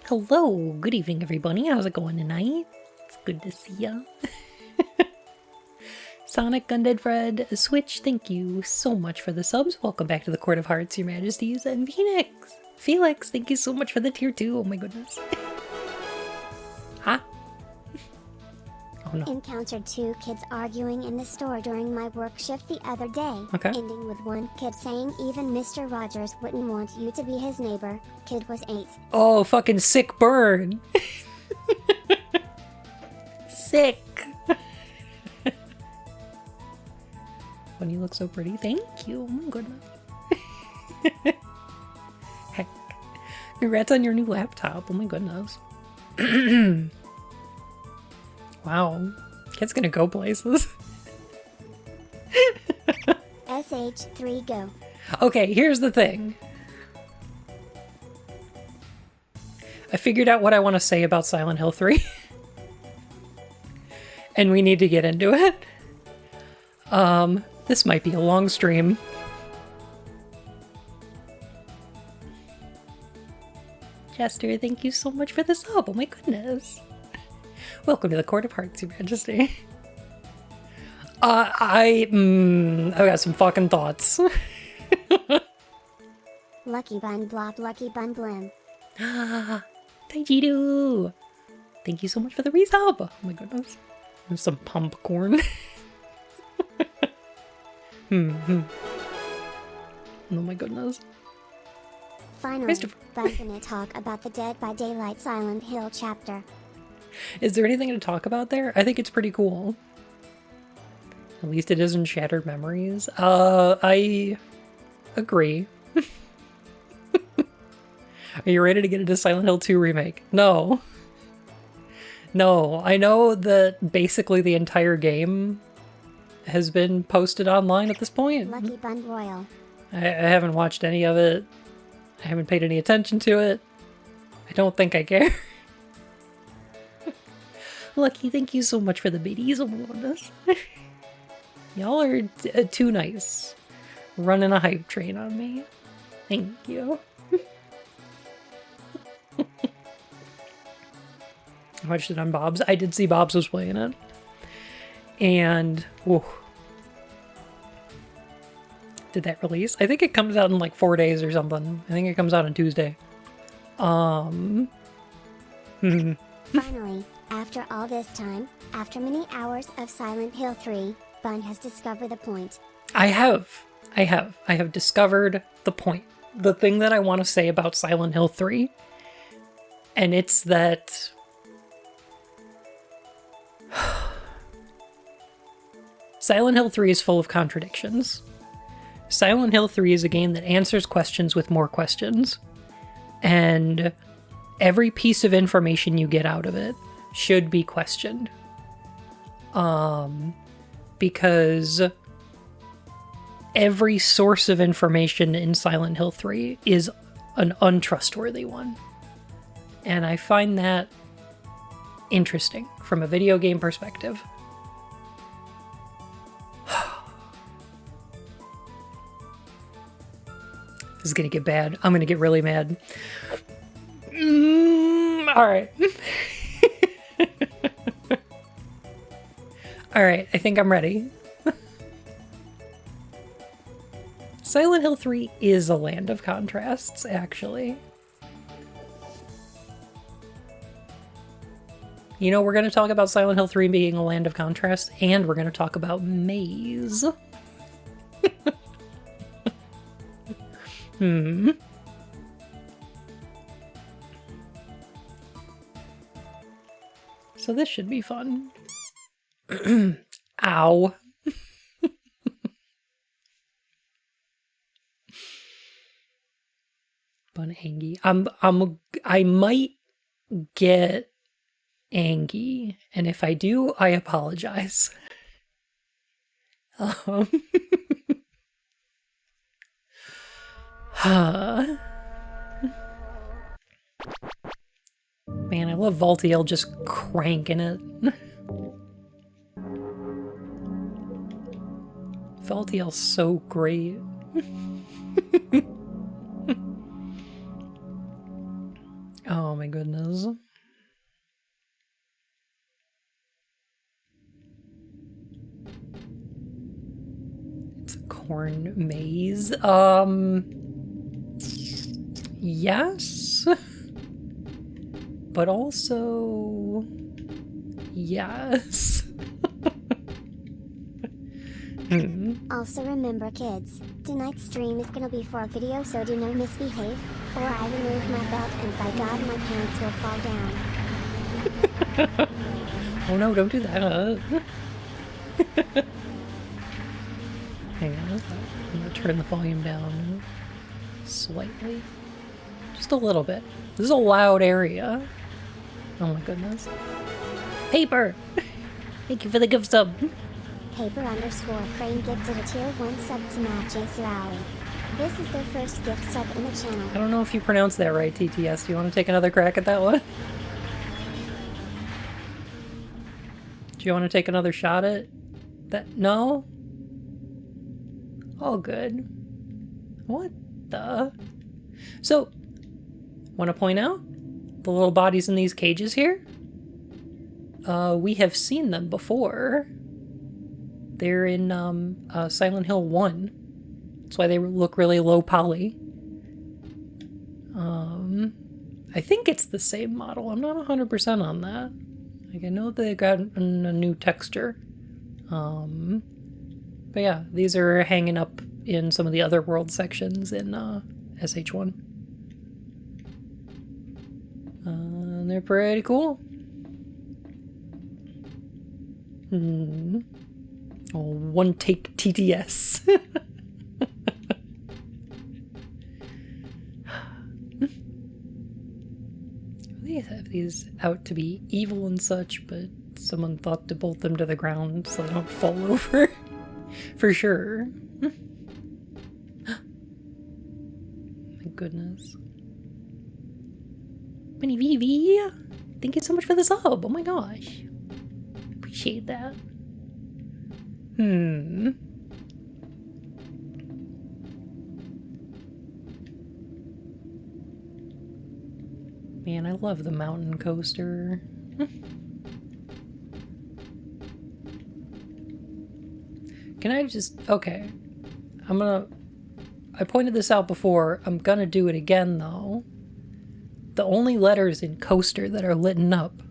Hello, good evening everybody. How's it going tonight? It's good to see ya. Sonic Undead Fred, Switch, thank you so much for the subs. Welcome back to the Court of Hearts, your majesties. And Felix, thank you so much for the tier 2. Oh my goodness. Huh? Oh no. Encountered two kids arguing in the store during my work shift the other day. Okay. Ending with one kid saying even Mr. Rogers wouldn't want you to be his neighbor. Kid was 8. Oh, fucking sick burn. Sick. When you look so pretty. Thank you. Oh my goodness. Heck. Congrats on your new laptop. Oh my goodness. Wow. Kid's gonna go places. SH3 go. Okay, here's the thing. I figured out what I want to say about Silent Hill 3. And we need to get into it. This might be a long stream. Chester, thank you so much for the sub. Oh my goodness. Welcome to the Court of Hearts, Your Majesty. I've got some fucking thoughts. Lucky bun blob, lucky bun blim. Taijidu! Thank you so much for the resub. Oh my goodness. And some pumpcorn. Oh my goodness. Finally, I'm gonna talk about the Dead by Daylight Silent Hill chapter. Is there anything to talk about there? I think it's pretty cool. At least it isn't Shattered Memories. I agree. Are you ready to get into Silent Hill 2 Remake? No. No, I know that basically the entire game has been posted online at this point. Lucky Bun Royal. I haven't watched any of it. I haven't paid any attention to it. I don't think I care. Lucky, thank you so much for the biddies. Oh my goodness. Y'all are too nice. Running a hype train on me. Thank you. I watched it on Bob's. I did see Bob's was playing it. And, whoa. Did that release? I think it comes out in like 4 days or something. I think it comes out on Tuesday. Finally, after all this time, after many hours of Silent Hill 3, Bun has discovered the point. I have discovered the point. The thing that I want to say about Silent Hill 3. And it's that Silent Hill 3 is full of contradictions. Silent Hill 3 is a game that answers questions with more questions. And every piece of information you get out of it should be questioned. Because every source of information in Silent Hill 3 is an untrustworthy one. And I find that interesting from a video game perspective. This is gonna get bad. I'm gonna get really mad. Alright. Alright, I think I'm ready. Silent Hill 3 is a land of contrasts, actually. You know, we're going to talk about Silent Hill 3 being a land of contrasts, and we're going to talk about Maze. So this should be fun. Ow. Bun Angie. I might get Angie, and if I do, I apologize. Man, I love Voltiel just cranking it. Voltiel's so great. Oh my goodness. It's a corn maze. Yes. But also, yes. Also remember kids, tonight's stream is gonna be for a video, so do not misbehave, or I remove my belt and by God my pants will fall down. Oh no, don't do that. Hang on, I'm gonna turn the volume down slightly. Just a little bit. This is a loud area. Oh my goodness. Paper! Thank you for the gift sub. Paper_crane gifted a tier 1 sub to match Ace Rally. This is their first gift sub in the channel. I don't know if you pronounced that right, TTS. Do you want to take another crack at that one? Do you want to take another shot at that? No? All good. What the? So, want to point out the little bodies in these cages here? We have seen them before. They're in Silent Hill 1. That's why they look really low poly. I think it's the same model. I'm not 100% on that. Like, I know they got a new texture. But yeah, these are hanging up in some of the other world sections in SH1. And they're pretty cool. Oh, one take TTS. They have these out to be evil and such, but someone thought to bolt them to the ground so they don't fall over. For sure. My goodness. Bunny Vivi, thank you so much for the sub. Oh my gosh. Appreciate that. Man, I love the mountain coaster. Can I just... Okay. I pointed this out before. I'm gonna do it again, though. The only letters in coaster that are lit up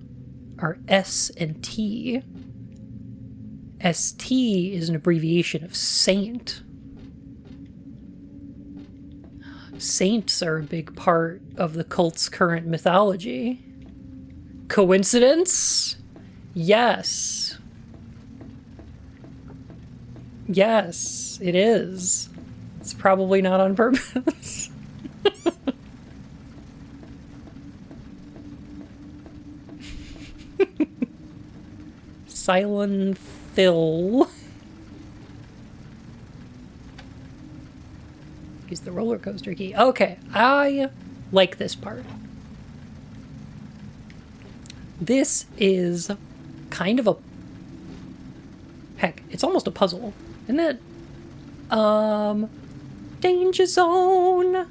are S and T. ST is an abbreviation of saint. Saints are a big part of the cult's current mythology. Coincidence? Yes. Yes, it is. It's probably not on purpose. Silent Phil. Use the roller coaster key. Okay, I like this part. This is kind of a... Heck, it's almost a puzzle, isn't it? Danger zone!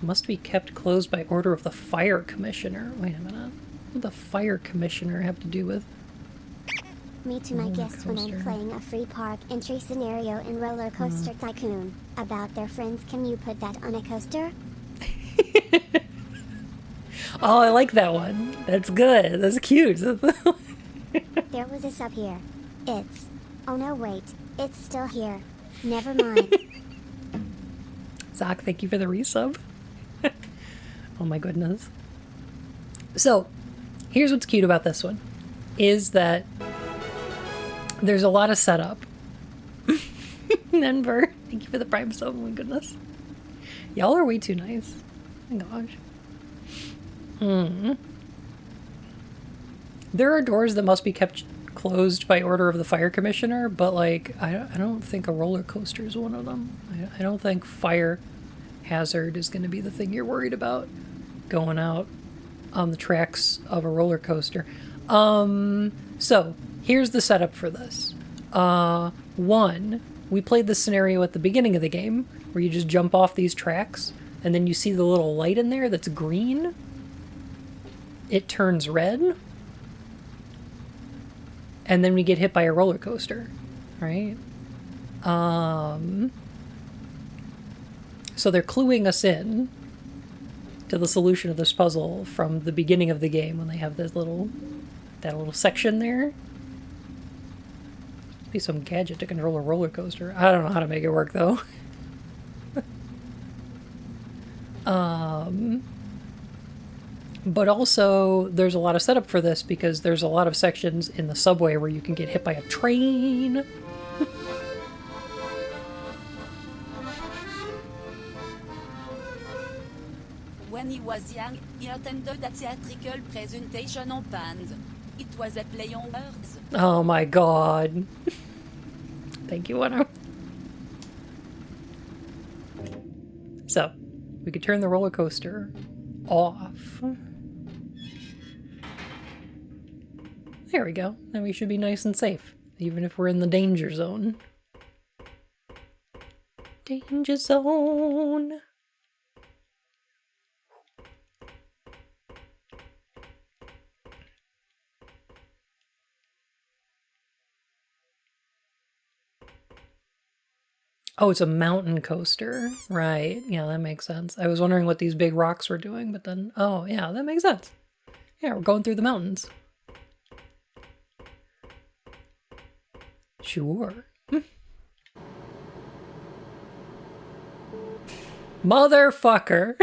Must be kept closed by order of the fire commissioner. Wait a minute. What does the fire commissioner have to do with... Me to my guests when I'm coaster. playing a free park entry scenario in Roller Coaster Tycoon. About their friends, can you put that on a coaster? Oh, I like that one. That's good. That's cute. There was a sub here. It's... Oh no, wait. It's still here. Never mind. Zach, thank you for the resub. Oh my goodness. So, here's what's cute about this one. Is that there's a lot of setup. Denver, thank you for the prime sub. Oh my goodness. Y'all are way too nice. Oh my gosh. There are doors that must be kept closed by order of the fire commissioner, but like I don't think a roller coaster is one of them. I don't think fire hazard is going to be the thing you're worried about going out on the tracks of a roller coaster. So here's the setup for this. One, we played this scenario at the beginning of the game where you just jump off these tracks. and then you see the little light in there that's green, it turns red, and then we get hit by a roller coaster, right? So they're cluing us in to the solution of this puzzle from the beginning of the game when they have that little section there. Be some gadget to control a roller coaster. I don't know how to make it work though. But also there's a lot of setup for this because there's a lot of sections in the subway where you can get hit by a train. When he was young, he attended a theatrical presentation on bands. It was a play on words. Oh my god. Thank you, Anna. So, we could turn the roller coaster off. There we go. Then we should be nice and safe, even if we're in the danger zone. Danger zone. Oh, it's a mountain coaster. Right. Yeah, that makes sense. I was wondering what these big rocks were doing, but then, oh, yeah, that makes sense. Yeah, we're going through the mountains. Sure. Motherfucker.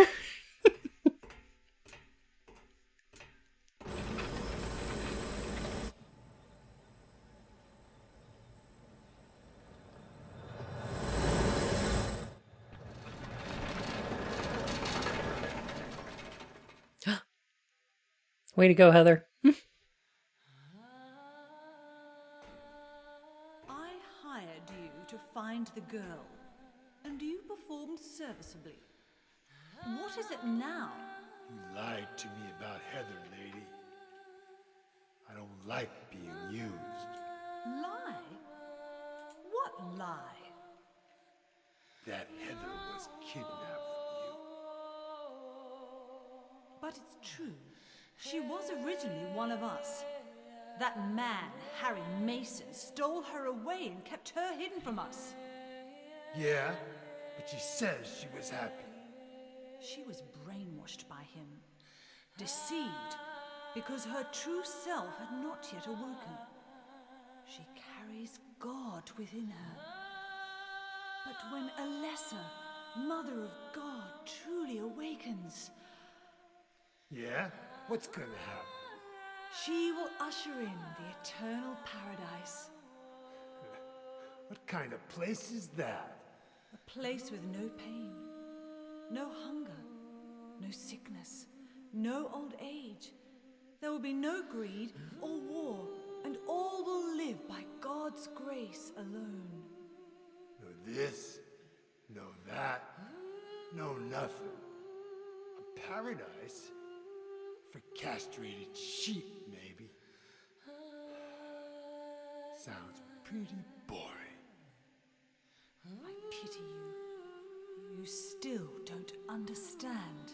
Way to go, Heather. I hired you to find the girl, and you performed serviceably. What is it now? You lied to me about Heather, lady. I don't like being used. Lie? What lie? That Heather was kidnapped from you. But it's true. She was originally one of us. That man, Harry Mason, stole her away and kept her hidden from us. Yeah, but she says she was happy. She was brainwashed by him, deceived, because her true self had not yet awoken. She carries God within her. But when a lesser Mother of God truly awakens, Yeah? What's gonna happen? she will usher in the eternal paradise. What kind of place is that? A place with no pain, no hunger, no sickness, no old age. There will be no greed or war, and all will live by God's grace alone. No this, no that, no nothing. A paradise? For castrated sheep, maybe. Sounds pretty boring. I pity you. You still don't understand.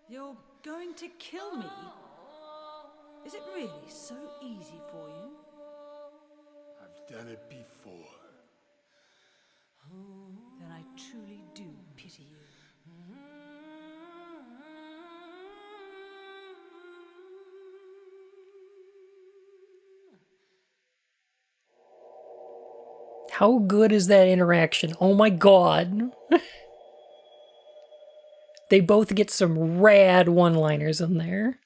You're going to kill me? Is it really so easy for you? I've done it before. Then I truly do pity you. How good is that interaction? Oh my god. They both get some rad one-liners in there.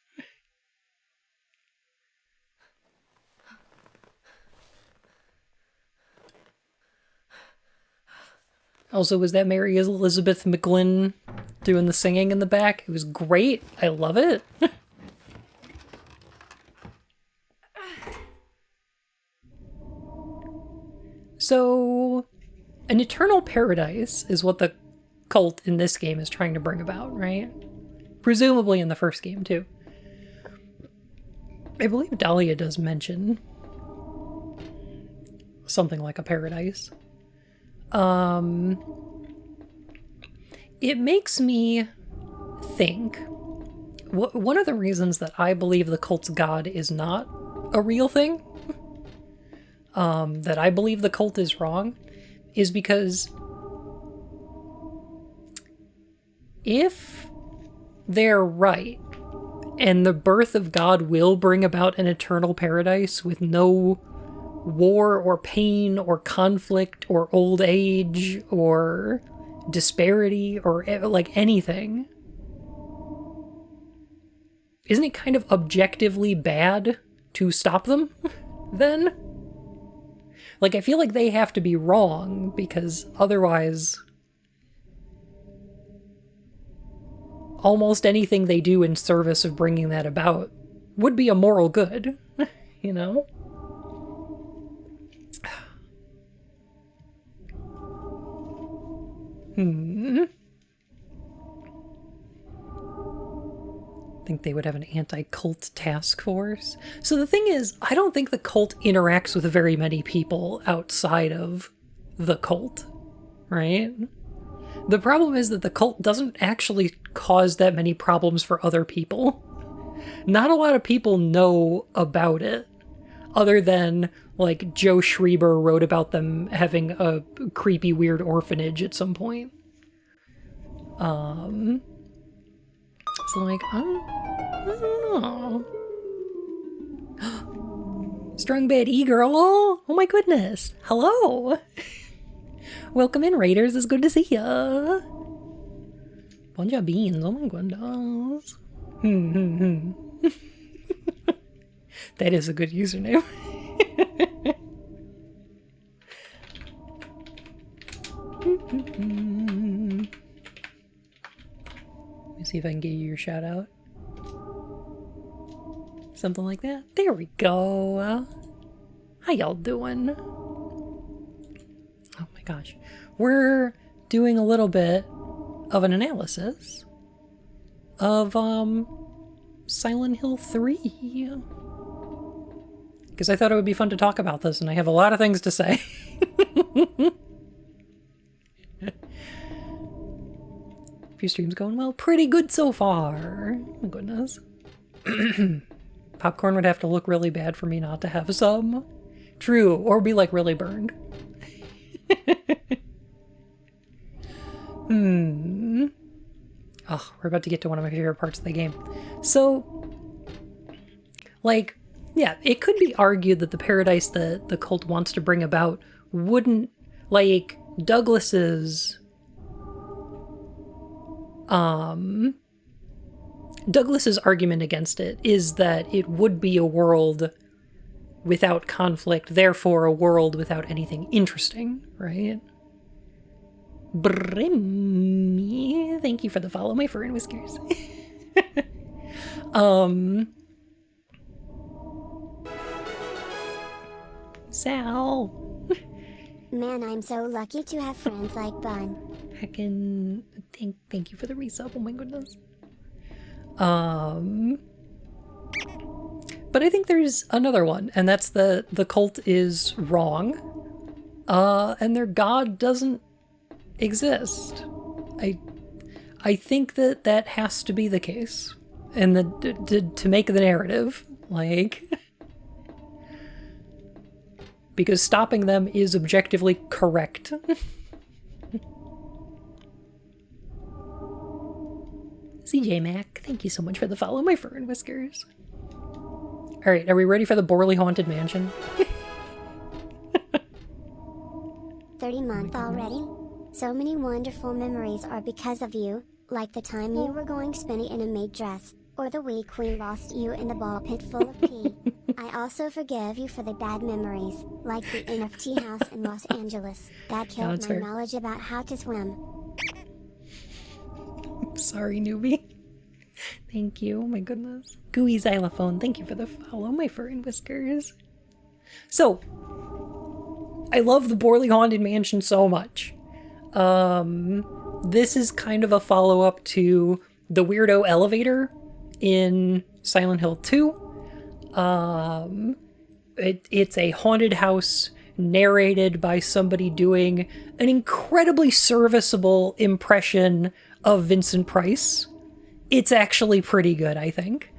Also, was that Mary Elizabeth McGlynn doing the singing in the back? It was great. I love it. So, an eternal paradise is what the cult in this game is trying to bring about, right? Presumably in the first game, too. I believe Dahlia does mention something like a paradise. It makes me think, one of the reasons that I believe the cult's god is not a real thing, that I believe the cult is wrong, is because if they're right, and the birth of God will bring about an eternal paradise with no war or pain or conflict or old age or disparity or like anything, isn't it kind of objectively bad to stop them then? Like, I feel like they have to be wrong, because otherwise almost anything they do in service of bringing that about would be a moral good, you know? Think they would have an anti-cult task force. So the thing is, I don't think the cult interacts with very many people outside of the cult, right? The problem is that the cult doesn't actually cause that many problems for other people. Not a lot of people know about it, other than, like, Joe Schreiber wrote about them having a creepy, weird orphanage at some point. So, like, I don't know. Strong bed e-girl. Oh my goodness. Hello. Welcome in, Raiders. It's good to see ya. Bunch of beans. Oh my goodness. That is a good username. Let me see if I can get you your shout out. Something like that. There we go. How y'all doing? Oh my gosh. We're doing a little bit of an analysis of Silent Hill 3. Because I thought it would be fun to talk about this, and I have a lot of things to say. Few streams going well. Pretty good so far. Oh my goodness. Popcorn would have to look really bad for me not to have some. True. Or be like really burned. Oh, we're about to get to one of my favorite parts of the game. So, like, yeah, it could be argued that the paradise that the cult wants to bring about wouldn't, like, Douglas's argument against it is that it would be a world without conflict, therefore a world without anything interesting, right? Brimmy, thank you for the follow, my fur and whiskers. Sal. Man, I'm so lucky to have friends like Bun. Heckin', thank you for the resub, oh my goodness. But I think there's another one, and that's the cult is wrong, and their god doesn't exist. I think that has to be the case, and to make the narrative, like, because stopping them is objectively correct. CJ Mac, thank you so much for the follow, my fur and whiskers. Alright, are we ready for the Borley Haunted Mansion? 30 month already? So many wonderful memories are because of you, like the time you were going spinny in a maid dress, or the week we lost you in the ball pit full of pee. I also forgive you for the bad memories, like the NFT house in Los Angeles, that killed my knowledge about how to swim. Sorry, newbie. Thank you. Oh my goodness. Gooey Xylophone, thank you for the follow, my fur and whiskers. So, I love the Borley Haunted Mansion so much. This is kind of a follow-up to the weirdo elevator in Silent Hill 2. It's a haunted house narrated by somebody doing an incredibly serviceable impression of Vincent Price. It's actually pretty good, I think.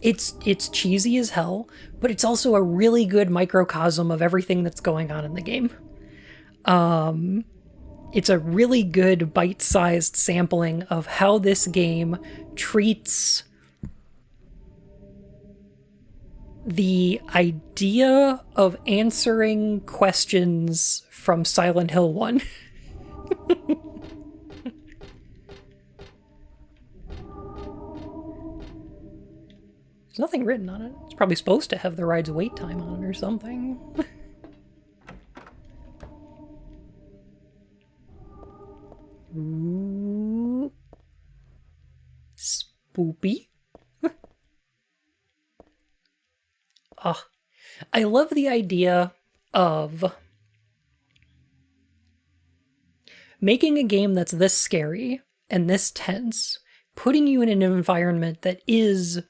It's cheesy as hell, but it's also a really good microcosm of everything that's going on in the game. It's a really good bite-sized sampling of how this game treats the idea of answering questions from Silent Hill 1. There's nothing written on it. It's probably supposed to have the ride's wait time on it or something. Ooh. Spoopy. Oh, I love the idea of making a game that's this scary and this tense, putting you in an environment that is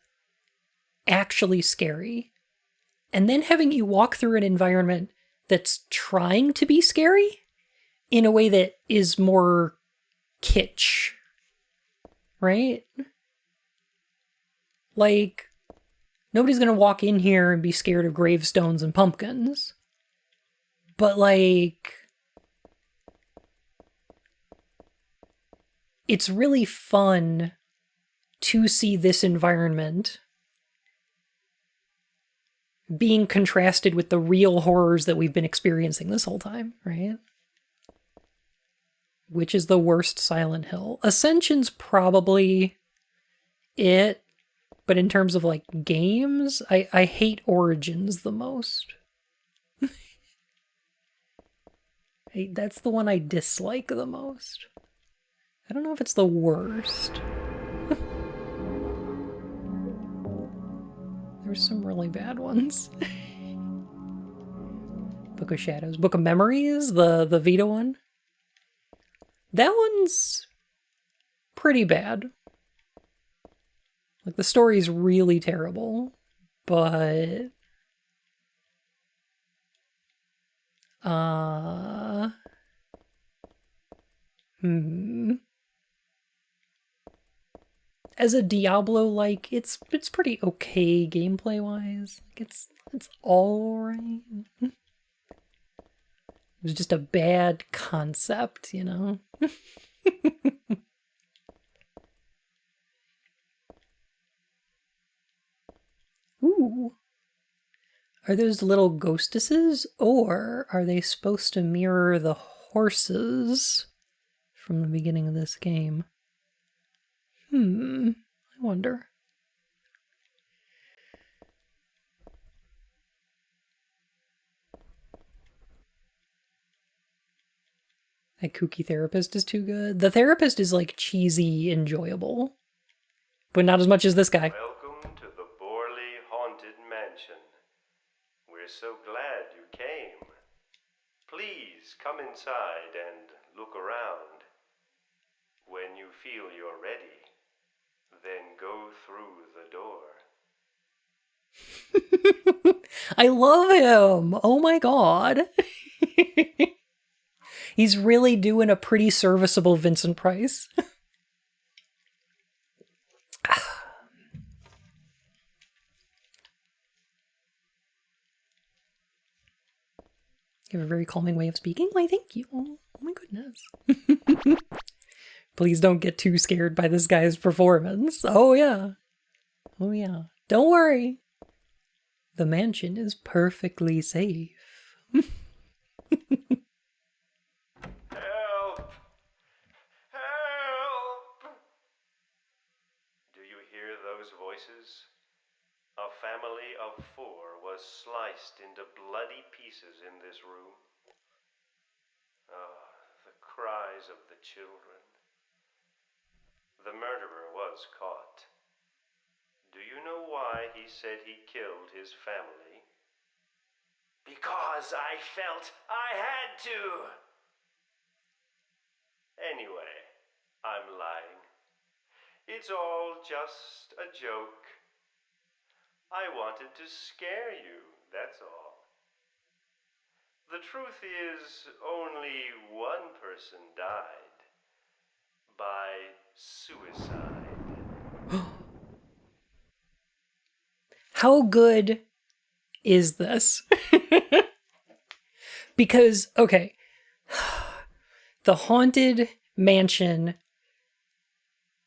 actually scary, and then having you walk through an environment that's trying to be scary in a way that is more kitsch, right? Like, nobody's gonna walk in here and be scared of gravestones and pumpkins. But, like, it's really fun to see this environment being contrasted with the real horrors that we've been experiencing this whole time, right? Which is the worst Silent Hill? Ascension's probably it, but in terms of, like, games, I hate Origins the most. That's the one I dislike the most. I don't know if it's the worst. There's some really bad ones. Book of Shadows. Book of Memories, the Vita one. That one's pretty bad. Like, the story's really terrible, but as a Diablo-like, it's pretty okay gameplay-wise. Like, it's alright. It was just a bad concept, you know? Ooh. Are those little ghostesses, or are they supposed to mirror the horses from the beginning of this game? I wonder. That kooky therapist is too good. The therapist is, like, cheesy enjoyable, but not as much as this guy. Welcome to the Borley Haunted Mansion. We're so glad you came. Please come inside and look around. When you feel you're ready, then go through the door. I love him! Oh my god. He's really doing a pretty serviceable Vincent Price. You have a very calming way of speaking. Why, thank you. Oh my goodness. Please don't get too scared by this guy's performance. Oh yeah. Oh yeah. Don't worry. The mansion is perfectly safe. Help! Help! Do you hear those voices? A family of 4 was sliced into bloody pieces in this room. Ah, the cries of the children. The murderer was caught. Do you know why he said he killed his family? Because I felt I had to! Anyway, I'm lying. It's all just a joke. I wanted to scare you, that's all. The truth is, only one person died. By suicide. How good is this? Because, okay, the haunted mansion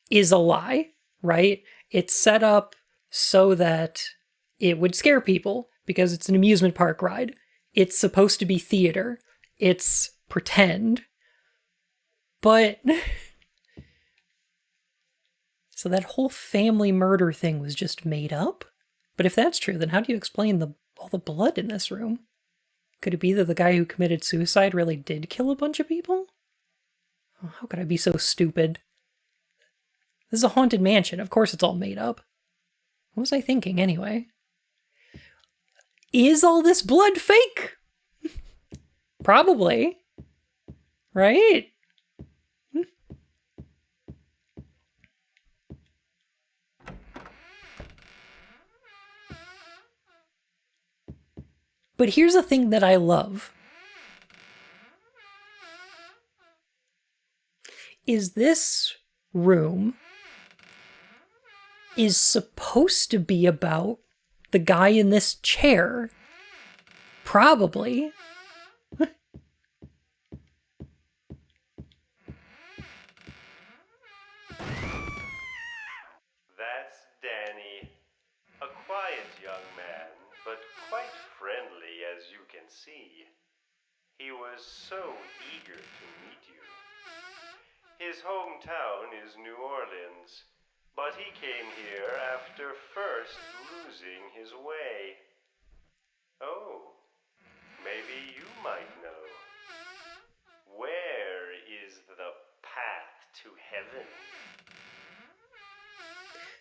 is a lie, right? It's set up so that it would scare people because it's an amusement park ride. It's supposed to be theater. It's pretend. But so that whole family murder thing was just made up? But if that's true, then how do you explain all the blood in this room? Could it be that the guy who committed suicide really did kill a bunch of people? Oh, how could I be so stupid? This is a haunted mansion. Of course it's all made up. What was I thinking anyway? Is all this blood fake? Probably. Right? But here's a thing that I love. Is this room is supposed to be about the guy in this chair. Probably. That's Danny. A quiet young man, but quite friendly as you can see. He was so eager to meet you. His hometown is New Orleans, but he came here after first losing his way. Oh, maybe you might know. Where is the path to heaven?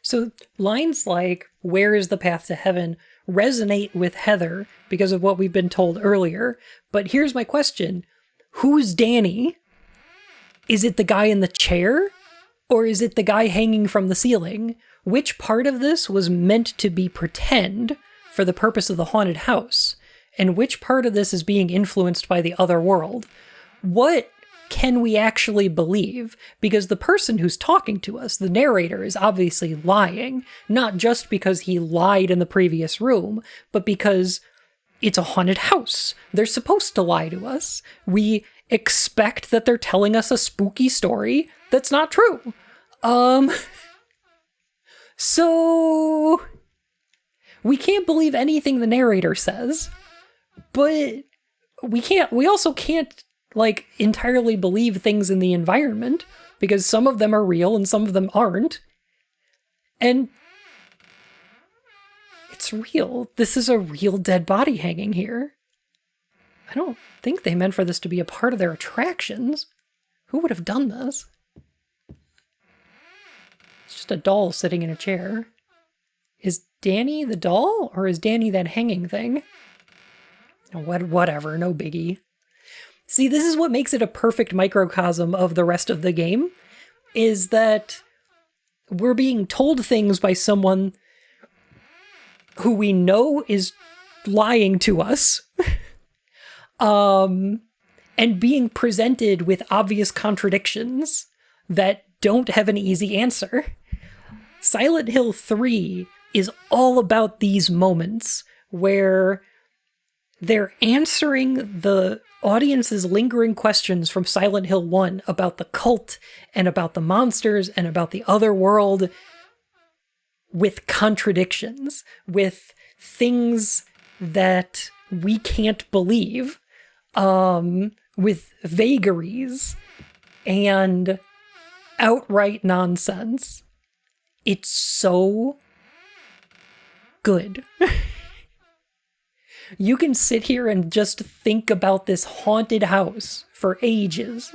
So lines like, "Where is the path to heaven?" resonate with Heather because of what we've been told earlier. But here's my question. Who's Danny? Is it the guy in the chair? Or is it the guy hanging from the ceiling? Which part of this was meant to be pretend for the purpose of the haunted house? And which part of this is being influenced by the other world? What can we actually believe? Because the person who's talking to us, the narrator, is obviously lying, not just because he lied in the previous room, but because it's a haunted house. They're supposed to lie to us. We expect that they're telling us a spooky story that's not true. So we can't believe anything the narrator says, but we also can't entirely believe things in the environment because some of them are real and some of them aren't. And it's real. This is a real dead body hanging here. I don't think they meant for this to be a part of their attractions. Who would have done this? It's just a doll sitting in a chair. Is Danny the doll or is Danny that hanging thing? Whatever, no biggie. See, this is what makes it a perfect microcosm of the rest of the game, is that we're being told things by someone who we know is lying to us, and being presented with obvious contradictions that don't have an easy answer. Silent Hill 3 is all about these moments where they're answering the audience's lingering questions from Silent Hill 1 about the cult and about the monsters and about the other world with contradictions, with things that we can't believe, with vagaries and outright nonsense. It's so good. You can sit here and just think about this haunted house for ages.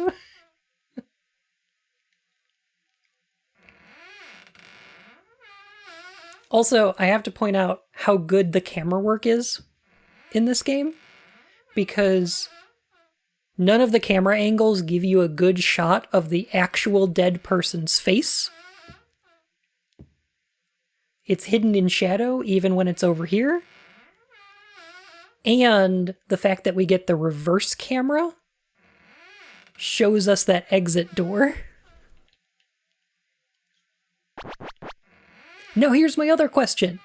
Also, I have to point out how good the camera work is in this game, because none of the camera angles give you a good shot of the actual dead person's face. It's hidden in shadow even when it's over here. And the fact that we get the reverse camera shows us that exit door. Now here's my other question.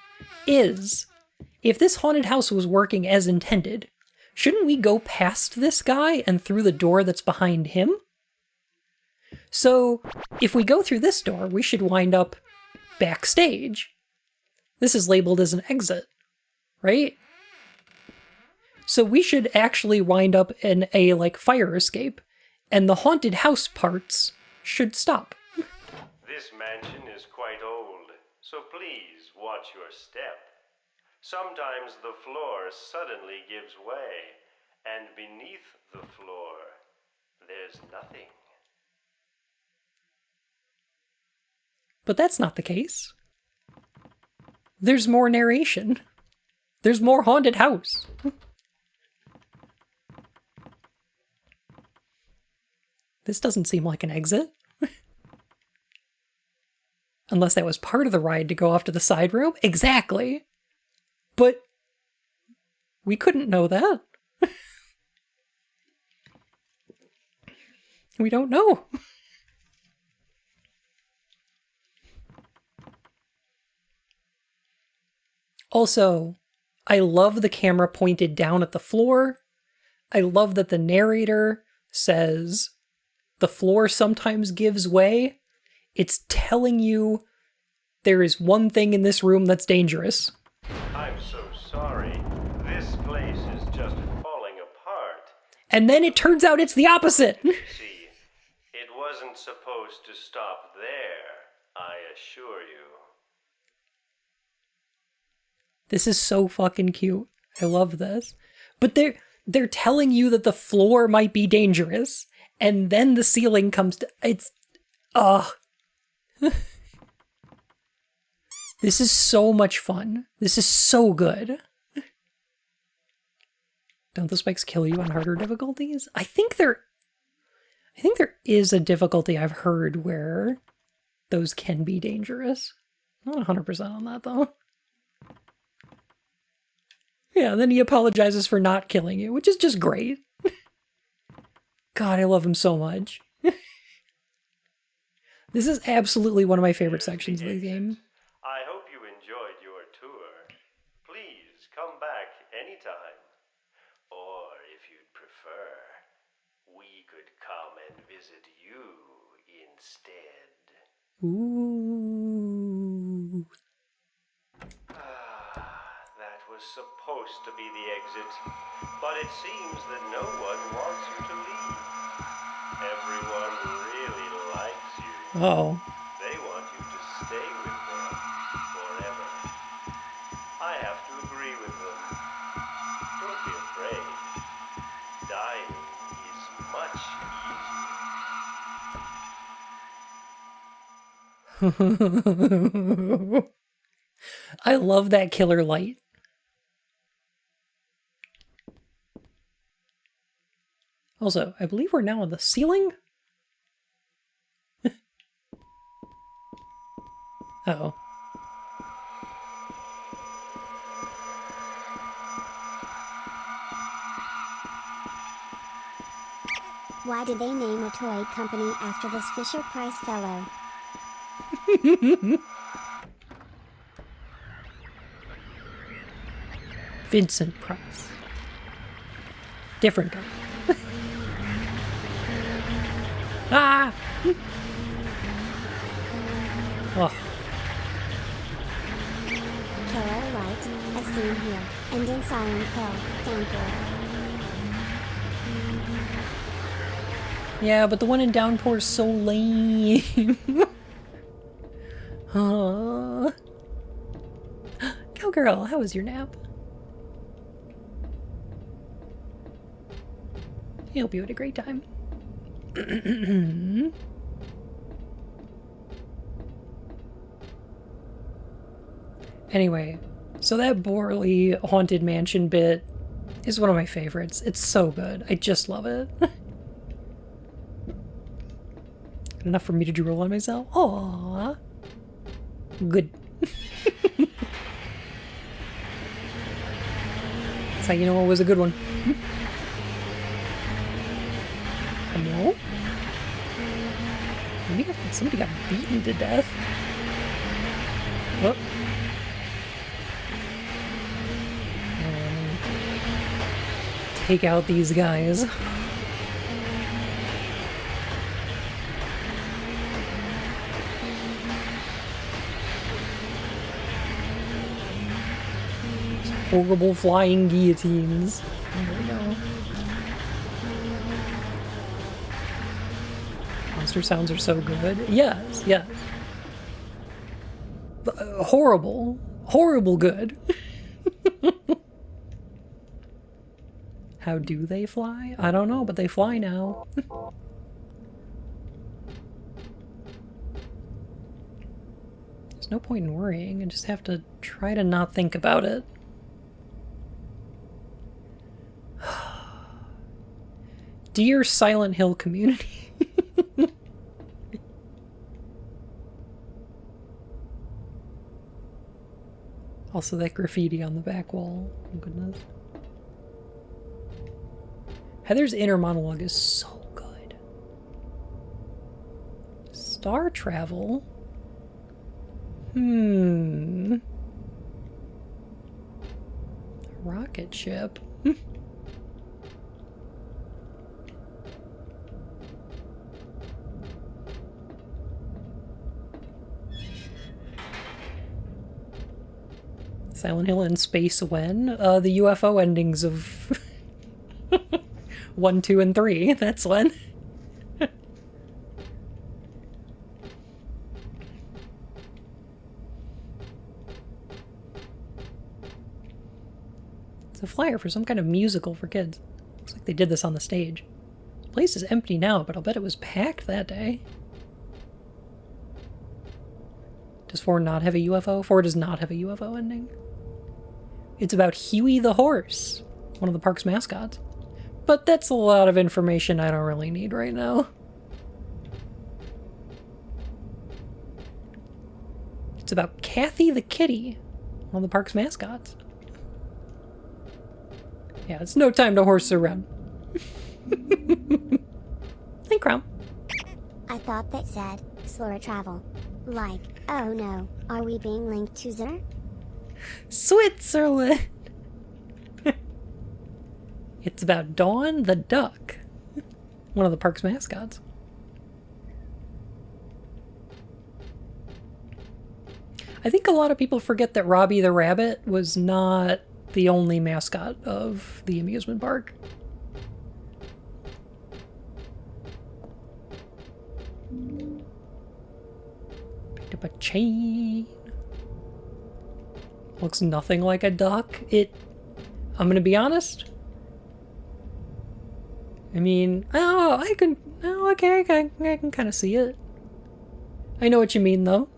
If this haunted house was working as intended, shouldn't we go past this guy and through the door that's behind him? So, if we go through this door, we should wind up backstage. This is labeled as an exit, right? So we should actually wind up in a, like, fire escape, and the haunted house parts should stop. This mansion is quite old, so please watch your step. Sometimes the floor suddenly gives way, and beneath the floor, there's nothing. But that's not the case. There's more narration. There's more haunted house. This doesn't seem like an exit. Unless that was part of the ride to go off to the side room. Exactly. But we couldn't know that. We don't know. Also, I love the camera pointed down at the floor. I love that the narrator says the floor sometimes gives way. It's telling you there is one thing in this room that's dangerous. I'm so sorry. This place is just falling apart. And then it turns out it's the opposite. See, it wasn't supposed to stop there, I assure you. This is so fucking cute. I love this. But they're telling you that the floor might be dangerous, and then the ceiling comes to... It's... This is so much fun. This is so good. Don't the spikes kill you on harder difficulties? I think there is a difficulty I've heard where those can be dangerous. Not 100% on that, though. Yeah, then he apologizes for not killing you, which is just great. God, I love him so much. This is absolutely one of my favorite sections of the game. I hope you enjoyed your tour. Please come back anytime. Or if you'd prefer, we could come and visit you instead. Ooh. That was supposed to be the exit, but it seems that no one wants you to leave. Everyone really likes you. Oh. They want you to stay with them forever. I have to agree with them. Don't be afraid. Dying is much easier. I love that killer light. Also, I believe we're now on the ceiling? Uh-oh. Why did they name a toy company after this Fisher-Price fellow? Vincent Price. Different guy. Ah! Oh. Killer light, as seen here, and in Siren Hill, Downpour. Yeah, but the one in Downpour is so lame. Cowgirl, how was your nap? I hope you had a great time. Anyway, so that Borley Haunted Mansion bit is one of my favorites. It's so good. I just love it. Enough for me to drool on myself? Aww. Good. That's how you know it was a good one. Hello? Maybe somebody got beaten to death. What? Take out these guys. Horrible flying guillotines. There we go. Monster sounds are so good. Yes, yes. Horrible. Horrible good. How do they fly? I don't know, but they fly now. There's no point in worrying. I just have to try to not think about it. Dear Silent Hill community. Also that graffiti on the back wall. Oh goodness. Heather's inner monologue is so good. Star travel? Rocket ship? Silent Hill in space when? The UFO endings of 1, 2, and 3. That's when. It's a flyer for some kind of musical for kids. Looks like they did this on the stage. The place is empty now, but I'll bet it was packed that day. Does 4 not have a UFO? 4 does not have a UFO ending. It's about Huey the horse, one of the park's mascots. But that's a lot of information I don't really need right now. It's about Kathy the kitty, one of the park's mascots. Yeah, it's no time to horse around. Hey, Crom. I thought that said, slower travel. Like, oh no, are we being linked to Zer? Switzerland! It's about Dawn the duck, one of the park's mascots. I think a lot of people forget that Robbie the rabbit was not the only mascot of the amusement park. Picked up a chain. Looks nothing like a duck. I'm gonna be honest. I mean, okay, I can kind of see it. I know what you mean, though.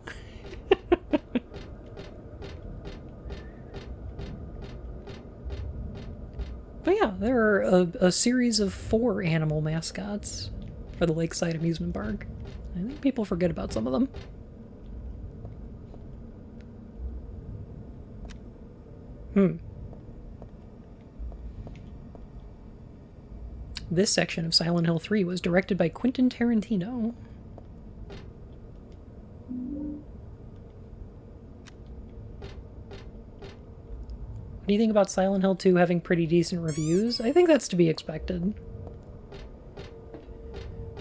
But yeah, there are a series of 4 animal mascots for the Lakeside Amusement Park. I think people forget about some of them. This section of Silent Hill 3 was directed by Quentin Tarantino. What do you think about Silent Hill 2 having pretty decent reviews? I think that's to be expected.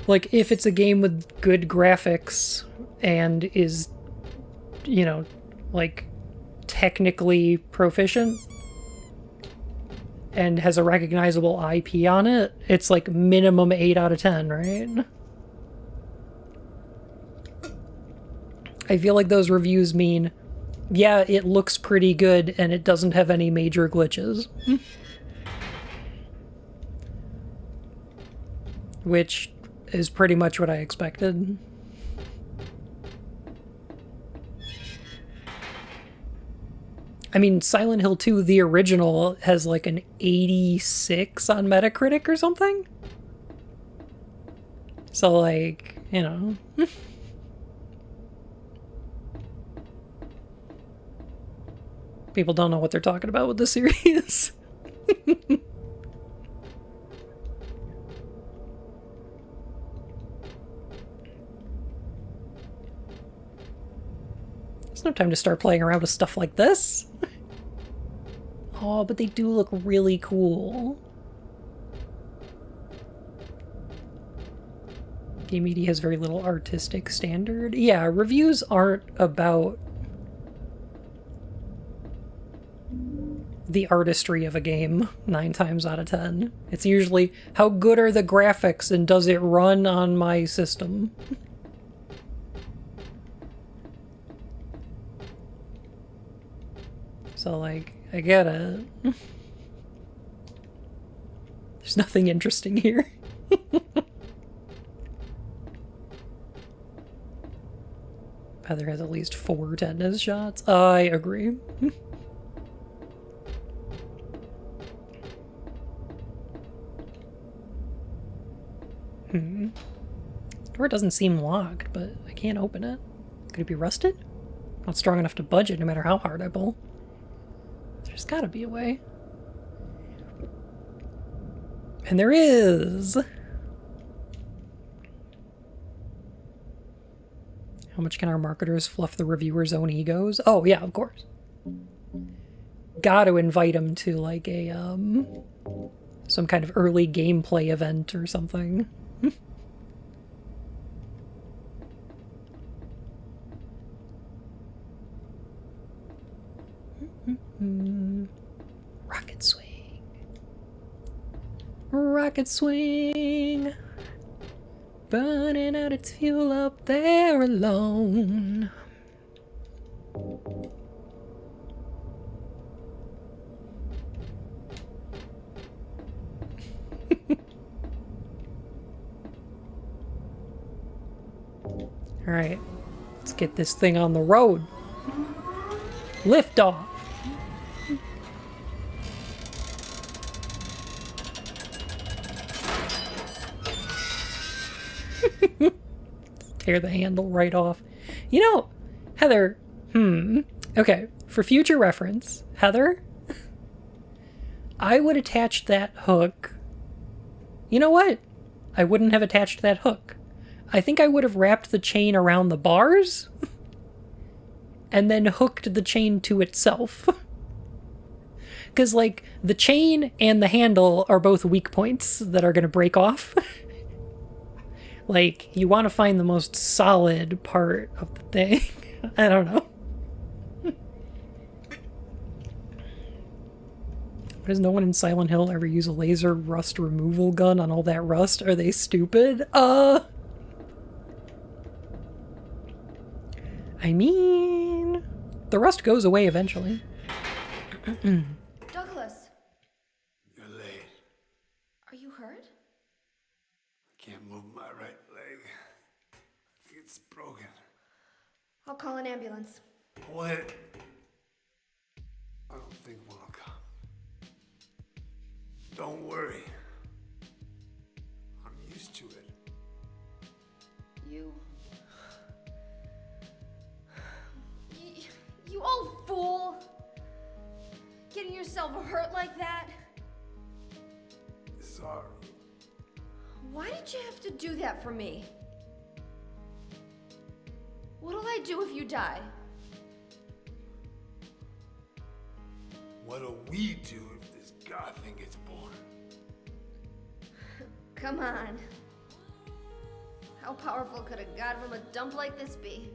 Like, if it's a game with good graphics and is, you know, like, technically proficient and has a recognizable IP on it, it's like minimum 8 out of 10, right? I feel like those reviews mean, yeah, it looks pretty good and it doesn't have any major glitches. Which is pretty much what I expected. I mean, Silent Hill 2, the original, has like an 86 on Metacritic or something? So, like, you know. People don't know what they're talking about with the series. There's no time to start playing around with stuff like this. Oh, but they do look really cool. Game media has very little artistic standard. Yeah, reviews aren't about the artistry of a game 9 times out of 10. It's usually how good are the graphics and does it run on my system? So, like, I get it. There's nothing interesting here. Heather has at least 4 tennis shots. I agree. Door doesn't seem locked, but I can't open it. Could it be rusted? Not strong enough to budge it no matter how hard I pull. There's gotta be a way. And there is! How much can our marketers fluff the reviewers' own egos? Oh, yeah, of course. Gotta invite them to, like, a, some kind of early gameplay event or something. Rocket swing. Rocket swing. Burning out its fuel up there alone. Alright, let's get this thing on the road. Lift off. Tear the handle right off. You know, Heather, okay, for future reference, Heather, I would attach that hook. You know what? I wouldn't have attached that hook. I think I would have wrapped the chain around the bars and then hooked the chain to itself. Because, like, the chain and the handle are both weak points that are going to break off. Like, you want to find the most solid part of the thing. I don't know. Does no one in Silent Hill ever use a laser rust removal gun on all that rust? Are they stupid? I mean, the rust goes away eventually. Douglas, You're late. are you hurt? I can't move my right leg. It's broken. I'll call an ambulance. What? I don't think one will come. Don't worry. I'm used to it. You old fool! Getting yourself hurt like that? Sorry. Why did you have to do that for me? What'll I do if you die? What'll we do if this god thing gets born? Come on. How powerful could a god from a dump like this be?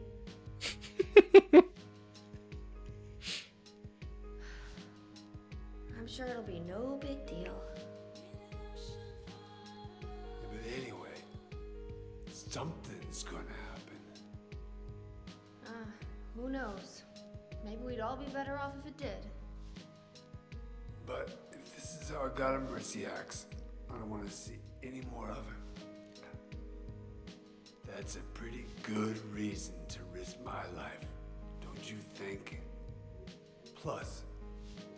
I'm sure it'll be no big deal. But anyway, something's gonna happen. Who knows? Maybe we'd all be better off if it did. But if this is how God of Mercy acts, I don't want to see any more of him. That's a pretty good reason to risk my life, don't you think? Plus,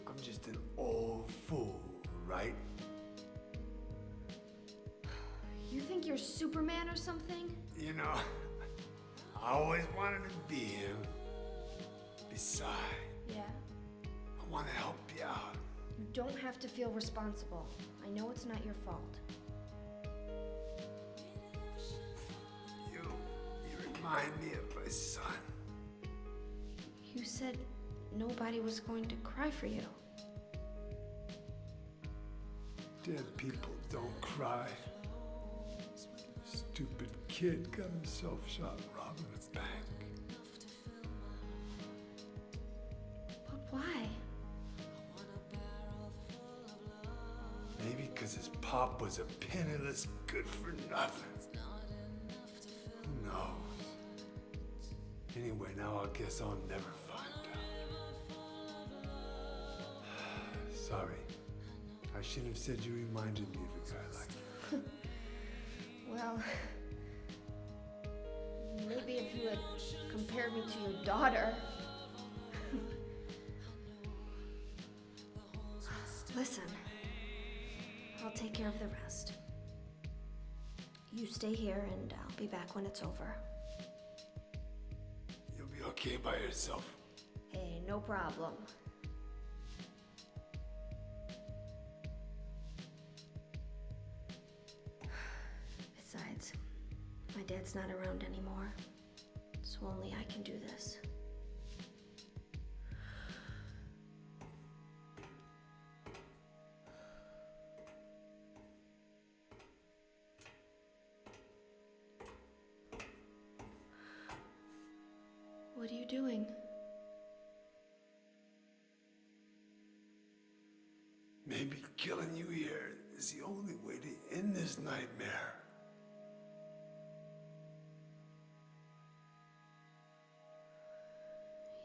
I'm just an old fool, right? You think you're Superman or something? You know, I always wanted to be him. Besides, Yeah. I want to help you out. You don't have to feel responsible. I know it's not your fault. You remind me of my son. You said nobody was going to cry for you. Dead people don't cry. Stupid kid got himself shot robbing a bank. But why? Maybe because his pop was a penniless good-for-nothing. Who knows? Anyway, now I guess I'll never find out. Sorry. I shouldn't have said you reminded me of a guy like you. Well, maybe if you had compared me to your daughter. Listen, I'll take care of the rest. You stay here and I'll be back when it's over. You'll be okay by yourself. Hey, no problem. Besides, my dad's not around anymore, so only I can do this. What are you doing? Maybe killing you here is the only way to end this nightmare.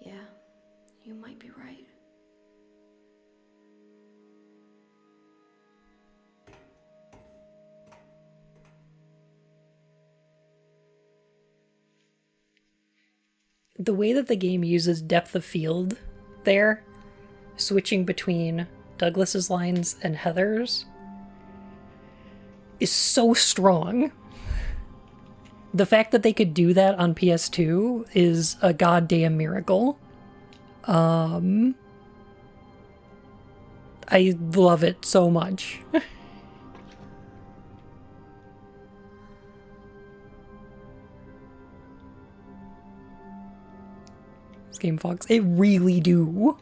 Yeah, you might be right. The way that the game uses depth of field there, switching between Douglas's lines and Heather's, is so strong. The fact that they could do that on PS2 is a goddamn miracle. I love it so much. This game fucks. It really do.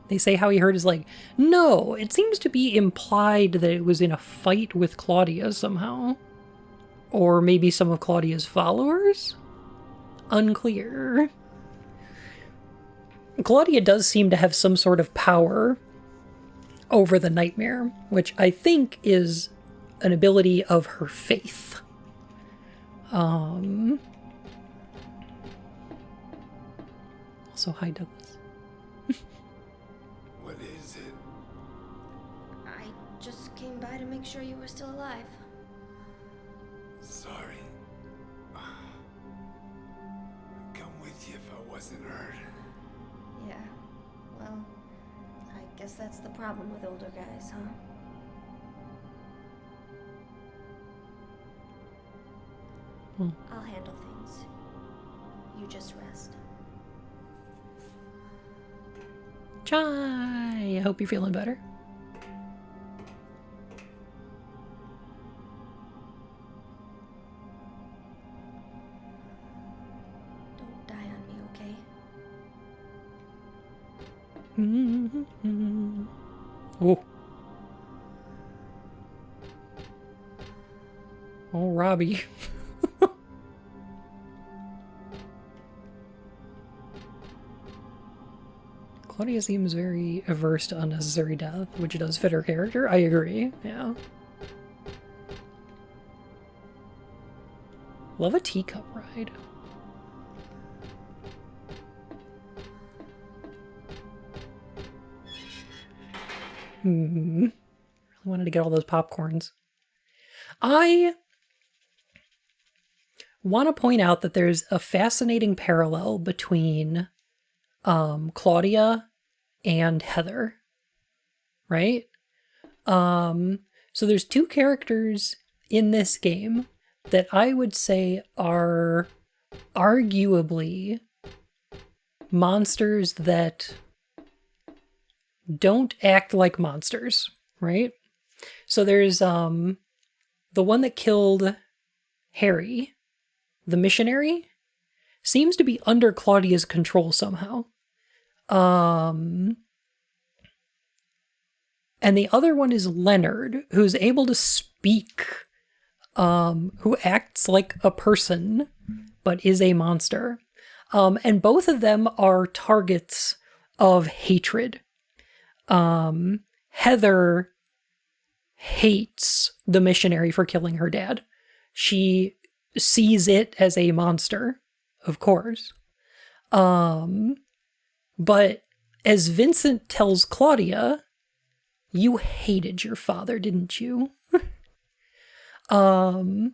They say how he heard his leg. No, it seems to be implied that it was in a fight with Claudia somehow. Or maybe some of Claudia's followers? Unclear. Claudia does seem to have some sort of power over the nightmare, which I think is an ability of her faith. Also, hi, Douglas. What is it? I just came by to make sure you were still alive. Sorry. I'd come with you if I wasn't hurt. Yeah, well, I guess that's the problem with older guys, huh? I'll handle things. You just rest. Chai! I hope you're feeling better. Don't die on me, okay? Oh. Oh, Robbie. Claudia seems very averse to unnecessary death, which does fit her character. I agree, yeah. Love a teacup ride. Really wanted to get all those popcorns. I want to point out that there's a fascinating parallel between Claudia and Heather, right? So there's two characters in this game that I would say are arguably monsters that don't act like monsters, right? So there's the one that killed Harry, the missionary, seems to be under Claudia's control somehow. And the other one is Leonard, who's able to speak, who acts like a person, but is a monster. And both of them are targets of hatred. Heather hates the missionary for killing her dad. She sees it as a monster, of course. But as Vincent tells Claudia, you hated your father, didn't you? And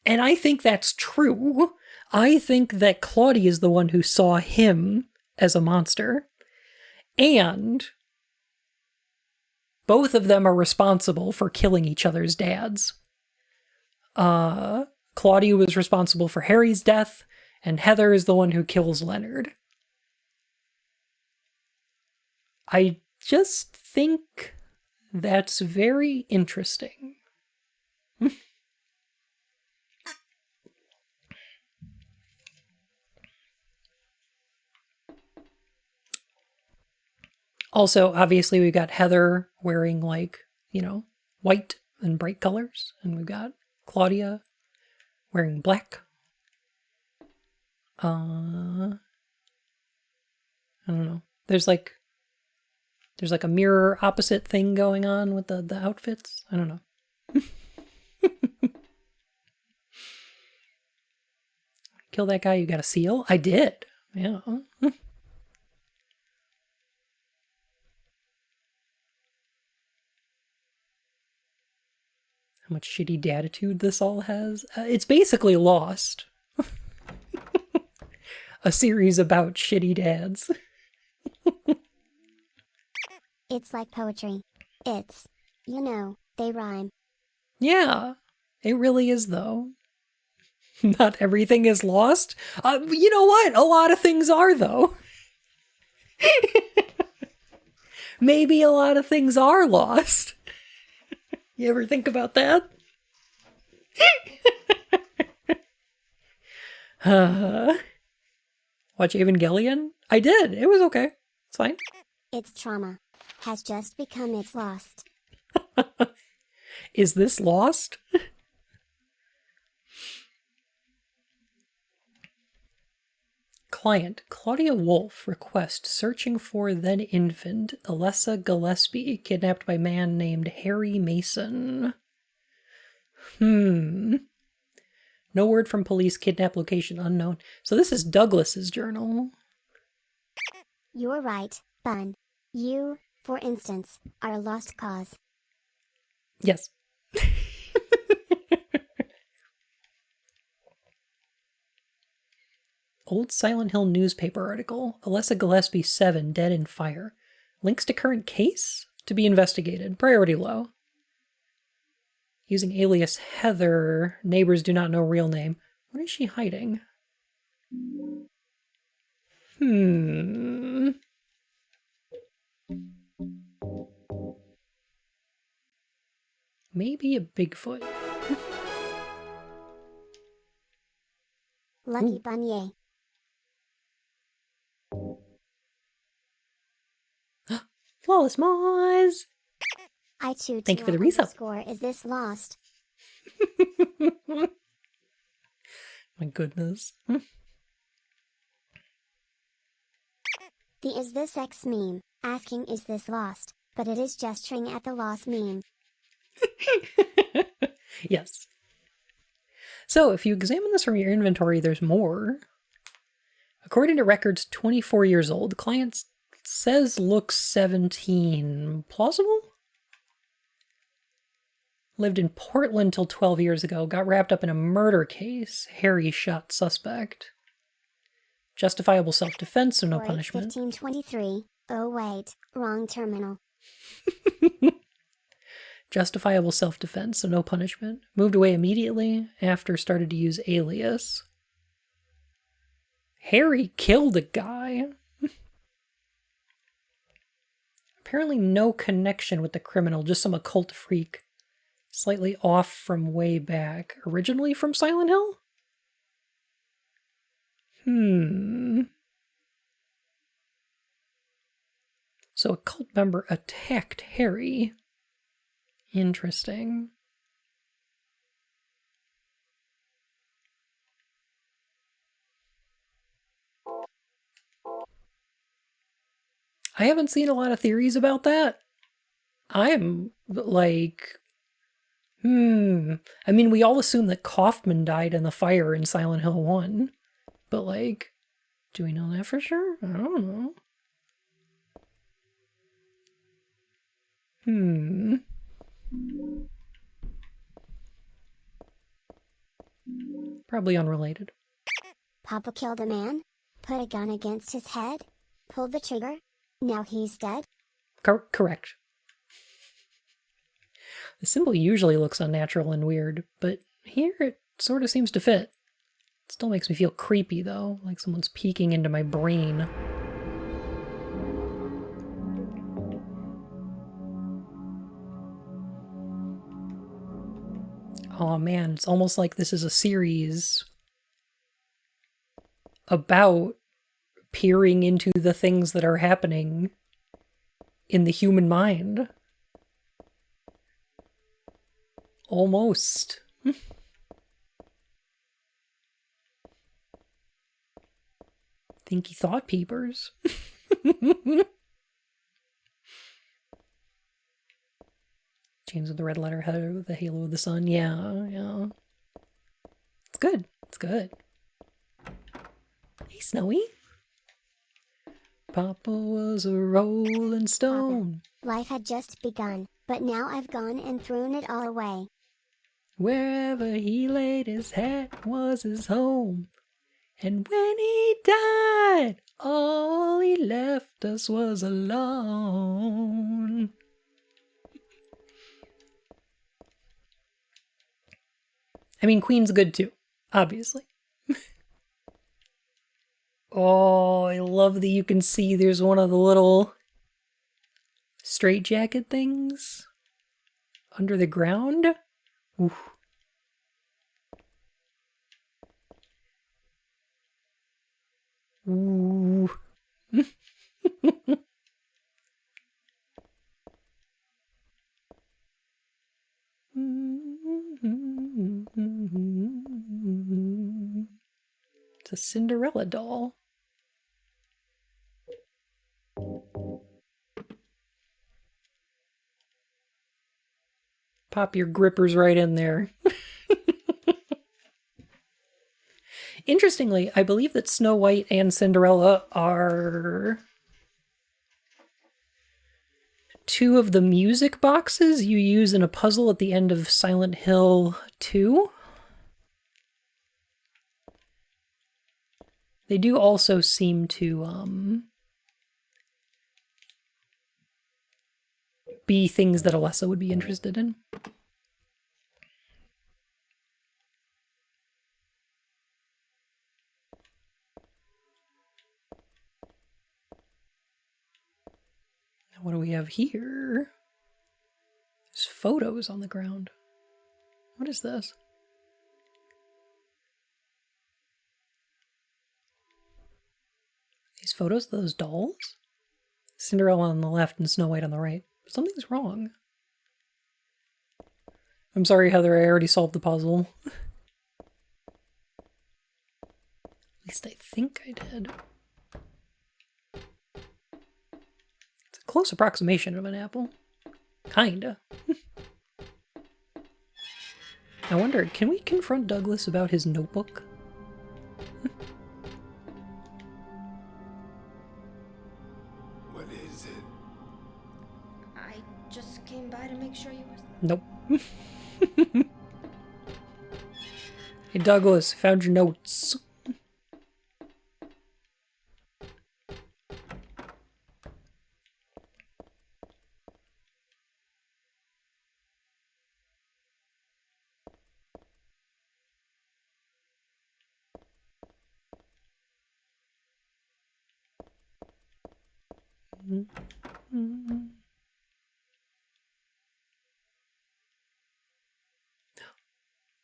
I think that's true. I think that Claudia is the one who saw him as a monster. And both of them are responsible for killing each other's dads. Claudia was responsible for Harry's death, and Heather is the one who kills Leonard. I just think that's very interesting. Also, obviously, we've got Heather wearing, like, white and bright colors. And we've got Claudia wearing black. I don't know. There's like a mirror opposite thing going on with the outfits. I don't know. Kill that guy, you got a seal? I did. Yeah. How much shitty datitude this all has. It's basically Lost. A series about shitty dads. It's like poetry. It's, they rhyme. Yeah, it really is, though. Not everything is lost. You know what? A lot of things are, though. Maybe a lot of things are lost. You ever think about that? Watch Evangelion? I did. It was okay. It's fine. Its trauma has just become its lost. Is this Lost? Client, Claudia Wolf, request searching for then infant Alessa Gillespie, kidnapped by man named Harry Mason. No word from police, kidnap location unknown. So this is Douglas's journal. You're right, Bun. You, for instance, are a lost cause. Yes. Old Silent Hill newspaper article. Alessa Gillespie 7 dead in fire. Links to current case? To be investigated. Priority low. Using alias Heather. Neighbors do not know real name. What is she hiding? Maybe a Bigfoot. Lucky Bunyay. Flawless Moz! I too Thank you for the want to resub. score. Is this lost? My goodness. The is this X meme, asking is this lost, but it is gesturing at the lost meme. Yes. So, if you examine this from your inventory, there's more. According to records, 24 years old. Client says looks 17. Plausible? Lived in Portland till 12 years ago. Got wrapped up in a murder case. Harry shot suspect. Justifiable self-defense, so no Or punishment. 1523. Oh wait, wrong terminal. Justifiable self-defense, so no punishment. Moved away immediately after started to use alias. Harry killed a guy. Apparently no connection with the criminal, just some occult freak. Slightly off from way back. Originally from Silent Hill? So a cult member attacked Harry. Interesting. I haven't seen a lot of theories about that. I'm like, I mean, we all assume that Kaufman died in the fire in Silent Hill 1. But like, do we know that for sure? I don't know. Probably unrelated. Papa killed a man, put a gun against his head, pulled the trigger, now he's dead? Correct. The symbol usually looks unnatural and weird, but here it sort of seems to fit. It still makes me feel creepy though, like someone's peeking into my brain. Oh man, it's almost like this is a series about peering into the things that are happening in the human mind. Almost. Thinky thought peepers. Chains of the red letter, the halo of the sun. Yeah. It's good. It's good. Hey, Snowy. Papa was a rolling stone. Papa, life had just begun, but now I've gone and thrown it all away. Wherever he laid his hat was his home. And when he died, all he left us was alone. I mean, Queen's good too, obviously. Oh, I love that you can see there's one of the little straitjacket things under the ground. Oof. Ooh. It's a Cinderella doll. Pop your grippers right in there. Interestingly, I believe that Snow White and Cinderella are two of the music boxes you use in a puzzle at the end of Silent Hill 2. They do also seem to be things that Alessa would be interested in. What do we have here? There's photos on the ground. What is this? These photos of those dolls? Cinderella on the left and Snow White on the right. Something's wrong. I'm sorry, Heather, I already solved the puzzle. At least I think I did. It's a close approximation of an apple. Kinda. I wondered, can we confront Douglas about his notebook? What is it? I just came by to make sure you were... Nope. Hey Douglas, found your notes.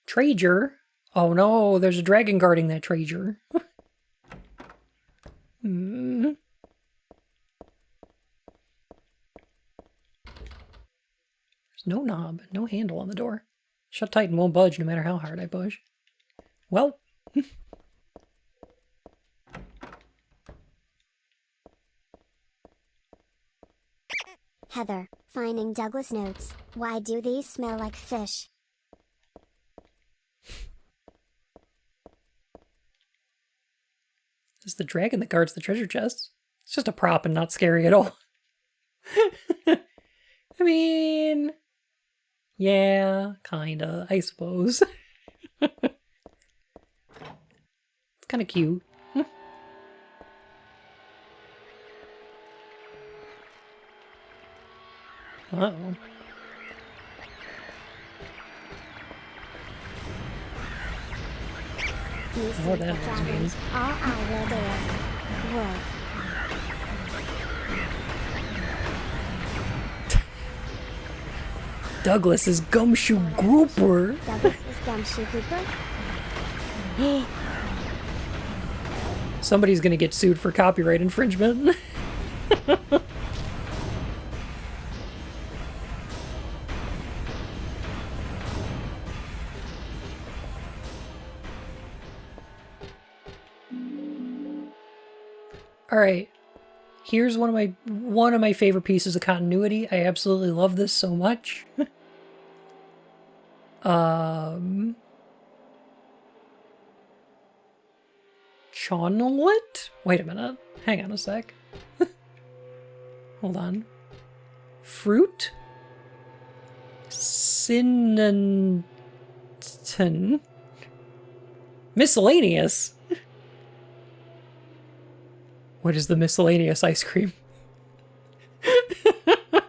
Treasure? Oh no, there's a dragon guarding that treasure. Hmm. There's no knob, no handle on the door. Shut tight and won't budge no matter how hard I push. Well. Heather, finding Douglas notes. Why do these smell like fish? This is the dragon that guards the treasure chest. It's just a prop and not scary at all. I mean, yeah, kinda, I suppose. It's kind of cute. Uh-oh. Oh, that was mean. All I will do is work. Douglas is Gumshoe Grouper. Douglas is Gumshoe Cooper. Somebody's gonna get sued for copyright infringement. All right. Here's one of my favorite pieces of continuity. I absolutely love this so much. Chonlet? Wait a minute. Hang on a sec. Hold on. Fruit? Cinnamon. Miscellaneous? What is the miscellaneous ice cream? I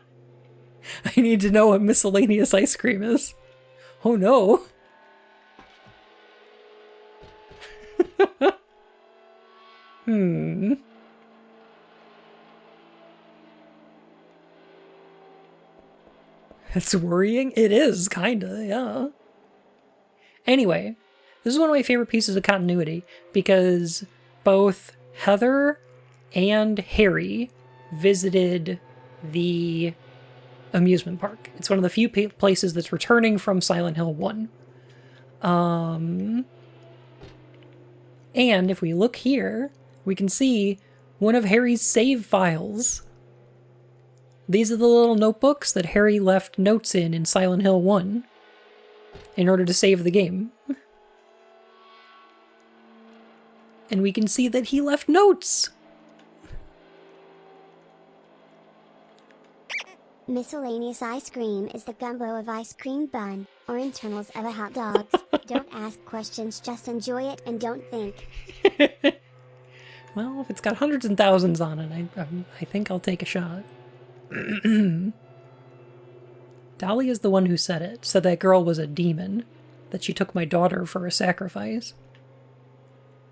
need to know what miscellaneous ice cream is. Oh no. That's worrying. It is, kinda, yeah. Anyway, this is one of my favorite pieces of continuity because both Heather and Harry visited the amusement park. It's one of the few places that's returning from Silent Hill 1. And if we look here, we can see one of Harry's save files. These are the little notebooks that Harry left notes in Silent Hill 1 in order to save the game. And we can see that he left notes. Miscellaneous ice cream is the gumbo of ice cream bun, or internals of a hot dog. Don't ask questions, just enjoy it and don't think. Well, if it's got hundreds and thousands on it, I think I'll take a shot. Dolly is the one who said it. Said that girl was a demon. That she took my daughter for a sacrifice.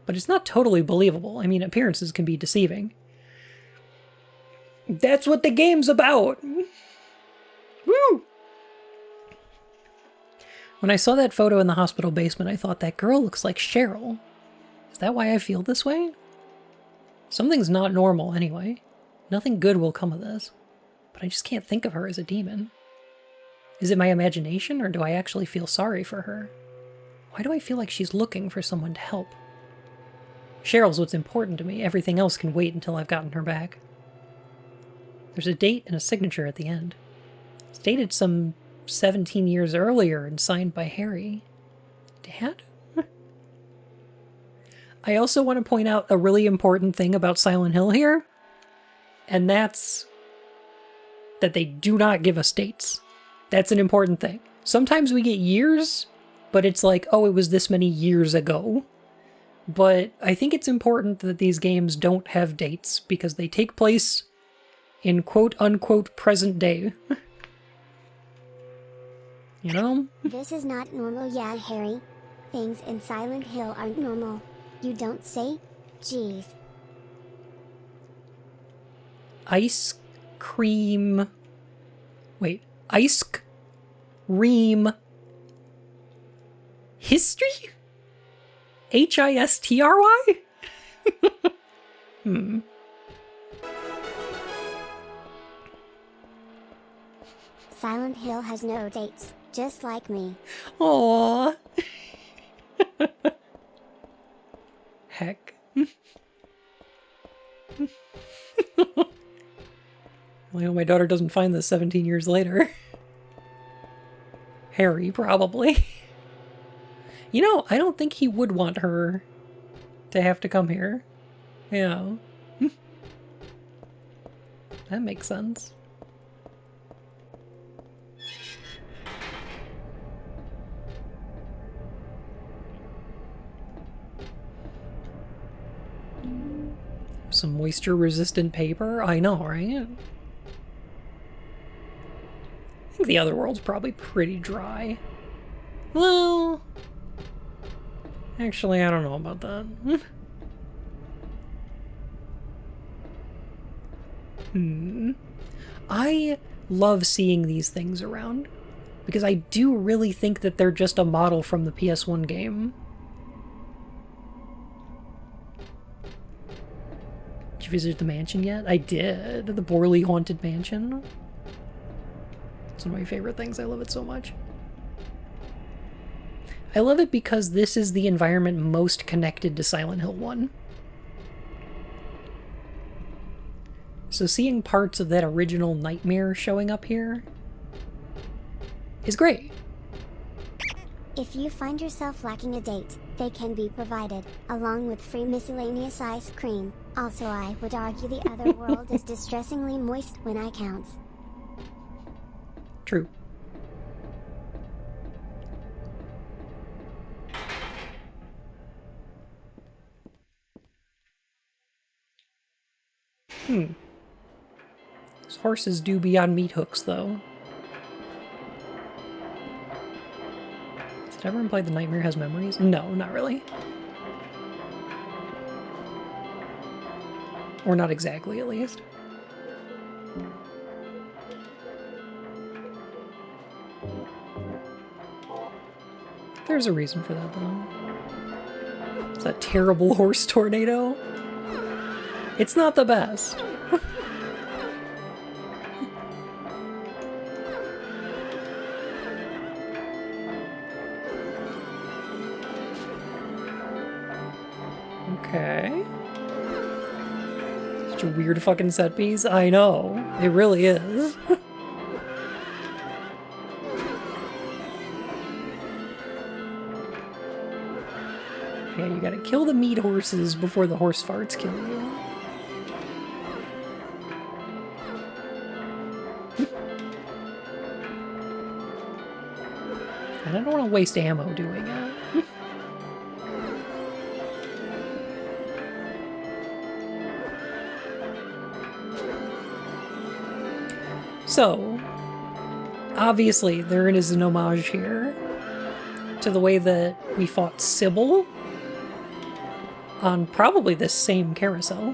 But it's not totally believable. I mean, appearances can be deceiving. That's what the game's about! Woo! When I saw that photo in the hospital basement, I thought that girl looks like Cheryl. Is that why I feel this way? Something's not normal anyway. Nothing good will come of this. But I just can't think of her as a demon. Is it my imagination, or do I actually feel sorry for her? Why do I feel like she's looking for someone to help? Cheryl's what's important to me. Everything else can wait until I've gotten her back. There's a date and a signature at the end. It's dated some 17 years earlier and signed by Harry. Dad? I also want to point out a really important thing about Silent Hill here, and that's that they do not give us dates. That's an important thing. Sometimes we get years, but it's like, oh, it was this many years ago. But I think it's important that these games don't have dates because they take place in quote-unquote present day. You know? This is not normal, yeah, Harry. Things in Silent Hill aren't normal. You don't say? Jeez. Ice cream... Wait. Ice cream... History? Histry? Silent Hill has no dates, just like me. Aww. Heck. I hope my daughter doesn't find this 17 years later. Harry, probably. You know, I don't think he would want her to have to come here. Yeah. That makes sense. Some moisture-resistant paper? I know, right? I think the other world's probably pretty dry. Well... Actually, I don't know about that. I love seeing these things around, because I do really think that they're just a model from the PS1 game. Did you visit the mansion yet? I did. The Borley Haunted Mansion. It's one of my favorite things. I love it so much. I love it because this is the environment most connected to Silent Hill 1. So seeing parts of that original nightmare showing up here is great. If you find yourself lacking a date, they can be provided, along with free miscellaneous ice cream. Also, I would argue the other world is distressingly moist when I count. True. These horses do be on meat hooks, though. Did everyone play The Nightmare Has Memories? No, not really. Or not exactly, at least. There's a reason for that, though. It's that terrible horse tornado. It's not the best. Okay. Such a weird fucking set piece. I know. It really is. Yeah, you gotta kill the meat horses before the horse farts kill you. And I don't want to waste ammo doing it. So, obviously, there is an homage here to the way that we fought Sybil on probably this same carousel.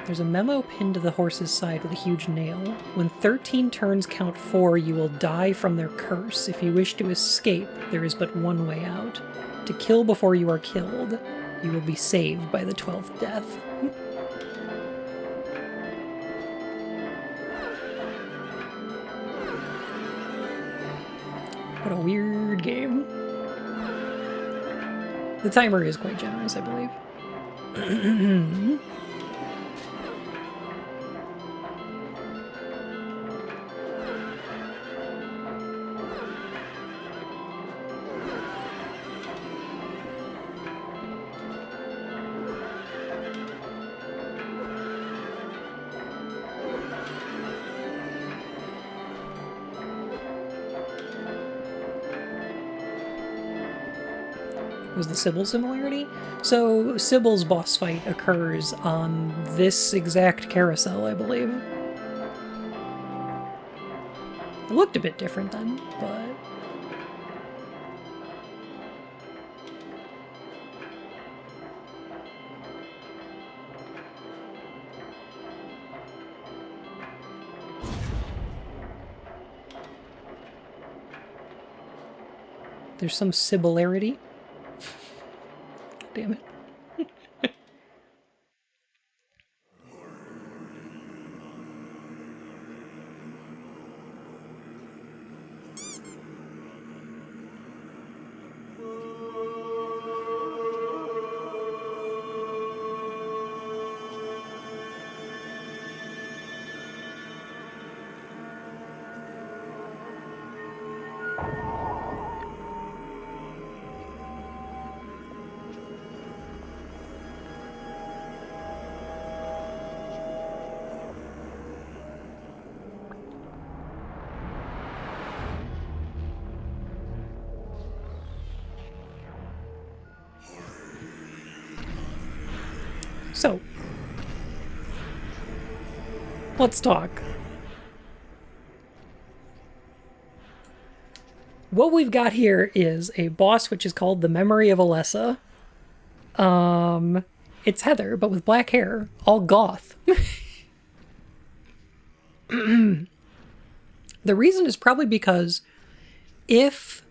There's a memo pinned to the horse's side with a huge nail. When 13 turns count 4, you will die from their curse. If you wish to escape, there is but one way out. To kill before you are killed, you will be saved by the 12th death. What a weird game. The timer is quite generous, I believe. Was the Sybil similarity? So Sybil's boss fight occurs on this exact carousel, I believe. It looked a bit different then, but... There's some similarity. Damn it. So, let's talk. What we've got here is a boss which is called the Memory of Alessa. It's Heather, but with black hair, all goth. The reason is probably because if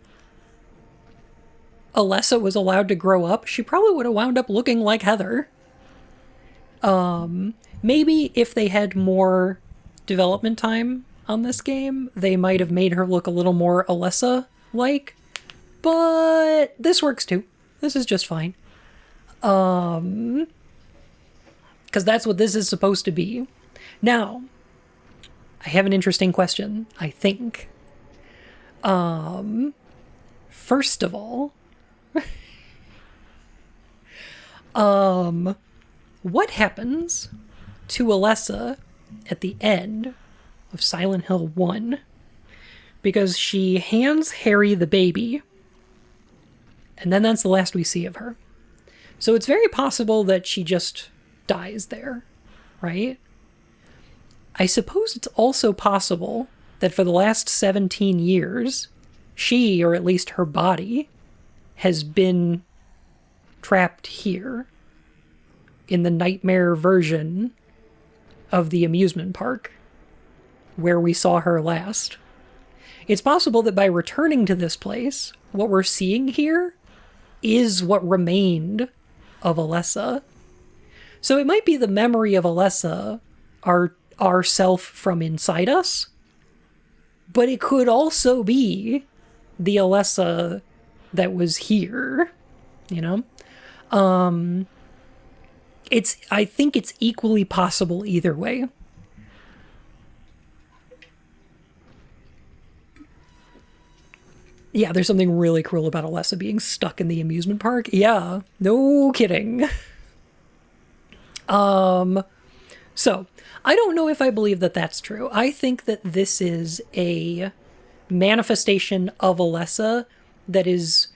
Alessa was allowed to grow up, she probably would have wound up looking like Heather. Maybe if they had more development time on this game, they might have made her look a little more Alessa-like, but this works too. This is just fine. Because that's what this is supposed to be. Now, I have an interesting question, I think. First of all, what happens to Alessa at the end of Silent Hill 1? Because she hands Harry the baby, and then that's the last we see of her. So it's very possible that she just dies there, right? I suppose it's also possible that for the last 17 years, she, or at least her body, has been trapped here in the nightmare version of the amusement park where we saw her last. It's possible that by returning to this place, what we're seeing here is what remained of Alessa. So it might be the memory of Alessa, our self from inside us, but it could also be the Alessa that was here, you know? I think it's equally possible either way. Yeah, there's something really cruel about Alessa being stuck in the amusement park. Yeah, no kidding. So, I don't know if I believe that that's true. I think that this is a manifestation of Alessa that is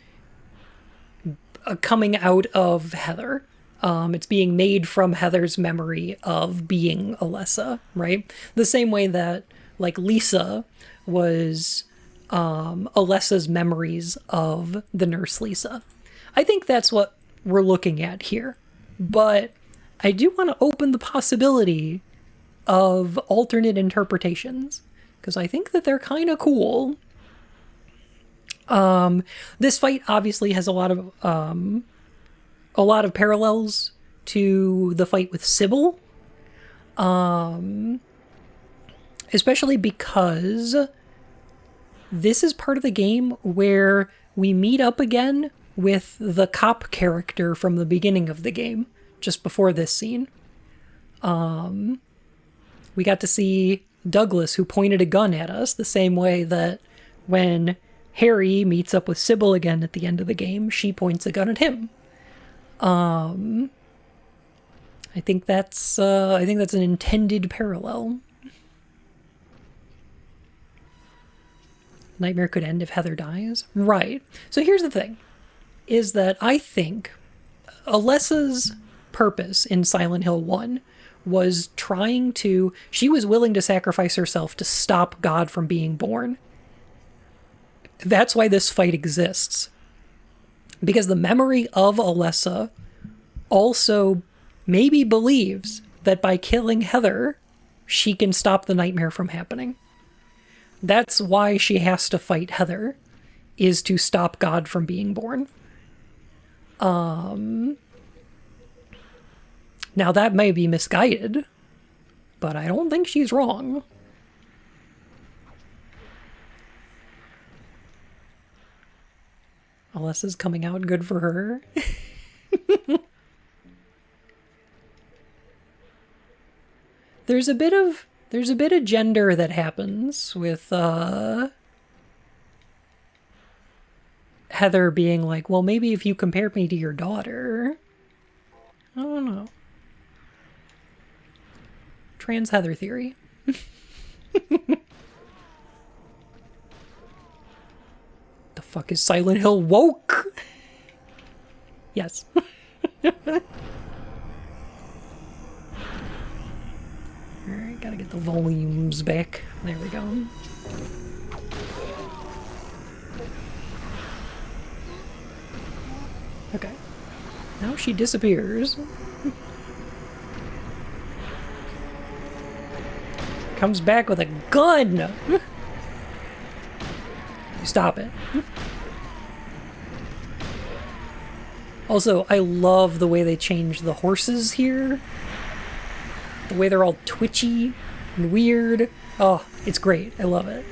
coming out of Heather. It's being made from Heather's memory of being Alessa, right? The same way that, like, Lisa was Alessa's memories of the nurse Lisa. I think that's what we're looking at here. But I do want to open the possibility of alternate interpretations, because I think that they're kind of cool. This fight obviously has a lot of parallels to the fight with Sybil, especially because this is part of the game where we meet up again with the cop character from the beginning of the game, just before this scene. We got to see Douglas, who pointed a gun at us, the same way that when Harry meets up with Sybil again at the end of the game, she points a gun at him. I think that's an intended parallel. Nightmare could end if Heather dies. Right. So here's the thing, is that I think Alessa's purpose in Silent Hill 1 was she was willing to sacrifice herself to stop God from being born. That's why this fight exists. Because the memory of Alessa also maybe believes that by killing Heather, she can stop the nightmare from happening. That's why she has to fight Heather, is to stop God from being born. Now that may be misguided, but I don't think she's wrong. Alessa's coming out good for her. There's a bit of gender that happens with Heather being like, well, maybe if you compared me to your daughter. I don't know. Trans Heather theory. The fuck is Silent Hill woke? Yes. Alright, gotta get the volumes back. There we go. Okay. Now she disappears. Comes back with a gun! Stop it. Also, I love the way they changed the horses here. The way they're all twitchy and weird. Oh, it's great. I love it.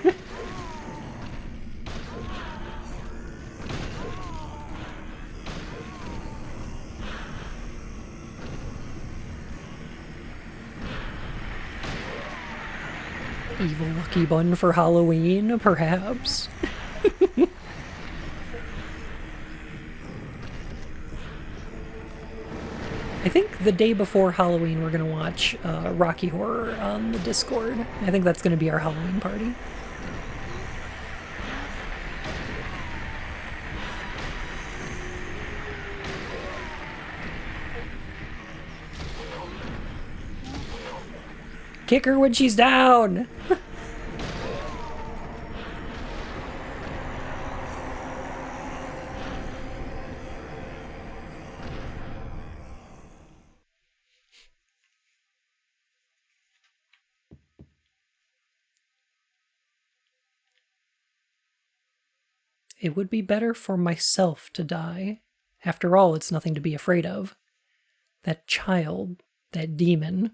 Evil Lucky Bun for Halloween, perhaps. I think the day before Halloween we're going to watch Rocky Horror on the Discord. I think that's going to be our Halloween party. Kick her when she's down! It would be better for myself to die. After all, it's nothing to be afraid of. That child, that demon.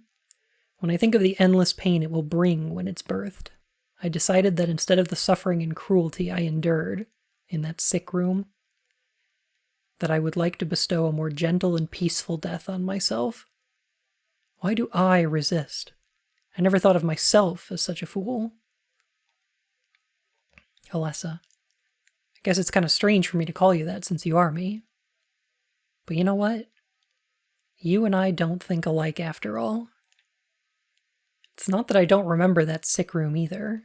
When I think of the endless pain it will bring when it's birthed, I decided that instead of the suffering and cruelty I endured in that sick room, that I would like to bestow a more gentle and peaceful death on myself. Why do I resist? I never thought of myself as such a fool. Alessa. I guess it's kind of strange for me to call you that since you are me. But you know what? You and I don't think alike after all. It's not that I don't remember that sick room either.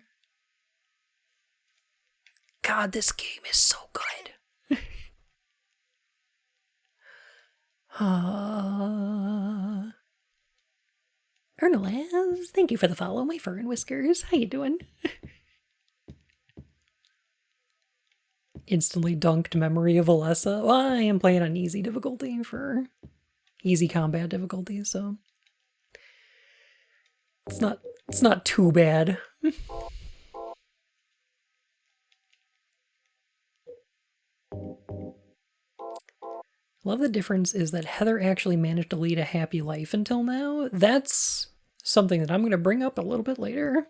God, this game is so good. Ernalaz, thank you for the follow, my fur and whiskers. How you doing? Instantly dunked memory of Alessa. Well, I am playing on easy difficulty for easy combat difficulty, so it's not too bad. Love the difference is that Heather actually managed to lead a happy life until now. That's something that I'm going to bring up a little bit later.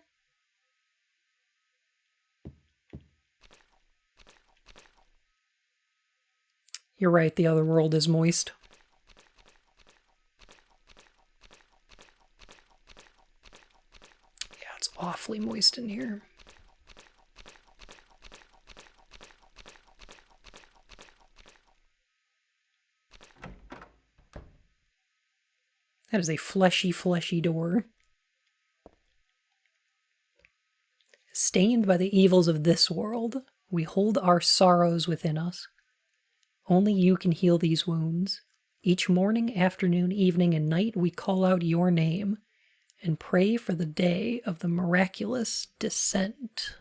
You're right, the other world is moist. Yeah, it's awfully moist in here. That is a fleshy, fleshy door. Stained by the evils of this world, we hold our sorrows within us. Only you can heal these wounds. Each morning, afternoon, evening, and night we call out your name and pray for the day of the miraculous descent.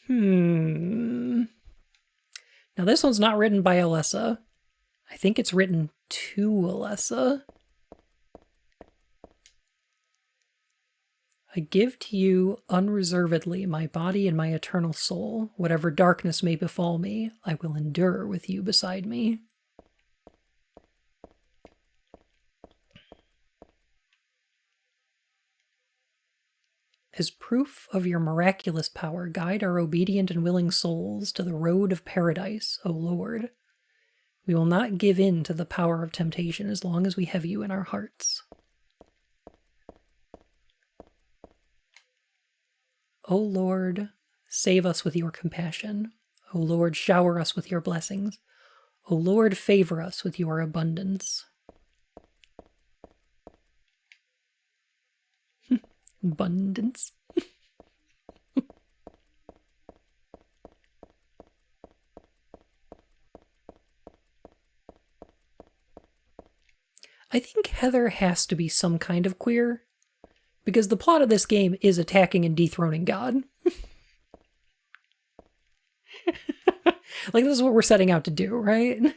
Now this one's not written by Alessa. I think it's written to Alessa. I give to you unreservedly my body and my eternal soul. Whatever darkness may befall me, I will endure with you beside me. As proof of your miraculous power, guide our obedient and willing souls to the road of paradise, O Lord. We will not give in to the power of temptation as long as we have you in our hearts. O Lord, save us with your compassion. O Lord, shower us with your blessings. O Lord, favor us with your abundance. Abundance. I think Heather has to be some kind of queer, because the plot of this game is attacking and dethroning God. Like, this is what we're setting out to do, right?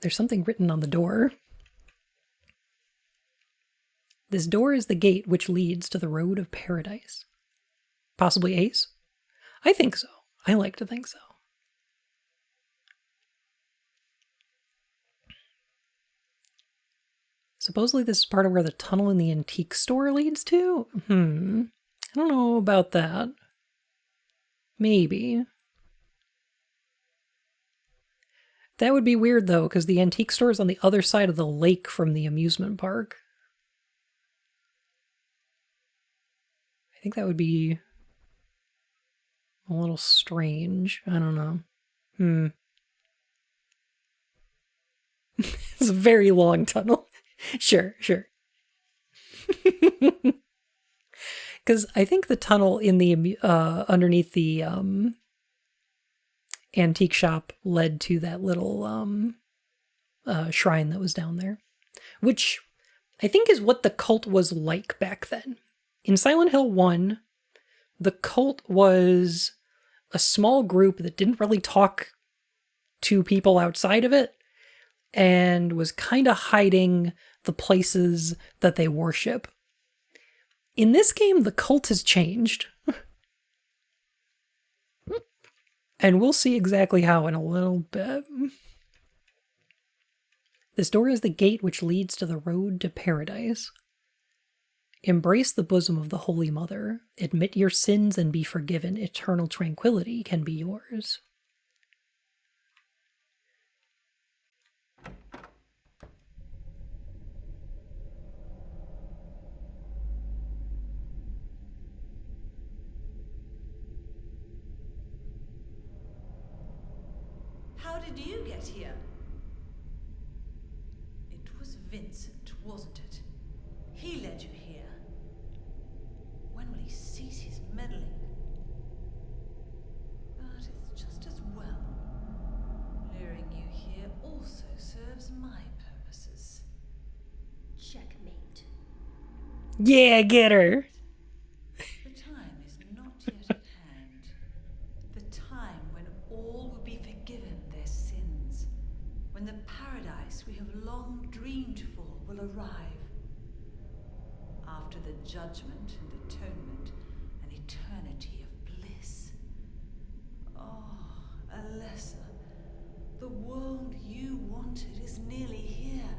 There's something written on the door. This door is the gate which leads to the road of paradise. Possibly Ace? I think so. I like to think so. Supposedly this is part of where the tunnel in the antique store leads to? I don't know about that. Maybe. That would be weird, though, because the antique store is on the other side of the lake from the amusement park. I think that would be a little strange. I don't know. It's a very long tunnel. Sure. Because I think the tunnel in the underneath the antique shop led to that little shrine that was down there, which I think is what the cult was like back then. In Silent Hill 1, the cult was a small group that didn't really talk to people outside of it and was kind of hiding the places that they worship. In this game, the cult has changed. And we'll see exactly how in a little bit. This door is the gate which leads to the road to paradise. Embrace the bosom of the Holy Mother. Admit your sins and be forgiven. Eternal tranquility can be yours. How did you get here? It was Vincent, wasn't it? He led you here. When will he cease his meddling? But it's just as well. Luring you here also serves my purposes. Checkmate. Yeah, get her. The time is not yet at hand. The time when all will be forgiven their sins. When the paradise we have long dreamed for will arrive. After the judgment and atonement, an eternity of bliss. Oh, Alessa, the world you wanted is nearly here.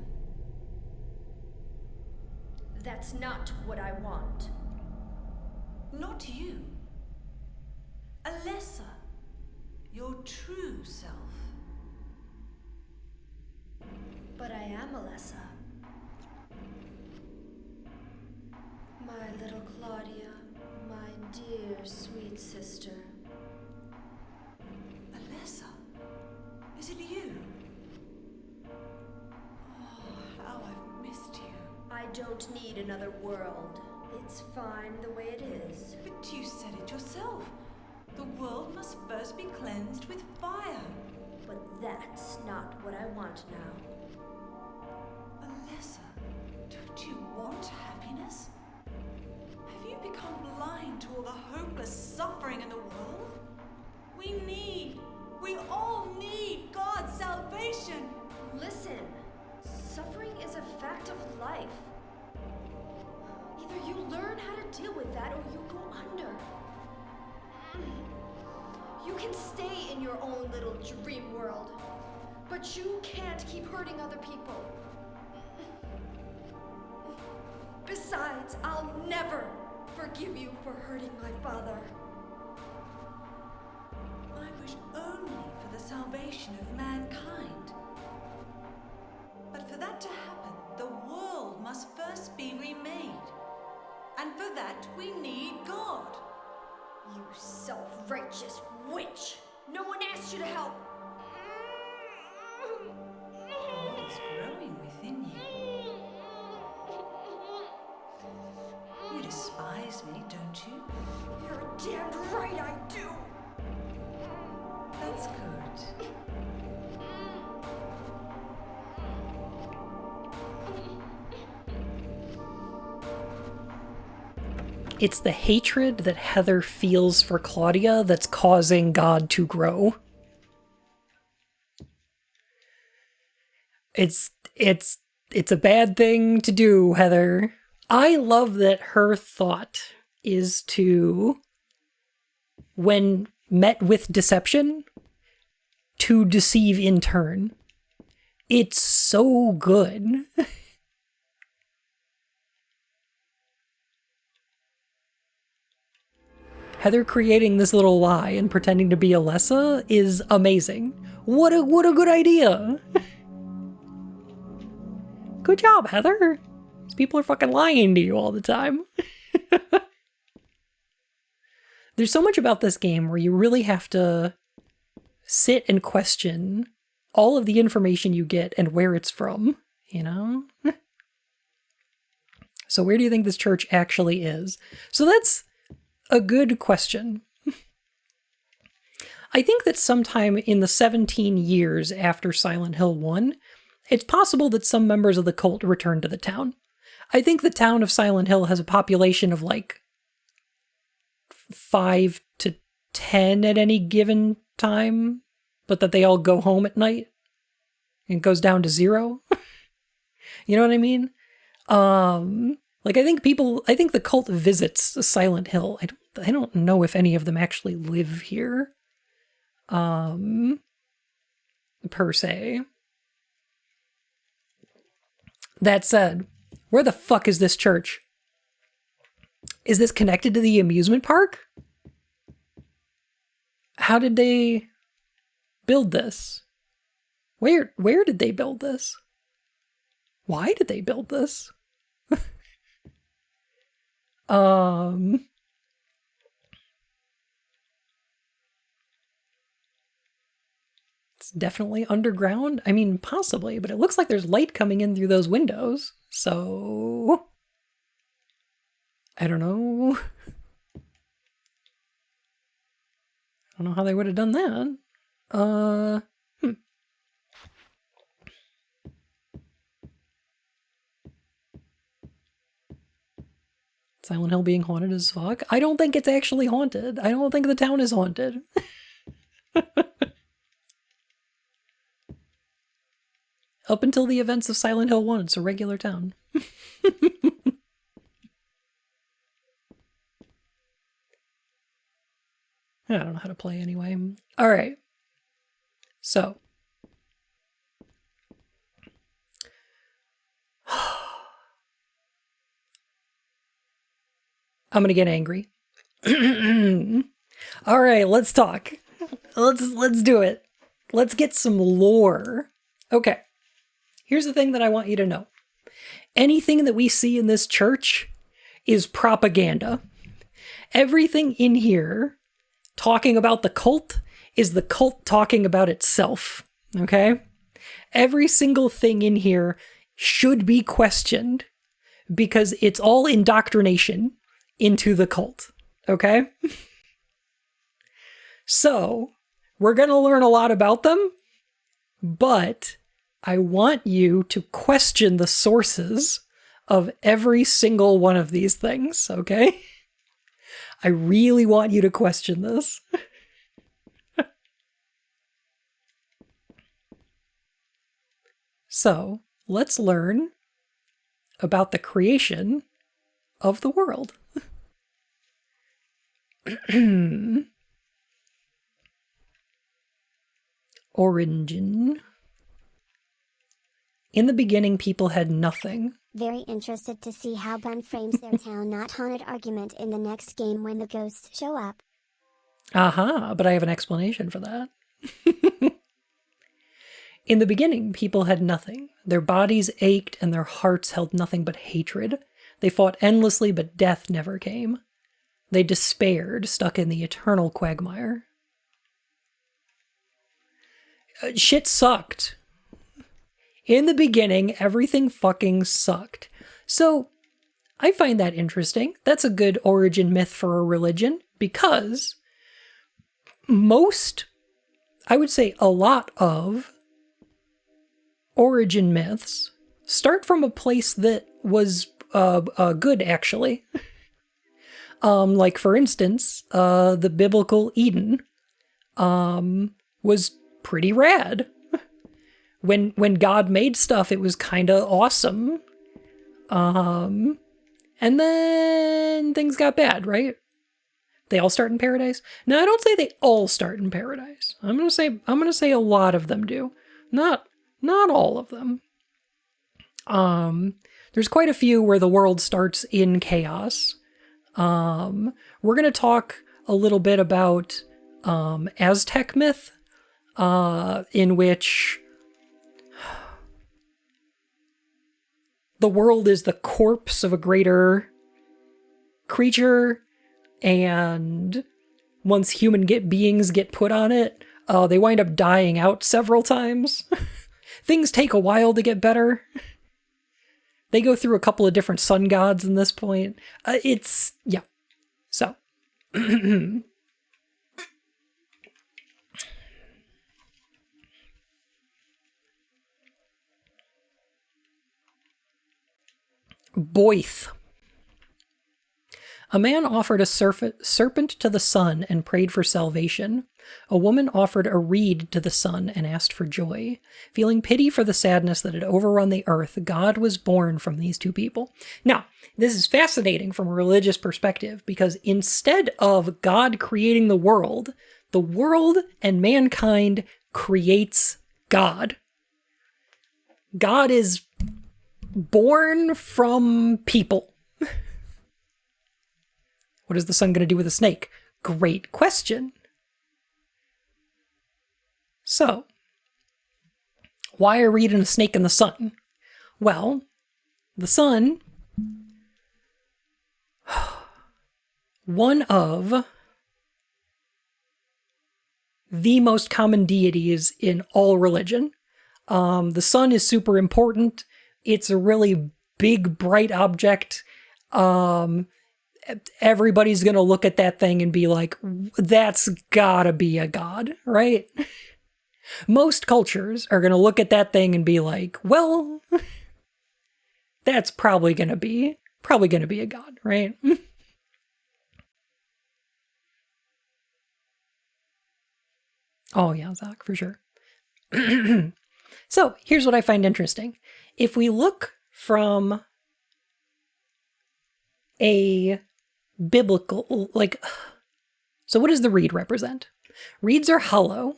That's not what I want. Not you. Alessa, your true self. But I am Alessa. My little Claudia, my dear sweet sister. Alessa, is it you? Oh, how I've missed you. I don't need another world. It's fine the way it is. But you said it yourself. The world must first be cleansed with fire. But that's not what I want now. Alessa, don't you want happiness? Have you become blind to all the hopeless suffering in the world? We all need God's salvation. Listen, suffering is a fact of life. learn how to deal with that or you'll go under. You can stay in your own little dream world, but you can't keep hurting other people. Besides, I'll never forgive you for hurting my father. I wish only for the salvation of mankind. But for that to happen, the world must first be remade. And for that, we need God. You self-righteous witch! No one asked you to help! God is growing within you. You despise me, don't you? You're damned right I do! That's good. It's the hatred that Heather feels for Claudia that's causing God to grow. It's a bad thing to do, Heather. I love that her thought is to, when met with deception, to deceive in turn. It's so good. Heather creating this little lie and pretending to be Alessa is amazing. What a good idea. Good job, Heather. These people are fucking lying to you all the time. There's so much about this game where you really have to sit and question all of the information you get and where it's from, you know? So where do you think this church actually is? So that's a good question. I think that sometime in the 17 years after Silent Hill 1, it's possible that some members of the cult returned to the town. I think the town of Silent Hill has a population of like 5 to 10 at any given time, but that they all go home at night and it goes down to 0. You know what I mean? Like I think the cult visits Silent Hill. I don't know if any of them actually live here. Per se. That said, where the fuck is this church? Is this connected to the amusement park? How did they build this? Where did they build this? Why did they build this? It's definitely underground. I mean, possibly, but it looks like there's light coming in through those windows. So I don't know. I don't know how they would have done that. Silent Hill being haunted as fuck. I don't think it's actually haunted. I don't think the town is haunted. Up until the events of Silent Hill 1, it's a regular town. I don't know how to play anyway. All right. So. I'm going to get angry. All right, let's talk. Let's do it. Let's get some lore. Okay. Here's the thing that I want you to know. Anything that we see in this church is propaganda. Everything in here talking about the cult is the cult talking about itself. Okay? Every single thing in here should be questioned because it's all indoctrination into the cult. Okay? So, we're going to learn a lot about them, but I want you to question the sources of every single one of these things, okay? I really want you to question this. So, let's learn about the creation of the world. Origin. In the beginning, people had nothing. Very interested to see how Bun frames their town not haunted argument in the next game when the ghosts show up. Aha, but I have an explanation for that. In the beginning, people had nothing. Their bodies ached and their hearts held nothing but hatred. They fought endlessly, but death never came. They despaired, stuck in the eternal quagmire. Shit sucked. In the beginning, everything fucking sucked. So, I find that interesting. That's a good origin myth for a religion, because most, I would say a lot of origin myths start from a place that was good, actually. Like, for instance, the biblical Eden was pretty rad. When God made stuff, it was kind of awesome. And then things got bad, right? They all start in paradise? No, I don't say they all start in paradise. I'm gonna say a lot of them do. Not all of them. There's quite a few where the world starts in chaos. We're gonna talk a little bit about Aztec myth, in which the world is the corpse of a greater creature, and once human beings get put on it, they wind up dying out several times. Things take a while to get better. They go through a couple of different sun gods in this point. Yeah. So. Boith. A man offered a serpent to the sun and prayed for salvation. A woman offered a reed to the sun and asked for joy. Feeling pity for the sadness that had overrun the earth, God was born from these two people. Now, this is fascinating from a religious perspective, because instead of God creating the world and mankind creates God. God is born from people. What is the sun going to do with a snake? Great question. So, why are we eating a snake in the sun? Well, the sun, one of the most common deities in all religion. The sun is super important. It's a really big, bright object. Everybody's going to look at that thing and be like, that's gotta be a god, right? Most cultures are going to look at that thing and be like, well, that's probably going to be a god, right? Oh yeah, Zach, for sure. So here's what I find interesting. If we look from a biblical, so what does the reed represent? Reeds are hollow,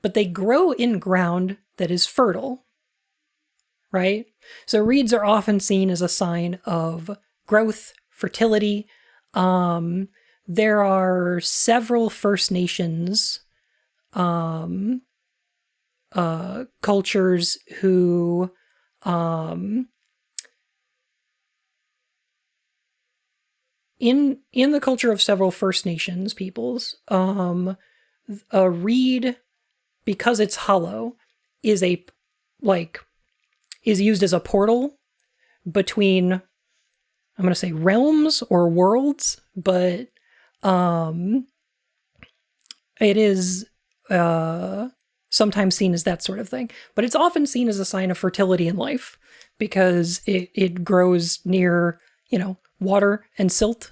but they grow in ground that is fertile, right? So reeds are often seen as a sign of growth, fertility. There are several First Nations cultures who in the culture of several First Nations peoples, a reed, because it's hollow, is used as a portal between, I'm going to say realms or worlds, but it is sometimes seen as that sort of thing. But it's often seen as a sign of fertility in life, because it grows near, water and silt.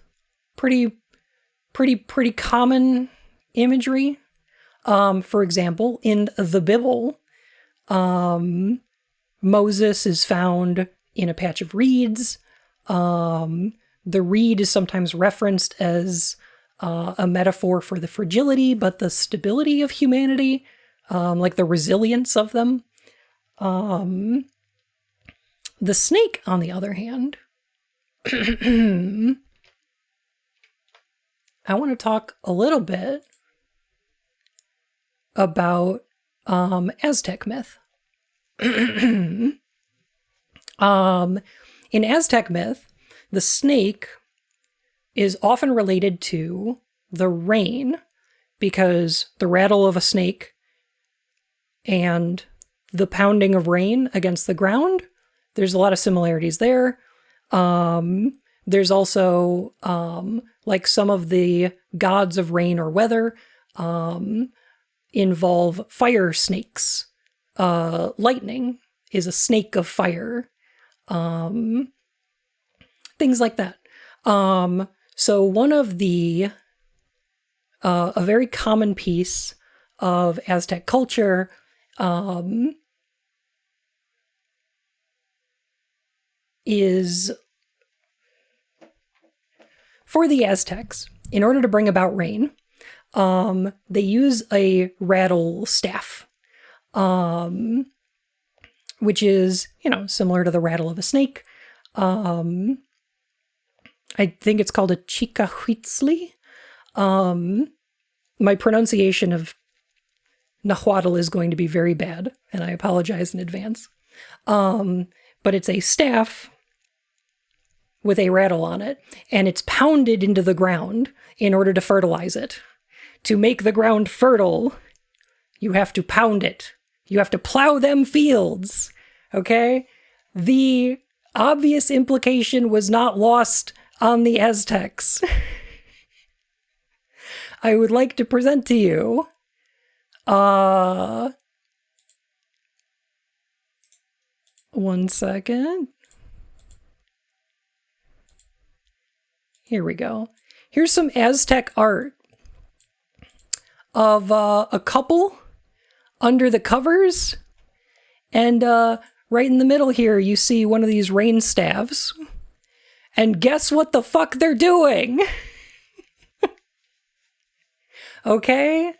Pretty common imagery. For example, in the Bible, Moses is found in a patch of reeds. The reed is sometimes referenced as a metaphor for the fragility, but the stability of humanity, like the resilience of them. The snake, on the other hand, I want to talk a little bit about Aztec myth. In Aztec myth, the snake is often related to the rain because the rattle of a snake and the pounding of rain against the ground, there's a lot of similarities there. There's also, like some of the gods of rain or weather involve fire snakes. Lightning is a snake of fire. Things like that. So one of the, a very common piece of Aztec culture is for the Aztecs, in order to bring about rain, they use a rattle staff, which is, similar to the rattle of a snake. I think it's called a chicahuitzli. My pronunciation of Nahuatl is going to be very bad, and I apologize in advance. But it's a staff with a rattle on it, and it's pounded into the ground in order to fertilize it. To make the ground fertile, you have to pound it. You have to plow them fields, okay? The obvious implication was not lost on the Aztecs. I would like to present to you one second. Here we go. Here's some Aztec art of a couple under the covers. And right in the middle here, you see one of these rain staves. And guess what the fuck they're doing? Okay?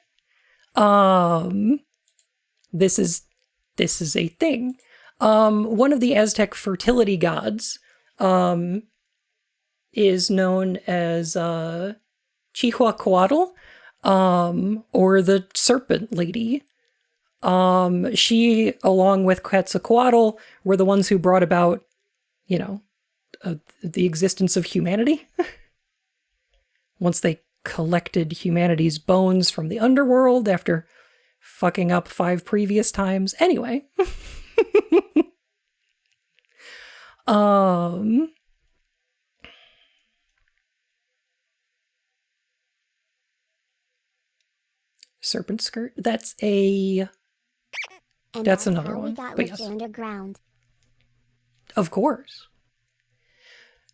This is a thing. One of the Aztec fertility gods is known as Chihuahuatl, or the Serpent Lady. She, along with Quetzalcoatl, were the ones who brought about, the existence of humanity. Once they collected humanity's bones from the underworld after fucking up 5 previous times. Anyway. Serpent skirt. That's another one. But yes. Underground. Of course.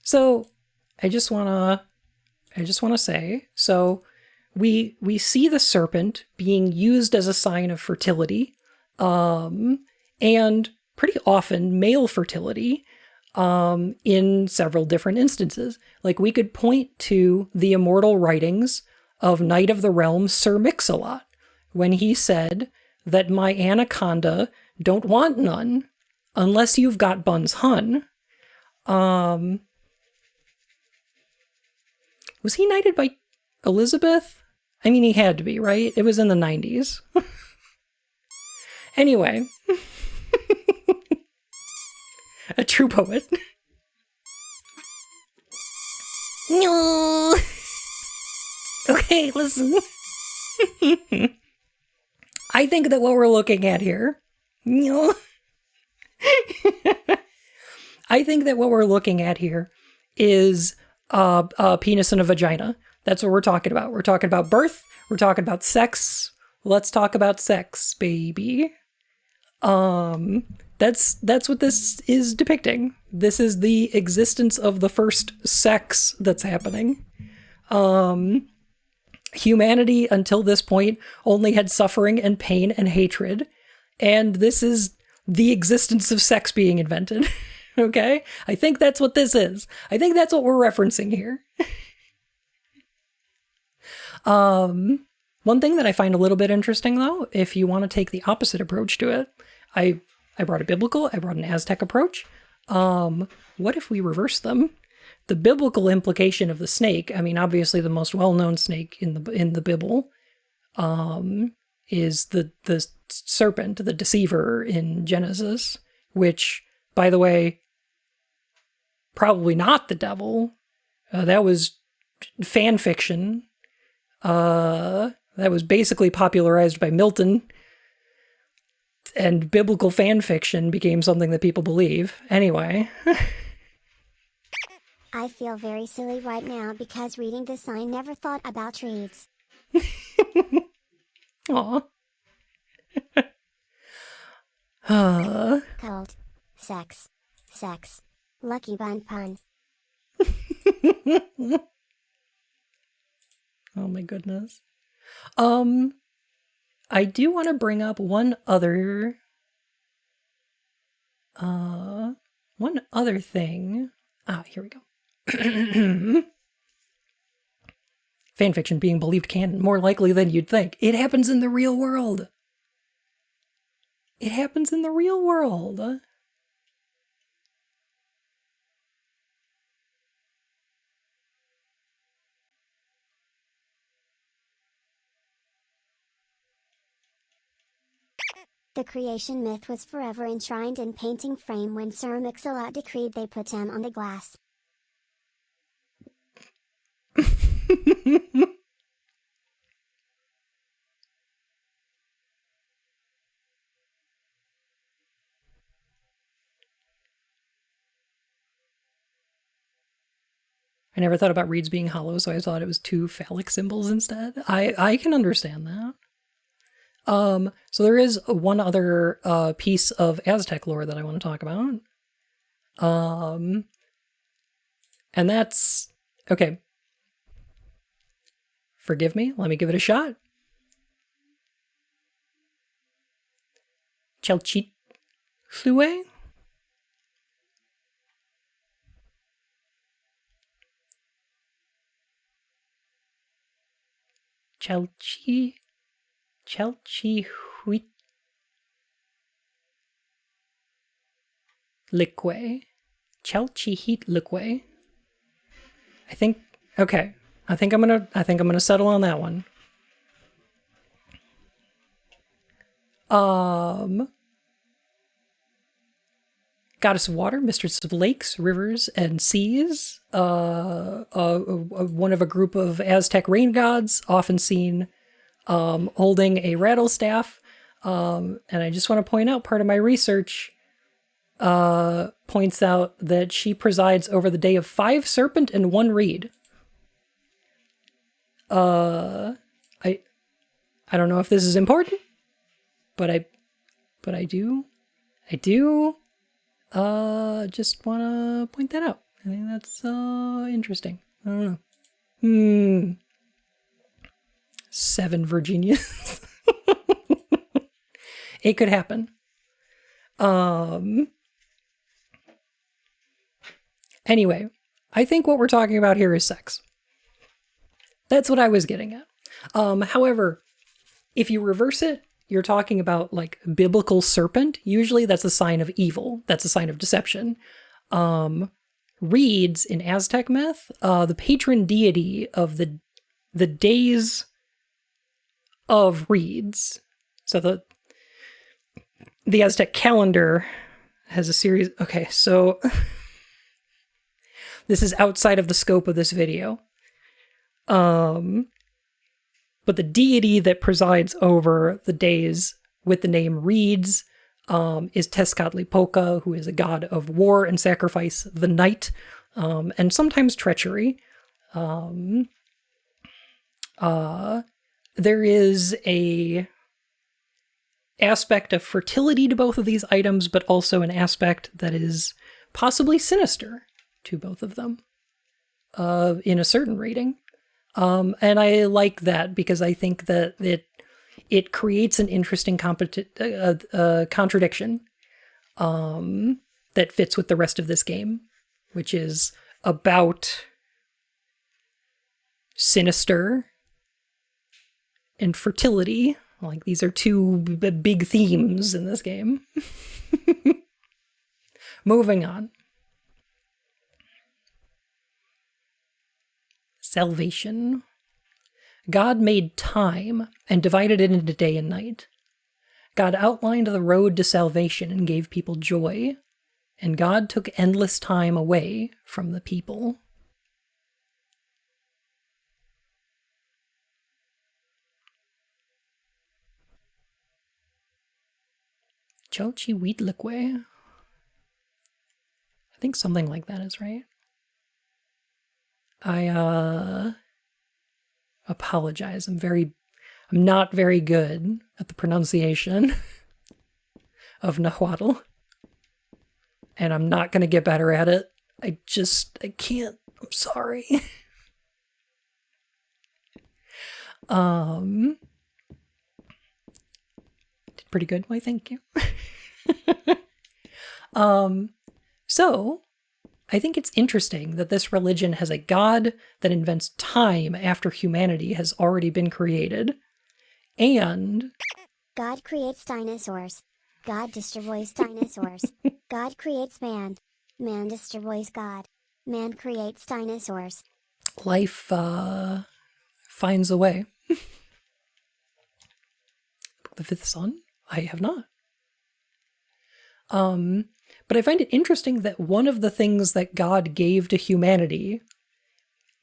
So I just wanna say, so we see the serpent being used as a sign of fertility, and pretty often male fertility, in several different instances. Like, we could point to the immortal writings of Knight of the Realm Sir Mix-a-Lot, when he said that my anaconda don't want none unless you've got Bun's Hun. Was he knighted by Elizabeth? I mean, he had to be, right? It was in the 90s. Anyway. A true poet. No. Okay, listen. I think that what we're looking at here... No. I think that what we're looking at here is a penis and a vagina. That's what we're talking about. We're talking about birth. We're talking about sex. Let's talk about sex, baby. That's what this is depicting. This is the existence of the first sex that's happening. Humanity until this point only had suffering and pain and hatred, and this is the existence of sex being invented. Okay? I think that's what this is. I think that's what we're referencing here. One thing that I find a little bit interesting, though, if you want to take the opposite approach to it, I brought a biblical, I brought an Aztec approach. What if we reverse them? The biblical implication of the snake, I mean, obviously the most well-known snake in the Bible, is the serpent, the deceiver in Genesis, which, by the way, probably not the devil. That was fan fiction. That was basically popularized by Milton, and biblical fan fiction became something that people believe. Anyway. I feel very silly right now because reading this I never thought about reeds. Aw. Cold. Sex. Lucky bun pun. Oh my goodness. I do want to bring up one other thing. Here we go. Fanfiction being believed canon, more likely than you'd think. It happens in the real world. It happens in the real world. The creation myth was forever enshrined in painting frame when Sir Mix-a-Lot decreed they put him on the glass. I never thought about reeds being hollow, so I thought it was two phallic symbols instead. I can understand that. So there is one other piece of Aztec lore that I want to talk about. And that's okay. Forgive me, let me give it a shot. Chalchitlue? Chalchihuitlique. I think okay. I think I'm gonna settle on that one. Goddess of water, mistress of lakes, rivers, and seas. One of a group of Aztec rain gods, often seen holding a rattle staff. And I just want to point out, part of my research points out that she presides over the day of 5 serpent and 1 reed. I don't know if this is important, but I do just want to point that out. I think that's interesting. I don't know. 7 Virginias. It could happen. Anyway, I think what we're talking about here is sex. That's what I was getting at. However, if you reverse it, you're talking about like biblical serpent. Usually that's a sign of evil. That's a sign of deception. Reeds in Aztec myth, the patron deity of the days of reeds. So the Aztec calendar has a series. Okay, so this is outside of the scope of this video. But the deity that presides over the days with the name reeds is Tezcatlipoca, who is a god of war and sacrifice, the night, and sometimes treachery. There is a aspect of fertility to both of these items, but also an aspect that is possibly sinister to both of them in a certain rating. And I like that because I think that it creates an interesting contradiction that that fits with the rest of this game, which is about sinister and fertility. Like, these are two big themes in this game. Moving on. Salvation. God made time and divided it into day and night. God outlined the road to salvation and gave people joy, and God took endless time away from the people. Chalchihuitlicue. I think something like that is right. I apologize. I'm not very good at the pronunciation of Nahuatl. And I'm not going to get better at it. I can't. I'm sorry. Did pretty good. Why, thank you. So, I think it's interesting that this religion has a god that invents time after humanity has already been created. And God creates dinosaurs. God destroys dinosaurs. God creates man. Man destroys God. Man creates dinosaurs. Life finds a way. The Fifth Son? I have not. But I find it interesting that one of the things that God gave to humanity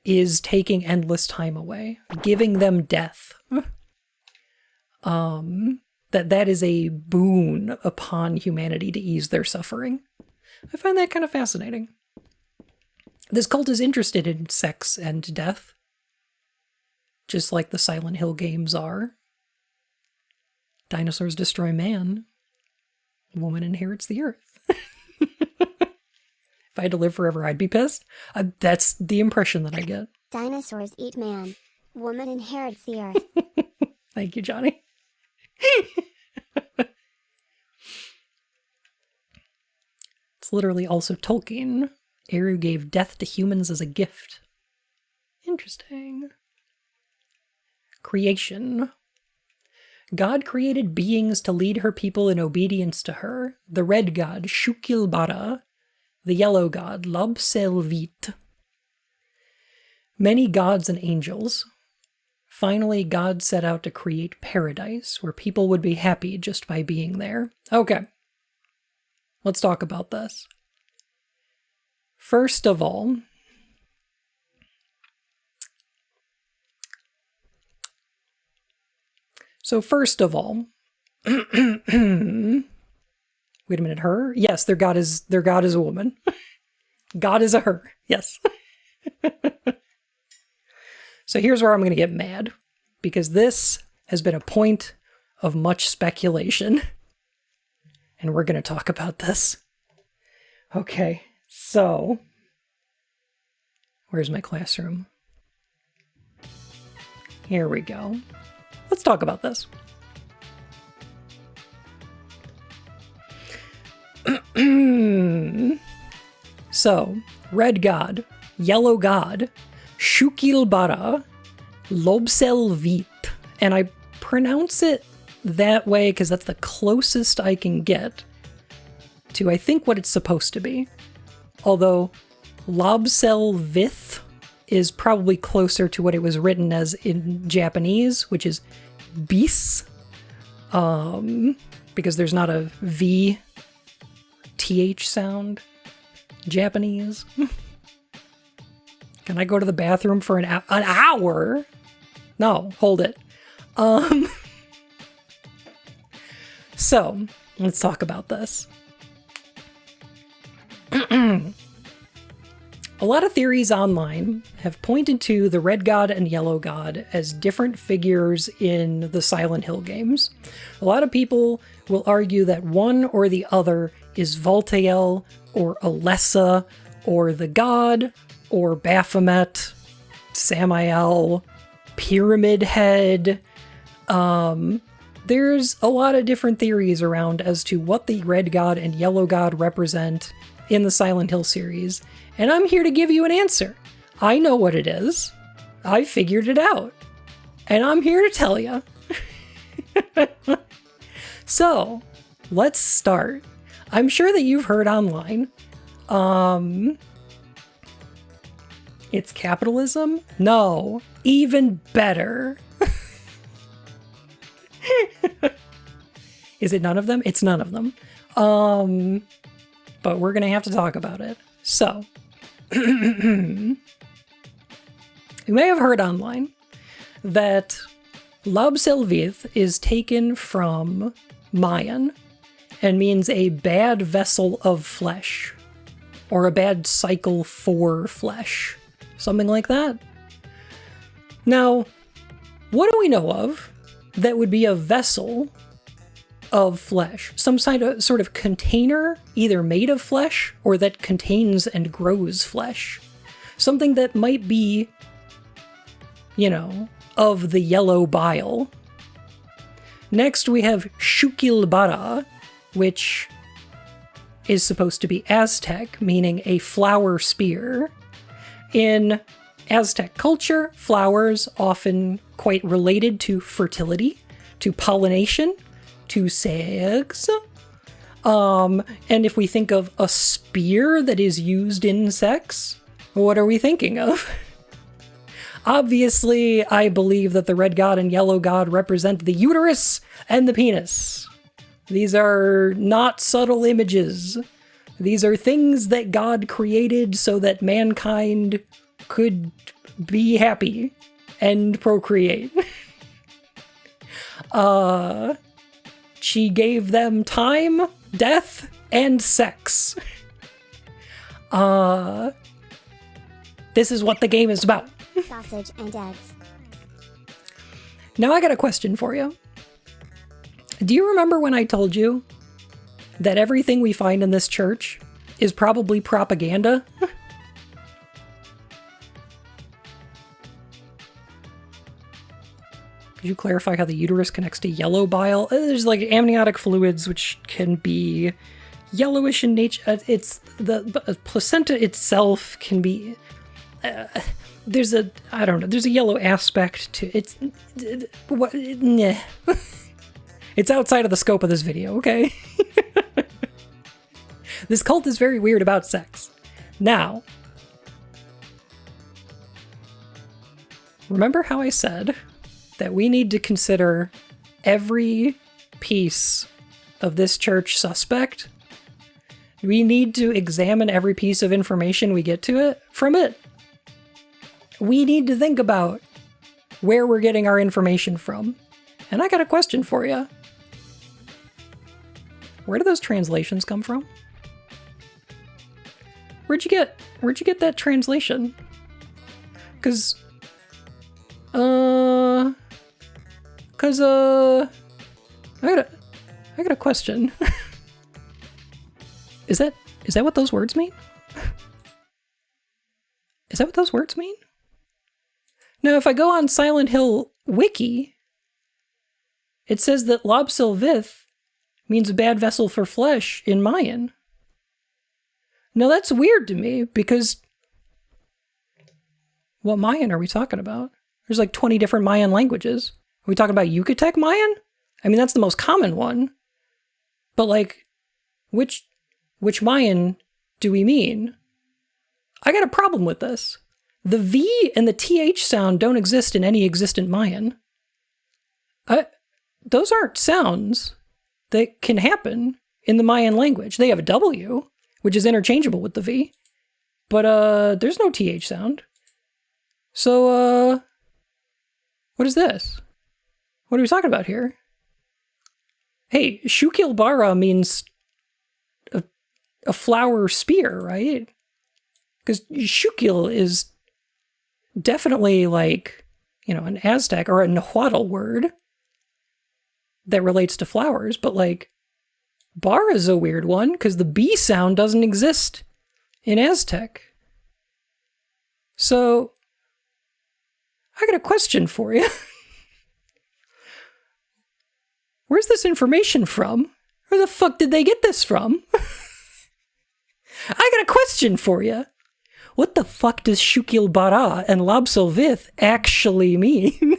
is taking endless time away, giving them death. That is a boon upon humanity to ease their suffering. I find that kind of fascinating. This cult is interested in sex and death, just like the Silent Hill games are. Dinosaurs destroy man. Woman inherits the earth. If I had to live forever, I'd be pissed. That's the impression that I get. Dinosaurs eat man. Woman inherits the earth. Thank you, Johnny. It's literally also Tolkien. Eru gave death to humans as a gift. Interesting. Creation. God created beings to lead her people in obedience to her. The red god, Shukilbara. The yellow god, Lobselvit. Many gods and angels. Finally, God set out to create paradise, where people would be happy just by being there. Okay. Let's talk about this. First of all, wait a minute, her? Yes, their god is a woman. God is a her. Yes. So here's where I'm going to get mad, because this has been a point of much speculation, and we're going to talk about this. Okay, so where's my classroom? Here we go. Let's talk about this. So, red god, yellow god, Shukilbara, Lobselvit. And I pronounce it that way because that's the closest I can get to, I think, what it's supposed to be. Although, Lobselvith is probably closer to what it was written as in Japanese, which is bis. Because there's not a V TH sound. Japanese. Can I go to the bathroom for an hour? No, hold it. So, let's talk about this. A lot of theories online have pointed to the red god and yellow god as different figures in the Silent Hill games. A lot of people will argue that one or the other is Voltael or Alessa or the god or Baphomet, Samael, Pyramid Head. there's a lot of different theories around as to what the Red God and Yellow God represent in the Silent Hill series, and I'm here to give you an answer. I know what it is. I figured it out. And I'm here to tell you. So, let's start. I'm sure that you've heard online. It's capitalism? No. Even better. Is it none of them? It's none of them. But we're gonna have to talk about it. So, you may have heard online that Lab Selvith is taken from Mayan and means a bad vessel of flesh, or a bad cycle for flesh, something like that. Now, what do we know of that would be a vessel of flesh? Some sort of container, either made of flesh or that contains and grows flesh. Something that might be, of the yellow bile. Next, we have Shukilbara, which is supposed to be Aztec, meaning a flower spear. In Aztec culture, flowers often quite related to fertility, to pollination, to sex. And if we think of a spear that is used in sex, what are we thinking of? Obviously, I believe that the Red God and Yellow God represent the uterus and the penis. These are not subtle images. These are things that God created so that mankind could be happy and procreate. She gave them time, death, and sex. This is what the game is about. Sausage and eggs. Now I got a question for you. Do you remember when I told you that everything we find in this church is probably propaganda? Could you clarify how the uterus connects to yellow bile? There's like amniotic fluids, which can be yellowish in nature. It's the placenta itself can be... there's a yellow aspect to it's it's outside of the scope of this video, okay? This cult is very weird about sex. Now, remember how I said that we need to consider every piece of this church suspect? We need to examine every piece of information we get from it. We need to think about where we're getting our information from. And I got a question for you. Where do those translations come from? Where'd you get that translation? I got a question. Is that what those words mean? Is that what those words mean? Now, if I go on Silent Hill Wiki, it says that Lob Silvith means a bad vessel for flesh in Mayan. Now, that's weird to me, because what Mayan are we talking about? There's like 20 different Mayan languages. Are we talking about Yucatec Mayan? I mean, that's the most common one. But like, which Mayan do we mean? I got a problem with this. The V and the TH sound don't exist in any existent Mayan. Those aren't sounds that can happen in the Mayan language. They have a W, which is interchangeable with the V, but there's no TH sound. So, what is this? What are we talking about here? Hey, Shukilbara means a flower spear, right? Because Shukil is definitely like, an Aztec or a Nahuatl word that relates to flowers, but like, bar is a weird one because the B sound doesn't exist in Aztec. So, I got a question for you. Where's this information from? Where the fuck did they get this from? I got a question for you. What the fuck does Shukil Bara and Labsolvith actually mean?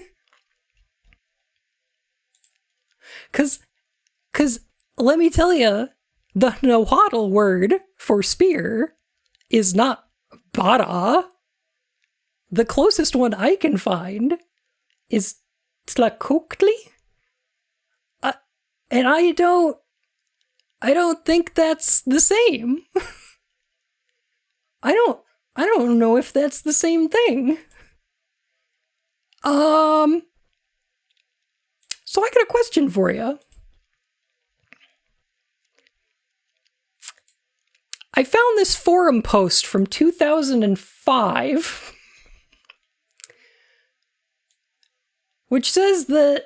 Cause let me tell you, the Nahuatl word for spear is not Bara. The closest one I can find is Tlacoctli. And I don't think that's the same. I don't know if that's the same thing. So I got a question for you. I found this forum post from 2005, which says that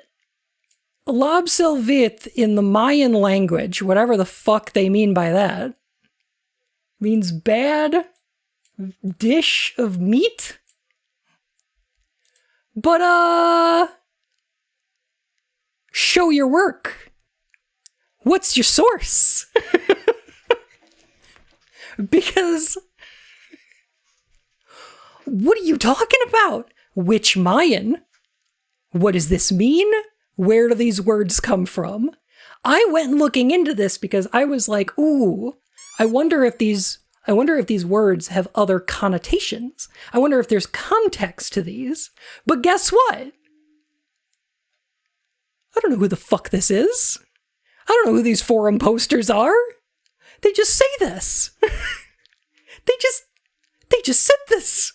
Labselvit in the Mayan language, whatever the fuck they mean by that, means bad dish of meat. But, show your work. What's your source? Because, what are you talking about? Which Mayan? What does this mean? Where do these words come from? I went looking into this because I was like, ooh, I wonder if these words have other connotations. I wonder if there's context to these. But guess what? I don't know who the fuck this is. I don't know who these forum posters are. They just say this. They just said this.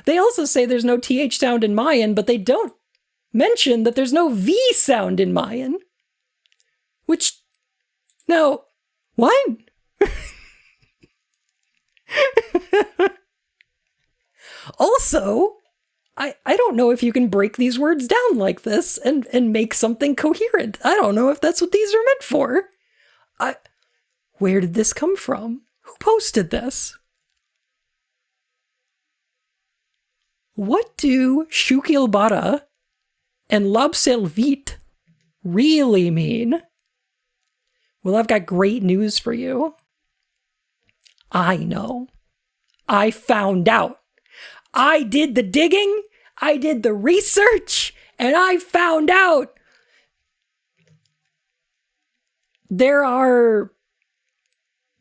They also say there's no TH sound in Mayan, but they don't mention that there's no V sound in Mayan. Which, now, what? Also, I don't know if you can break these words down like this and make something coherent. I don't know if that's what these are meant for. Where did this come from? Who posted this? What do Shukilbara and Labselvit really mean? Well, I've got great news for you. I know. I found out. I did the digging, I did the research, and I found out there are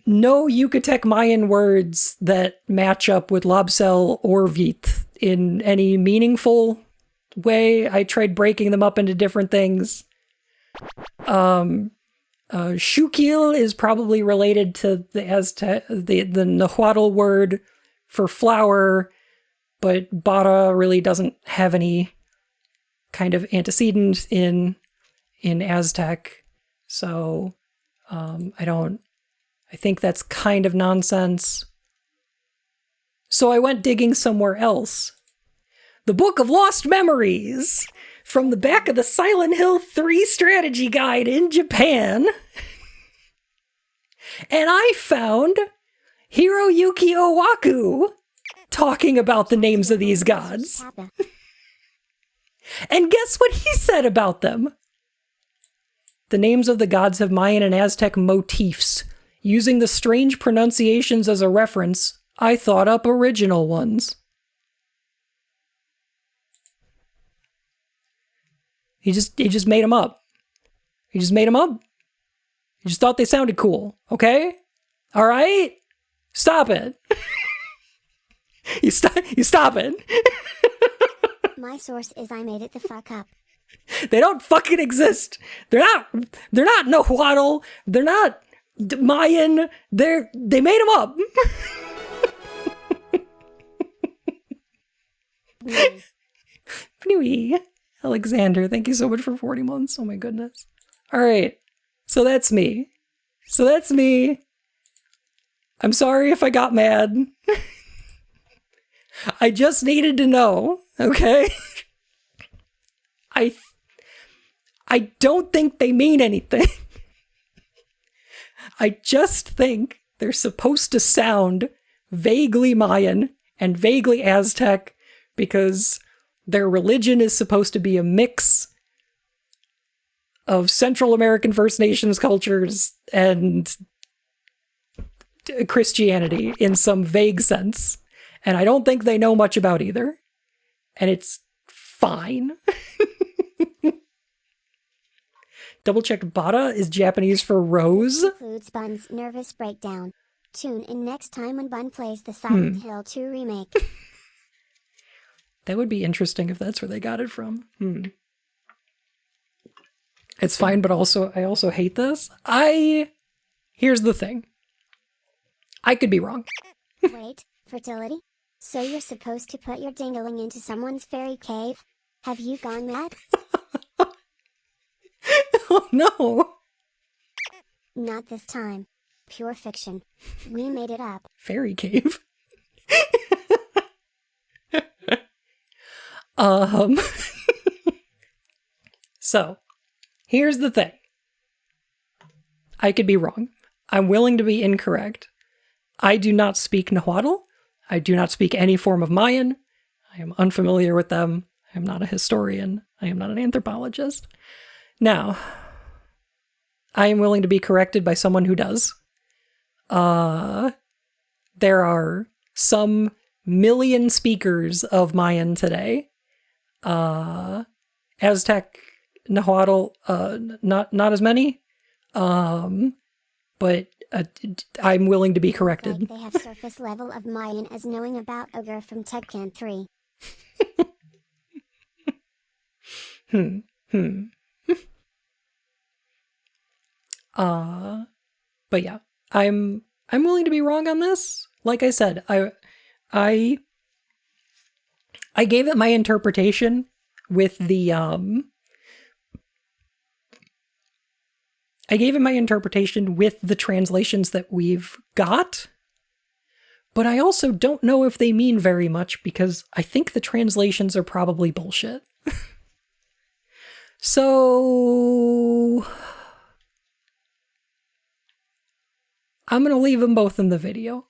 no Yucatec Mayan words that match up with Labsel or Vit in any meaningful way. I tried breaking them up into different things. Shukil is probably related to the Aztec, the Nahuatl word for flower, but Bara really doesn't have any kind of antecedent in Aztec. So, I think that's kind of nonsense. So I went digging somewhere else. The Book of Lost Memories, from the back of the Silent Hill 3 strategy guide in Japan. And I found Hiroyuki Owaku talking about the names of these gods. And guess what he said about them? The names of the gods have Mayan and Aztec motifs. Using the strange pronunciations as a reference, I thought up original ones. He just made them up. He just made them up. He just thought they sounded cool. Okay? All right? Stop it. You stop it. My source is I made it the fuck up. They don't fucking exist. They're not Nahuatl. They're not Mayan. They made them up. Anyway, Alexander, thank you so much for 40 months. Oh my goodness. All right. So that's me. I'm sorry if I got mad. I just needed to know, okay? I don't think they mean anything. I just think they're supposed to sound vaguely Mayan and vaguely Aztec because their religion is supposed to be a mix of Central American First Nations cultures and Christianity in some vague sense. And I don't think they know much about either. And it's fine. Double check, Bada is Japanese for rose. Includes Bun's nervous breakdown. Tune in next time when Bun plays the Silent Hill 2 remake. That would be interesting if that's where they got it from. It's fine, but I also hate this. Here's the thing. I could be wrong. Wait, fertility? So you're supposed to put your dingling into someone's fairy cave? Have you gone mad? Oh no! Not this time. Pure fiction. We made it up. Fairy cave. So, here's the thing. I could be wrong. I'm willing to be incorrect. I do not speak Nahuatl. I do not speak any form of Mayan. I am unfamiliar with them. I am not a historian. I am not an anthropologist. Now, I am willing to be corrected by someone who does. There are some million speakers of Mayan today. Aztec, Nahuatl, not as many. But I'm willing to be corrected. Like they have surface level of Mayan as knowing about Ogre from Tekken 3. But yeah, I'm willing to be wrong on this. Like I said, I gave it my interpretation with the translations that we've got. But I also don't know if they mean very much because I think the translations are probably bullshit. So I'm going to leave them both in the video.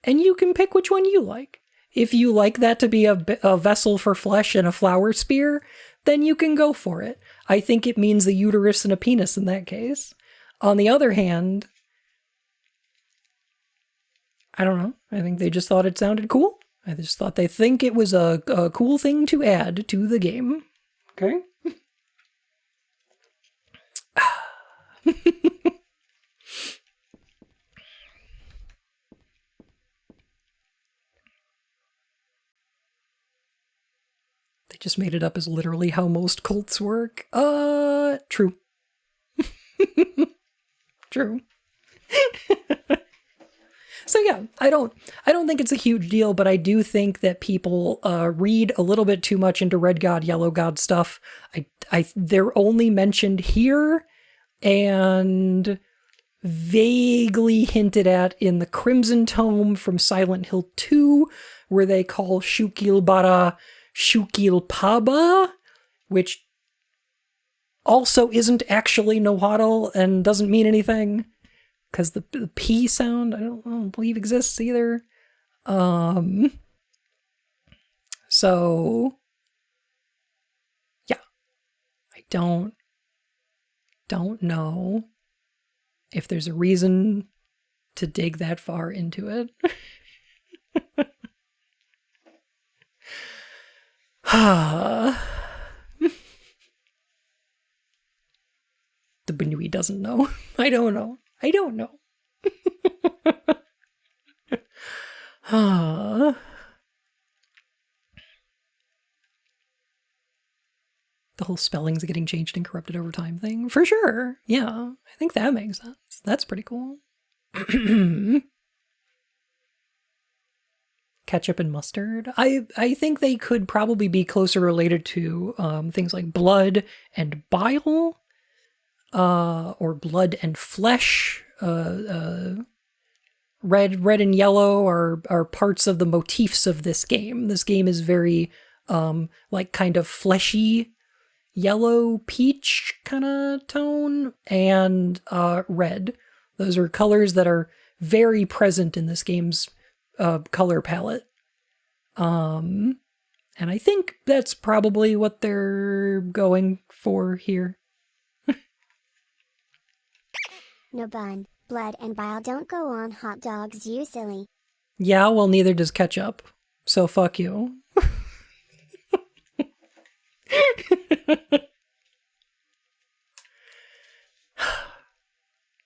And you can pick which one you like. If you like that to be a vessel for flesh and a flower spear, then you can go for it. I think it means a uterus and a penis in that case. On the other hand, I don't know. I think they just thought it sounded cool. I just thought they think it was a cool thing to add to the game. Okay? They just made it up as literally how most cults work. True. True. So yeah, I don't think it's a huge deal, but I do think that people read a little bit too much into Red God, Yellow God stuff. They're only mentioned here and vaguely hinted at in the Crimson Tome from Silent Hill 2, where they call Shukilbara Shukilpaba, which also isn't actually Nahuatl and doesn't mean anything, because the P sound I don't believe exists either. So yeah, I don't know if there's a reason to dig that far into it. The Benui doesn't know. I don't know. The whole spellings getting changed and corrupted over time thing. For sure. Yeah, I think that makes sense. That's pretty cool. Ketchup and mustard. I think they could probably be closer related to things like blood and bile, or blood and flesh. Red and yellow are parts of the motifs of this game. This game is very like kind of fleshy yellow peach kind of tone, and red. Those are colors that are very present in this game's color palette. And I think that's probably what they're going for here. No bun, blood and bile don't go on hot dogs, you silly. Yeah, well, neither does ketchup. So fuck you.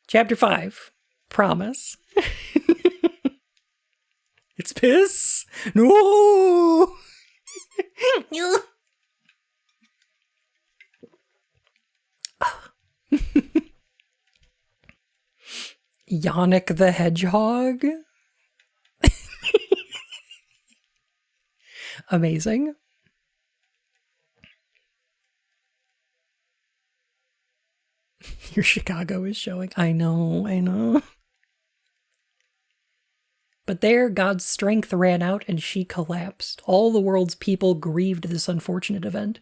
Chapter 5. Promise. It's piss. No! Yannick the Hedgehog. Amazing. Your Chicago is showing. I know. But there, God's strength ran out and she collapsed. All the world's people grieved this unfortunate event.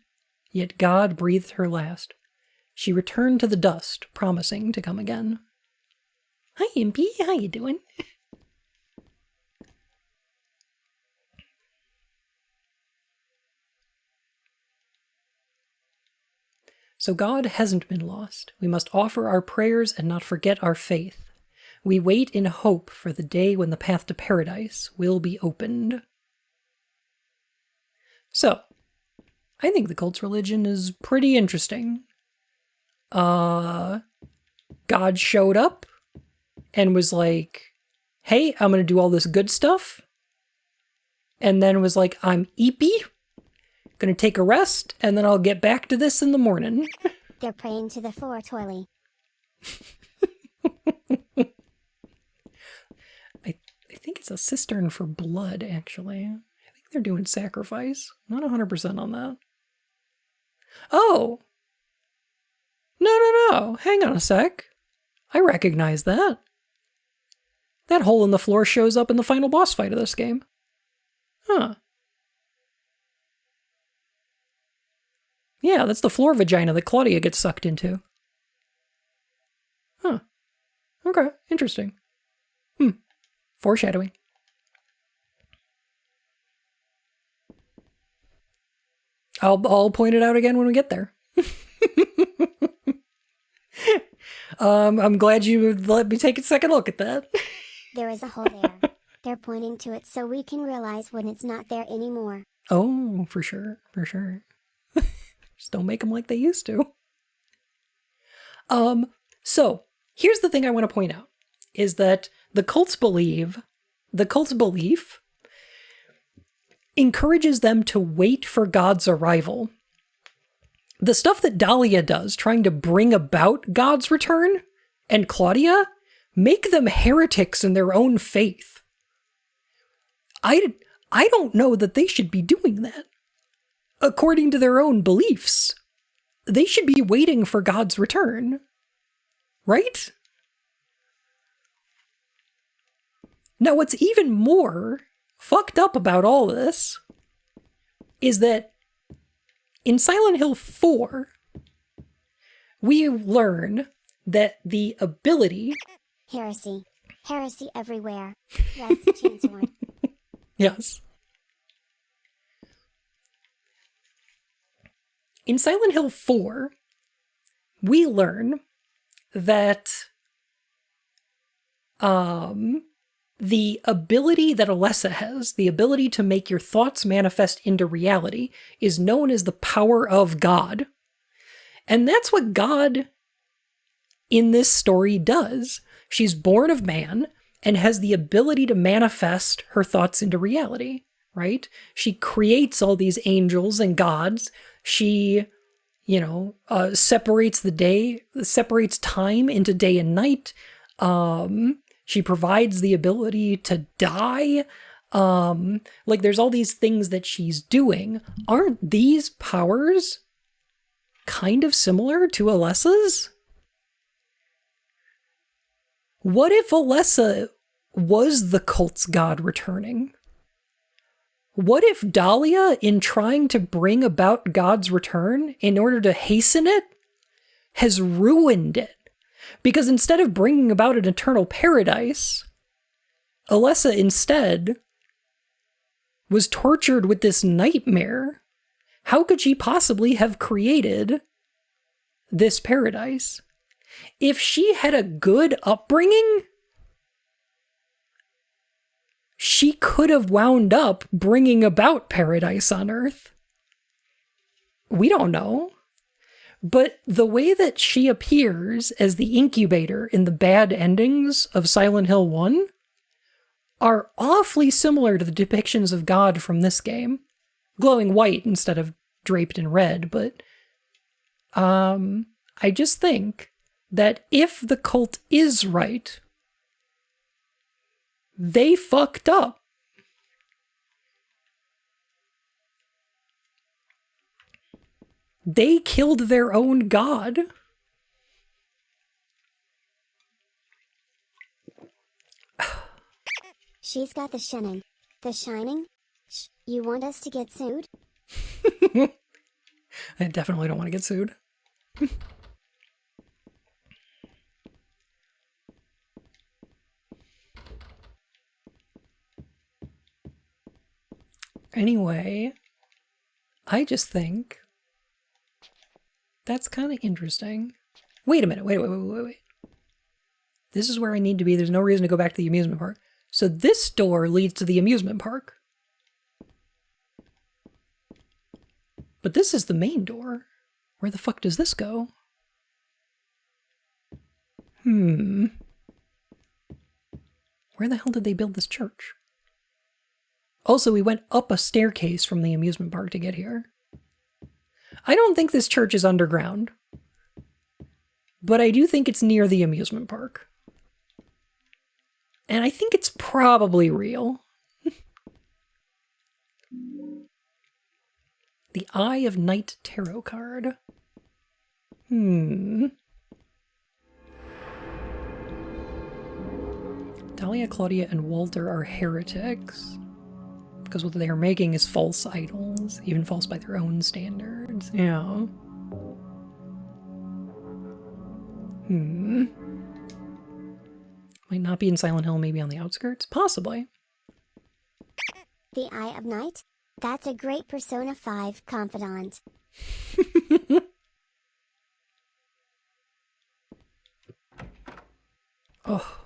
Yet God breathed her last. She returned to the dust, promising to come again. Hi, Impy. How you doing? So God hasn't been lost. We must offer our prayers and not forget our faith. We wait in hope for the day when the path to paradise will be opened. So, I think the cult's religion is pretty interesting. God showed up and was like, hey, I'm going to do all this good stuff. And then was like, I'm eepy. Gonna take a rest, and then I'll get back to this in the morning. They're praying to the floor toilet. I think it's a cistern for blood, actually. I think they're doing sacrifice. Not 100% on that. Oh! No. Hang on a sec. I recognize that. That hole in the floor shows up in the final boss fight of this game. Huh. Yeah, that's the floor vagina that Claudia gets sucked into. Huh. Okay, interesting. Foreshadowing. I'll point it out again when we get there. I'm glad you would let me take a second look at that. There is a hole there. They're pointing to it so we can realize when it's not there anymore. Oh, for sure. Just don't make them like they used to. So here's the thing I want to point out is that the cult's belief encourages them to wait for God's arrival. The stuff that Dahlia does, trying to bring about God's return, and Claudia, make them heretics in their own faith. I don't know that they should be doing that. According to their own beliefs, they should be waiting for God's return. Right? Now, what's even more fucked up about all this is that in Silent Hill 4, we learn that the ability... Heresy everywhere. That's the Chancellor. Yes. In Silent Hill 4, we learn that the ability that Alessa has, the ability to make your thoughts manifest into reality, is known as the power of God. And that's what God in this story does. She's born of man and has the ability to manifest her thoughts into reality, right? She creates all these angels and gods. She, separates time into day and night. She provides the ability to die. There's all these things that she's doing. Aren't these powers kind of similar to Alessa's? What if Alessa was the cult's god returning? What if Dahlia, in trying to bring about God's return in order to hasten it, has ruined it? Because instead of bringing about an eternal paradise, Alessa instead was tortured with this nightmare. How could she possibly have created this paradise? If she had a good upbringing, she could have wound up bringing about paradise on Earth. We don't know. But the way that she appears as the incubator in the bad endings of Silent Hill 1 are awfully similar to the depictions of God from this game. Glowing white instead of draped in red, but I just think that if the cult is right, they fucked up. They killed their own god. She's got the shining. The shining? You want us to get sued? I definitely don't want to get sued. Anyway, I just think that's kind of interesting. Wait a minute. Wait. This is where I need to be. There's no reason to go back to the amusement park. So this door leads to the amusement park. But this is the main door. Where the fuck does this go? Where the hell did they build this church? Also, we went up a staircase from the amusement park to get here. I don't think this church is underground. But I do think it's near the amusement park. And I think it's probably real. The Eye of Night Tarot card. Dahlia, Claudia, and Walter are heretics. Because what they are making is false idols. Even false by their own standards. Yeah. Might not be in Silent Hill, maybe on the outskirts? Possibly. The Eye of Night? That's a great Persona 5 confidant. Oh.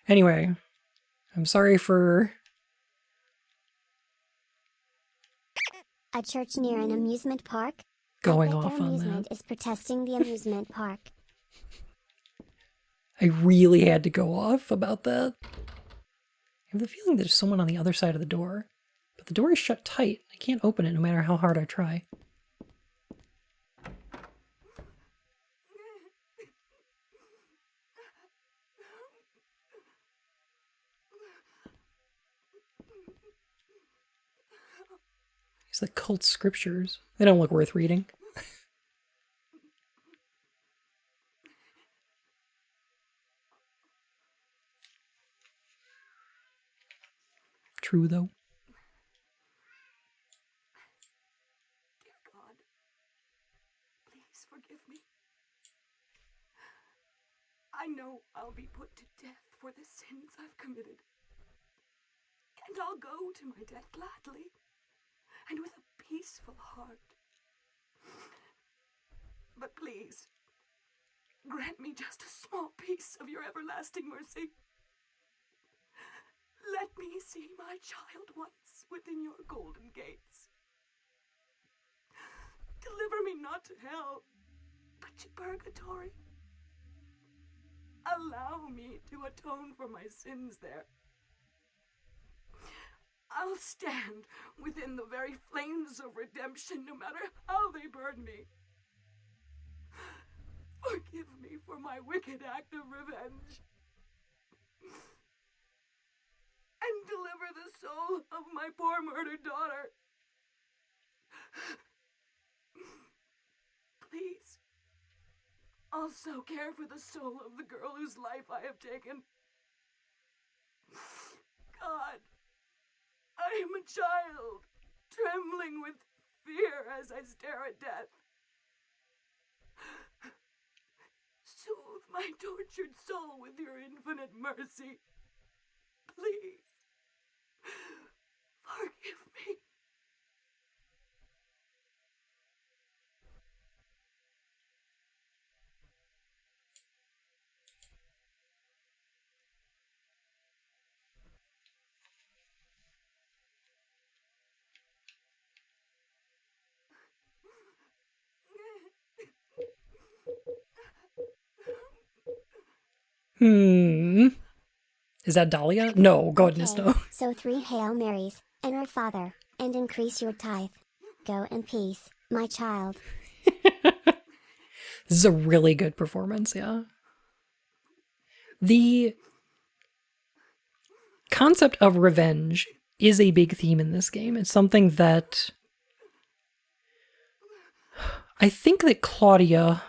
Anyway, I'm sorry for... A church near an amusement park? Going I bet off their on amusement that. is protesting the amusement park. I really had to go off about that. I have the feeling there's someone on the other side of the door, but the door is shut tight. I can't open it no matter how hard I try. These are the cult scriptures. They don't look worth reading. True, though. Dear God, please forgive me. I know I'll be put to death for the sins I've committed. And I'll go to my death gladly, and with a peaceful heart. But please, grant me just a small piece of your everlasting mercy. Let me see my child once within your golden gates. Deliver me not to hell, but to purgatory. Allow me to atone for my sins there. I'll stand within the very flames of redemption, no matter how they burn me. Forgive me for my wicked act of revenge. And deliver the soul of my poor murdered daughter. Please, also care for the soul of the girl whose life I have taken. God, I am a child, trembling with fear as I stare at death. Soothe my tortured soul with your infinite mercy. Please, forgive me. Is that Dahlia? No, goodness, Okay, no. so 3 Hail Marys, and our Father, and increase your tithe. Go in peace, my child. This is a really good performance, yeah. The concept of revenge is a big theme in this game. It's something that I think that Claudia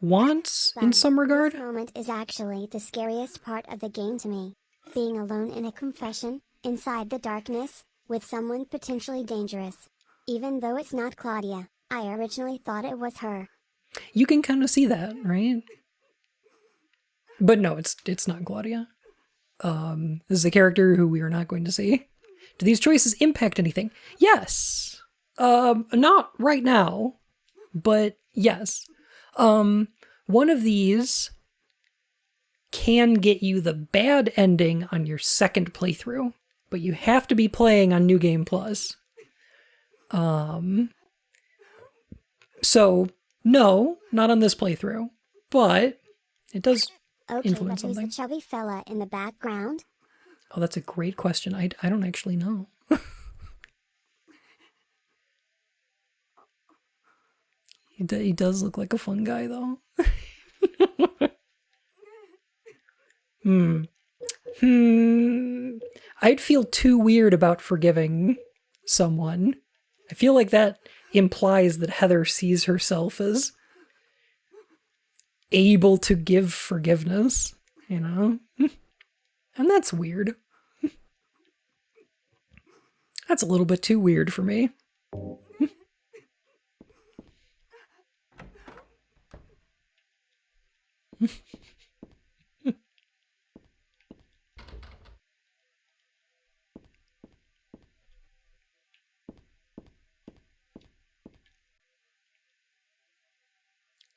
wants in some regard. This moment is actually the scariest part of the game to me. Being alone in a confession, inside the darkness, with someone potentially dangerous. Even though it's not Claudia, I originally thought it was her. You can kind of see that, right? But no, it's not Claudia. This is a character who we are not going to see. Do these choices impact anything? Yes. Not right now, but yes. One of these can get you the bad ending on your second playthrough, but you have to be playing on New Game Plus. So no, not on this playthrough, but it does Okay, influence but who's the something. chubby fella in the background? Oh, that's a great question. I don't actually know. He does look like a fun guy, though. I'd feel too weird about forgiving someone. I feel like that implies that Heather sees herself as able to give forgiveness, you know? And that's weird. That's a little bit too weird for me.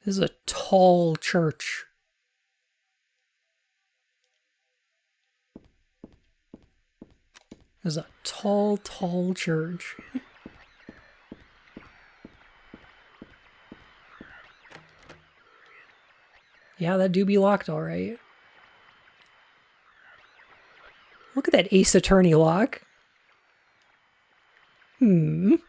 This is a tall church. This is a tall, tall church. Yeah, that do be locked, all right. Look at that Ace Attorney lock. If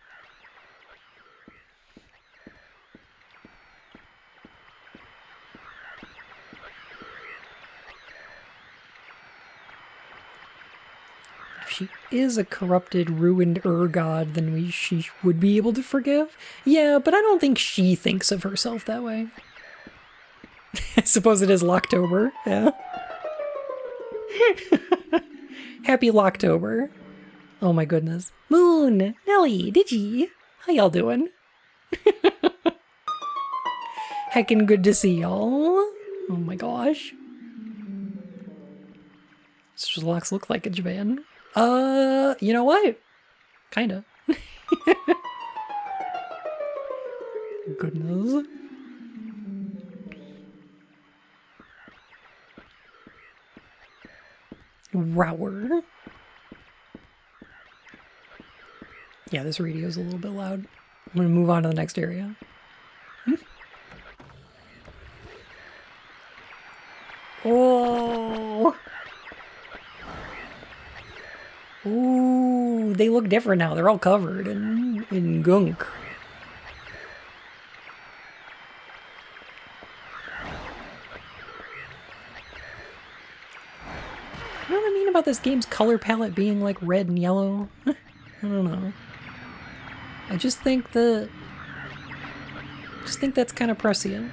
she is a corrupted, ruined god, then she would be able to forgive. Yeah, but I don't think she thinks of herself that way. I suppose it is Locktober, yeah. Happy Locktober. Oh my goodness. Moon, Nelly, Digi, how y'all doing? Heckin' good to see y'all. Oh my gosh. This is what locks look like in Japan. You know what? Kinda. Goodness. Rower. Yeah, this radio's a little bit loud. I'm gonna move on to the next area. Oh! Ooh, they look different now. They're all covered in gunk. You know what I mean about this game's color palette being like red and yellow? I don't know. I just think that's kind of prescient.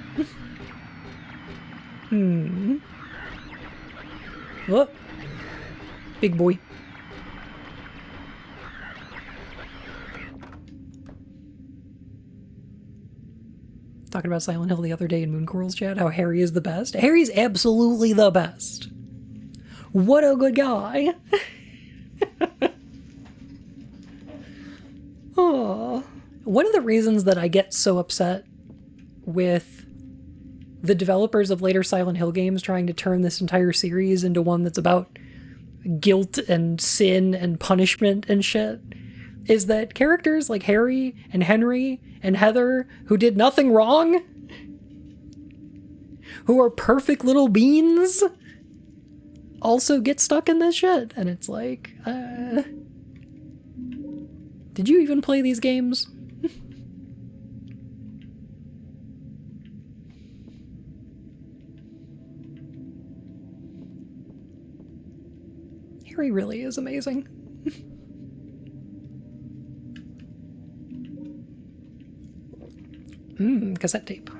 Whoop. Big boy. Talking about Silent Hill the other day in Mooncoral's chat, how Harry is the best. Harry's absolutely the best. What a good guy. Oh. One of the reasons that I get so upset with the developers of later Silent Hill games trying to turn this entire series into one that's about guilt and sin and punishment and shit is that characters like Harry and Henry and Heather, who did nothing wrong, who are perfect little beans, also get stuck in this shit. And it's like, did you even play these games? Harry really is amazing. Cassette tape.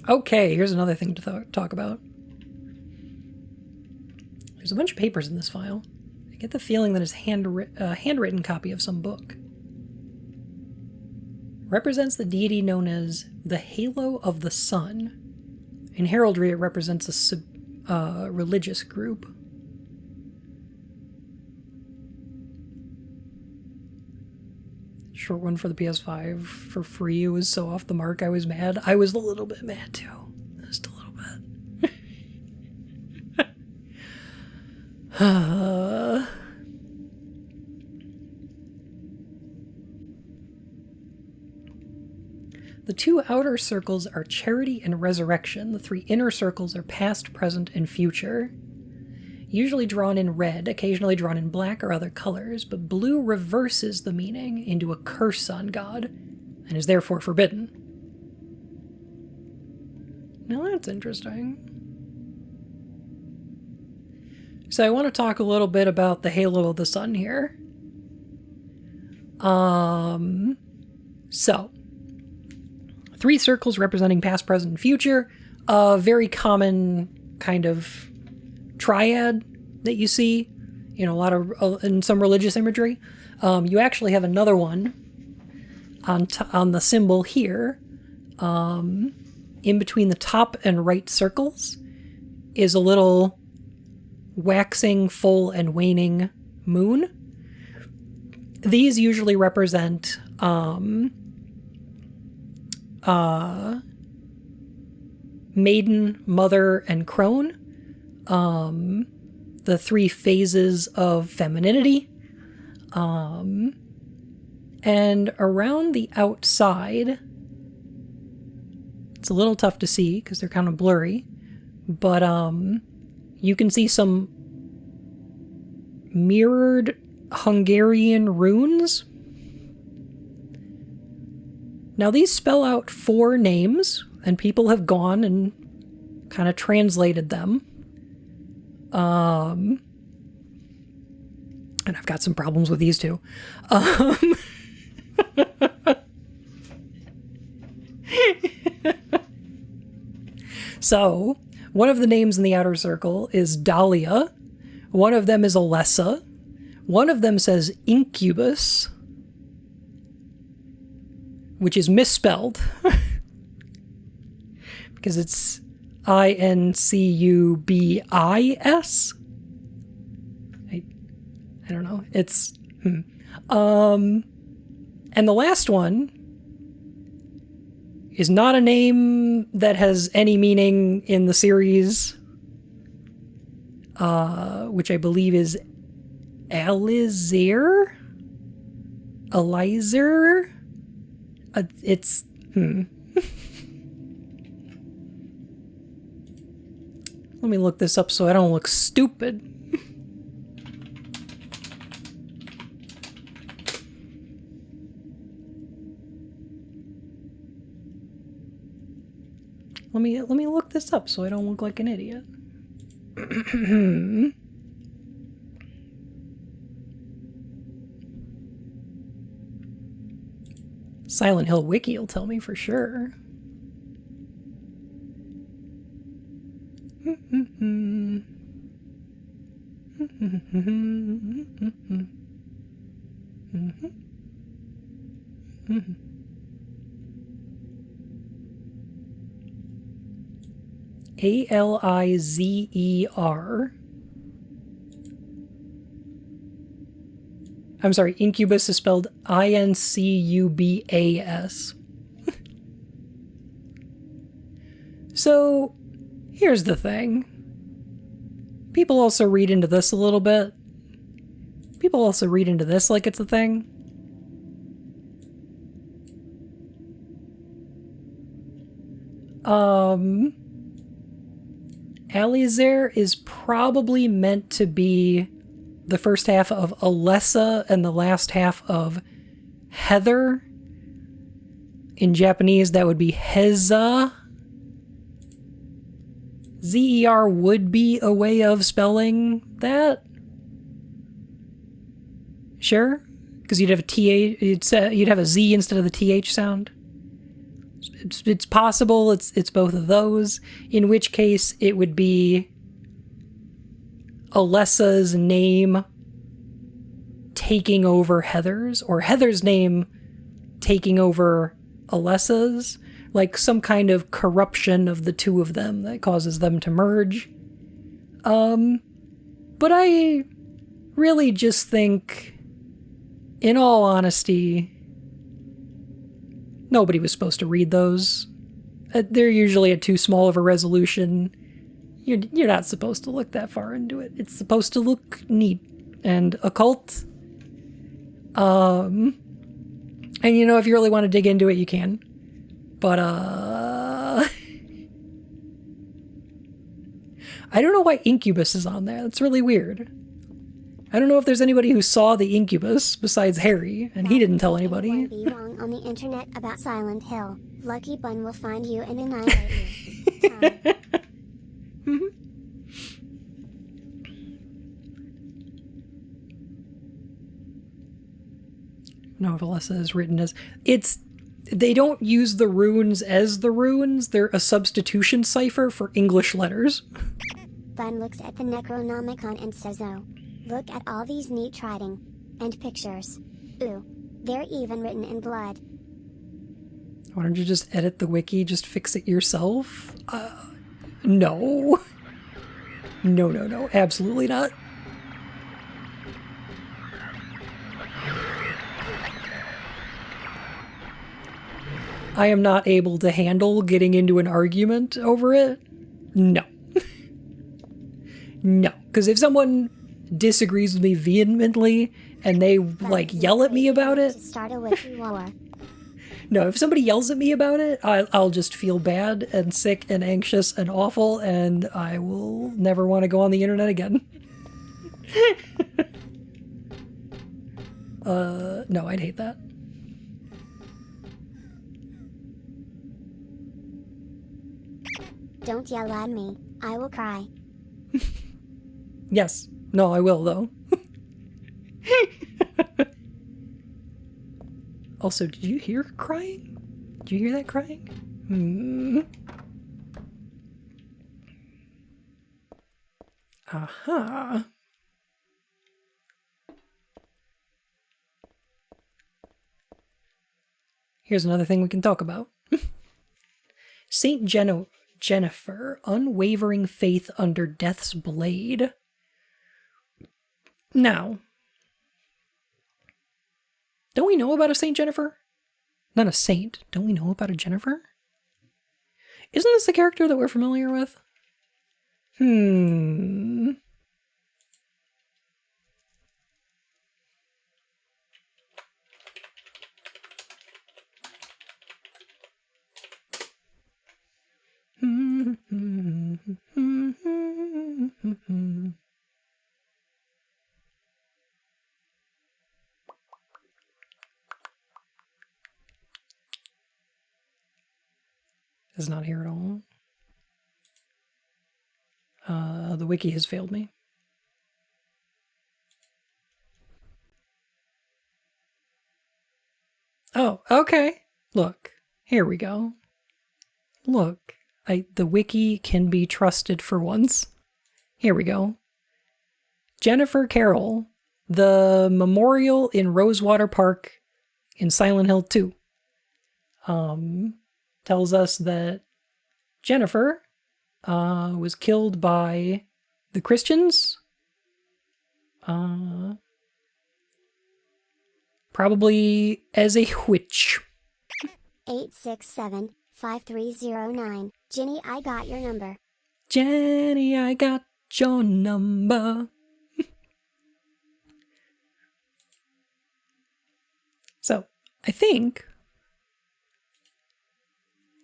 Okay, here's another thing to talk about. There's a bunch of papers in this file. I get the feeling that it's a handwritten copy of some book. Represents the deity known as the Halo of the Sun. In heraldry, it represents a religious group. Short one for the PS5 for free. It was so off the mark, I was mad. I was a little bit mad too. Just a little bit. The two outer circles are charity and resurrection. The three inner circles are past, present, and future. Usually drawn in red, occasionally drawn in black or other colors, but blue reverses the meaning into a curse on God, and is therefore forbidden. Now that's interesting. So I want to talk a little bit about the Halo of the Sun here. So, three circles representing past, present, and future. A very common kind of triad that you see in a lot of in some religious imagery. You actually have another one on the symbol here. In between the top and right circles is a little waxing, full, and waning moon. These usually represent maiden, mother, and crone. The three phases of femininity. And around the outside, it's a little tough to see because they're kind of blurry, but you can see some mirrored Hungarian runes. Now these spell out 4 names, and people have gone and kind of translated them. And I've got some problems with these two. So, one of the names in the outer circle is Dahlia. One of them is Alessa. One of them says incubus, which is misspelled because it's Incubis. I don't know. It's and the last one is not a name that has any meaning in the series, which I believe is Elizir. It's Let me look this up so I don't look stupid. Let me look this up so I don't look like an idiot. Silent Hill Wiki will tell me for sure. Alizer. I'm sorry, incubus is spelled Incubas. So, here's the thing. People also read into this a little bit. People also read into this like it's a thing. Alizair is probably meant to be the first half of Alessa and the last half of Heather. In Japanese, that would be Heza. Zer would be a way of spelling that. Sure? Because you'd have a TH, you'd have a Z instead of the TH sound. It's possible it's both of those, in which case it would be Alessa's name taking over Heather's, or Heather's name taking over Alessa's, like some kind of corruption of the two of them that causes them to merge. But I really just think, in all honesty, nobody was supposed to read those. They're usually at too small of a resolution. You're not supposed to look that far into it. It's supposed to look neat and occult. And you know, if you really want to dig into it, you can. But, I don't know why Incubus is on there. That's really weird. I don't know if there's anybody who saw the Incubus besides Harry, and he didn't tell anybody. Be wrong on the internet about Silent Hill. Lucky Bun will find you and annihilate you. Mm-hmm. No, Alessa is written as... They don't use the runes as the runes. They're a substitution cipher for English letters. Bun looks at the Necronomicon and says, oh, look at all these neat writing. And pictures. Ooh, they're even written in blood. Why don't you just edit the wiki, just fix it yourself? No. No, absolutely not. I am not able to handle getting into an argument over it. No. No, because if someone disagrees with me vehemently and they like yell at me about it, Start a wiki war. no, if somebody yells at me about it, I'll just feel bad and sick and anxious and awful, and I will never want to go on the internet again. No, I'd hate that. Don't yell at me. I will cry. Yes. No, I will, though. Also, did you hear crying? Did you hear that crying? Aha. Here's another thing we can talk about. Saint Jennifer, unwavering faith under death's blade. Now, don't we know about a Saint Jennifer? Not a saint. Don't we know about a Jennifer? Isn't this the character that we're familiar with? It's not here at all. The wiki has failed me. Oh, okay. Look, here we go. Look, the wiki can be trusted for once. Here we go. Jennifer Carroll, the memorial in Rosewater Park in Silent Hill 2. Tells us that Jennifer was killed by the Christians. Probably as a witch. 867-5309. Jenny, I got your number. Jenny, I got your number. So, I think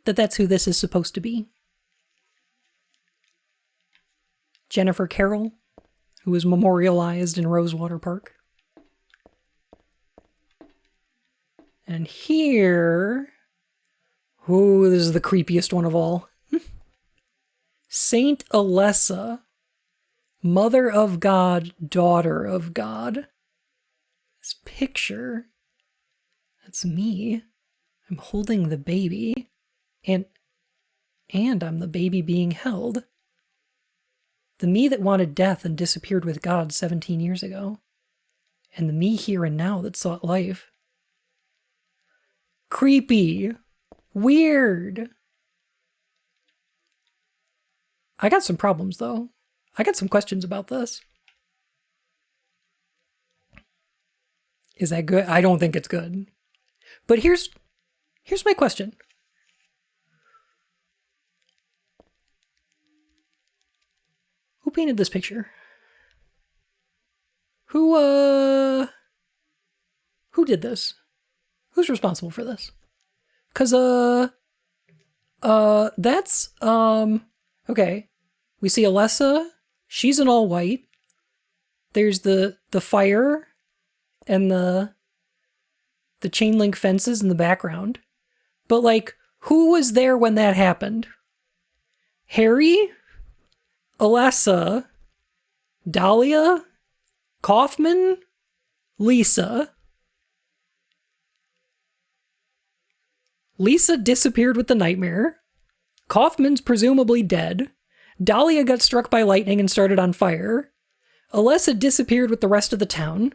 that's who this is supposed to be. Jennifer Carroll, who was memorialized in Rosewater Park. And here... Ooh, this is the creepiest one of all. Saint Alessa, Mother of God, Daughter of God. This picture, that's me. I'm holding the baby, and I'm the baby being held. The me that wanted death and disappeared with God 17 years ago. And the me here and now that sought life. Creepy. Weird. I got some problems, though. I got some questions about this. Is that good? I don't think it's good. But here's my question. Who painted this picture? Who did this? Who's responsible for this? 'Cause, that's, okay. We see Alessa. She's in all white. There's the fire and the chain link fences in the background. But, like, who was there when that happened? Harry? Alessa? Dahlia? Kaufman? Lisa? Lisa disappeared with the nightmare. Kaufman's presumably dead. Dahlia got struck by lightning and started on fire. Alessa disappeared with the rest of the town.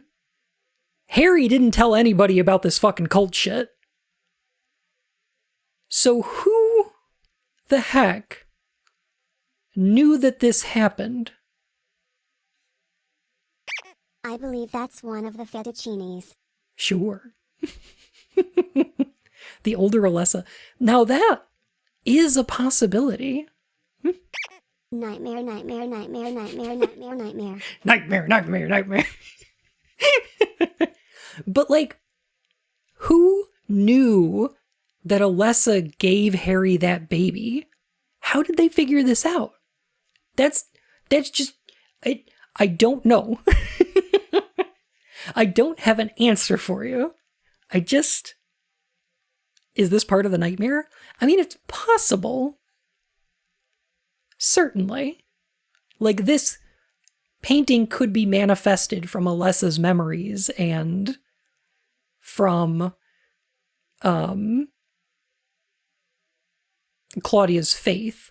Harry didn't tell anybody about this fucking cult shit. So who the heck knew that this happened? I believe that's one of the fettuccinis. Sure. The older Alessa. Now that is a possibility. Nightmare, nightmare, nightmare, nightmare, nightmare, nightmare. Nightmare, nightmare, nightmare. But, like, who knew that Alessa gave Harry that baby? How did they figure this out? That's just... I don't know. I don't have an answer for you. I just... Is this part of the nightmare? I mean, it's possible. Certainly. Like, this painting could be manifested from Alessa's memories and from Claudia's faith.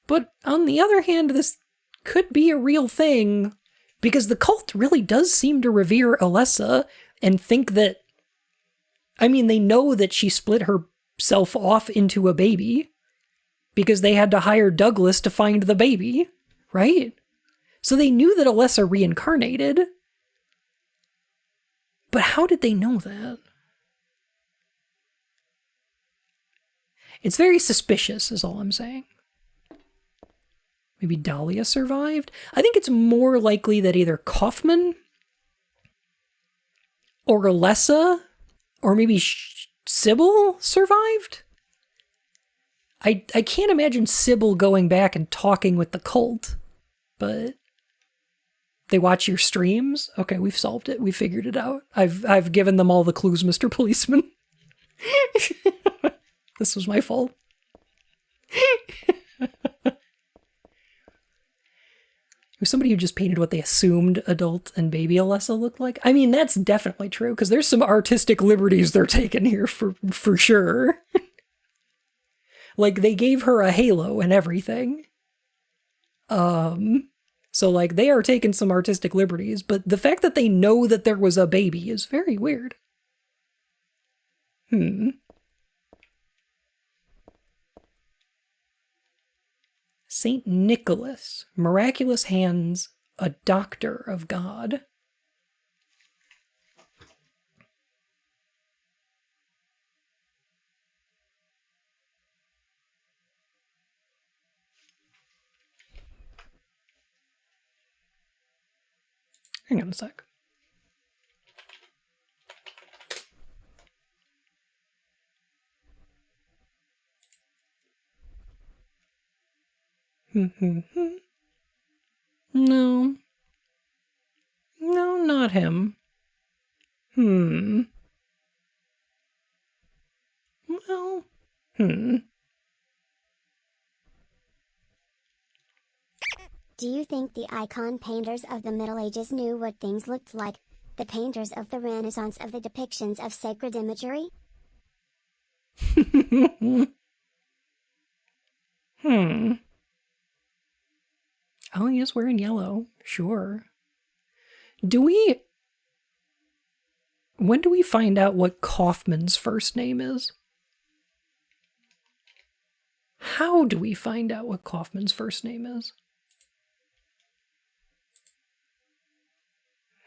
But on the other hand, this could be a real thing because the cult really does seem to revere Alessa and think that, I mean, they know that she split herself off into a baby because they had to hire Douglas to find the baby, right? So they knew that Alessa reincarnated. But how did they know that? It's very suspicious, is all I'm saying. Maybe Dahlia survived? I think it's more likely that either Kaufman or Alessa or maybe Sybil survived? I can't imagine Sybil going back and talking with the cult, but they watch your streams? Okay, we've solved it. We figured it out. I've given them all the clues, Mr. Policeman. This was my fault. It was somebody who just painted what they assumed adult and baby Alessa looked like. I mean, that's definitely true, because there's some artistic liberties they're taking here for sure. Like, they gave her a halo and everything. So, like, they are taking some artistic liberties, but the fact that they know that there was a baby is very weird. Saint Nicholas, miraculous hands, a doctor of God. Hang on a sec. No. No, not him. Well. Do you think the icon painters of the Middle Ages knew what things looked like? The painters of the Renaissance of the depictions of sacred imagery? Oh, he is wearing yellow. Sure. When do we find out what Kaufman's first name is? How do we find out what Kaufman's first name is?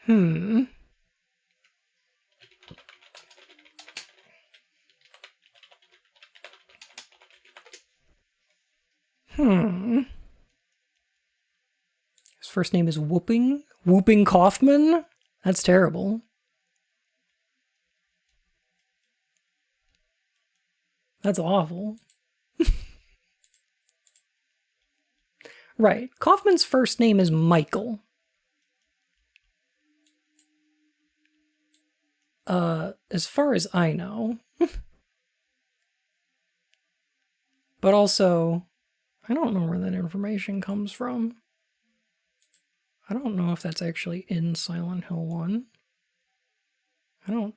His first name is Whooping? Whooping Kaufman? That's terrible. That's awful. Right. Kaufman's first name is Michael. As far as I know. But also, I don't know where that information comes from. I don't know if that's actually in Silent Hill 1. I don't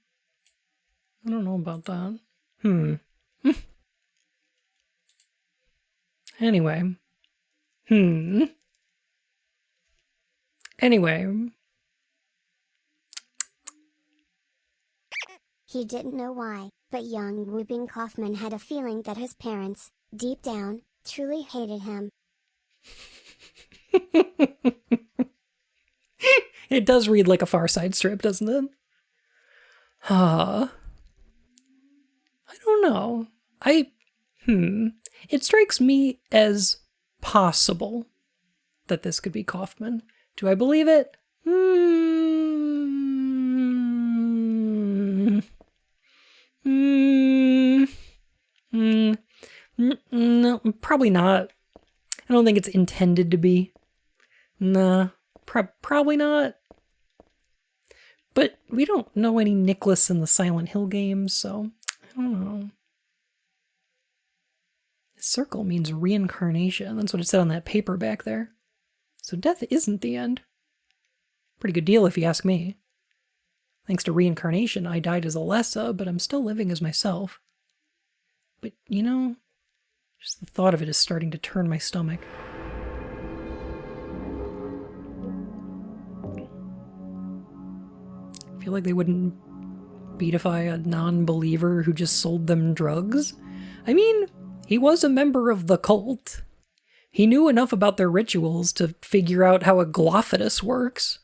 know about that. Anyway. Anyway. He didn't know why, but young Whooping Kaufman had a feeling that his parents, deep down, truly hated him. It does read like a Far Side strip, doesn't it? I don't know. It strikes me as possible that this could be Kaufman. Do I believe it? No, probably not. I don't think it's intended to be. Nah, probably not. But we don't know any Nicholas in the Silent Hill games, so I don't know. Circle means reincarnation. That's what it said on that paper back there. So death isn't the end. Pretty good deal if you ask me. Thanks to reincarnation, I died as Alessa, but I'm still living as myself. But, you know, just the thought of it is starting to turn my stomach. I feel like they wouldn't beatify a non-believer who just sold them drugs. I mean, he was a member of the cult. He knew enough about their rituals to figure out how a glophatus works.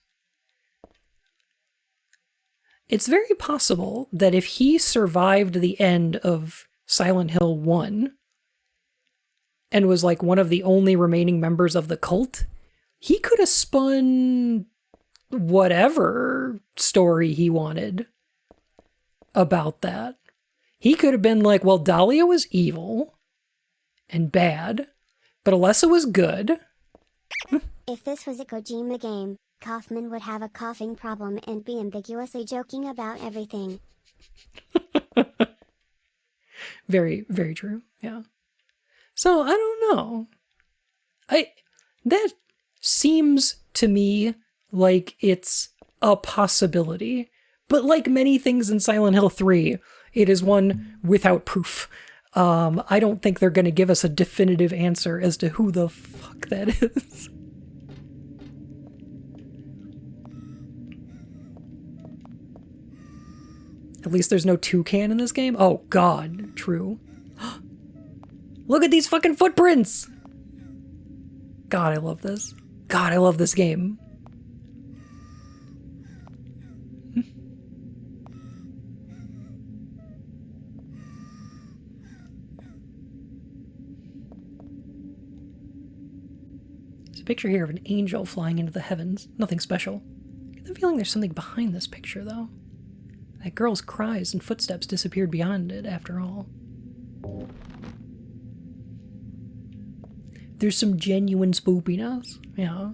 It's very possible that if he survived the end of Silent Hill 1 and was like one of the only remaining members of the cult, he could have spun whatever story he wanted about that. He could have been like, well, Dahlia was evil and bad, but Alessa was good. If this was a Kojima game, Kaufman would have a coughing problem and be ambiguously joking about everything. Very, very true. Yeah. So I don't know. That seems to me like it's a possibility, but like many things in Silent Hill 3, it is one without proof. I don't think they're going to give us a definitive answer as to who the fuck that is. At least there's no toucan in this game. Oh god, true. Look at these fucking footprints! God, I love this. God, I love this game. There's a picture here of an angel flying into the heavens. Nothing special. I get the feeling there's something behind this picture, though. That girl's cries and footsteps disappeared beyond it, after all. There's some genuine spoopiness, yeah.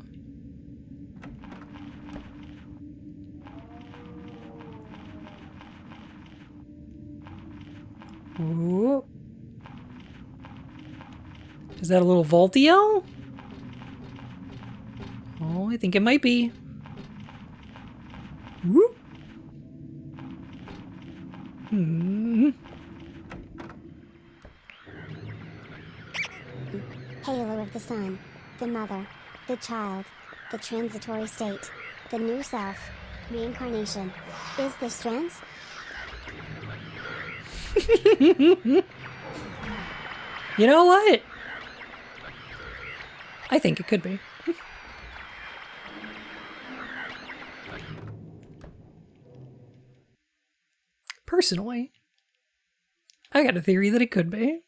Ooh. Is that a little Voltio? Oh, I think it might be. Whoop. Halo of the sun, the mother, the child, the transitory state, the new self, reincarnation. Is this trans? You know what? I think it could be. Personally, I got a theory that it could be.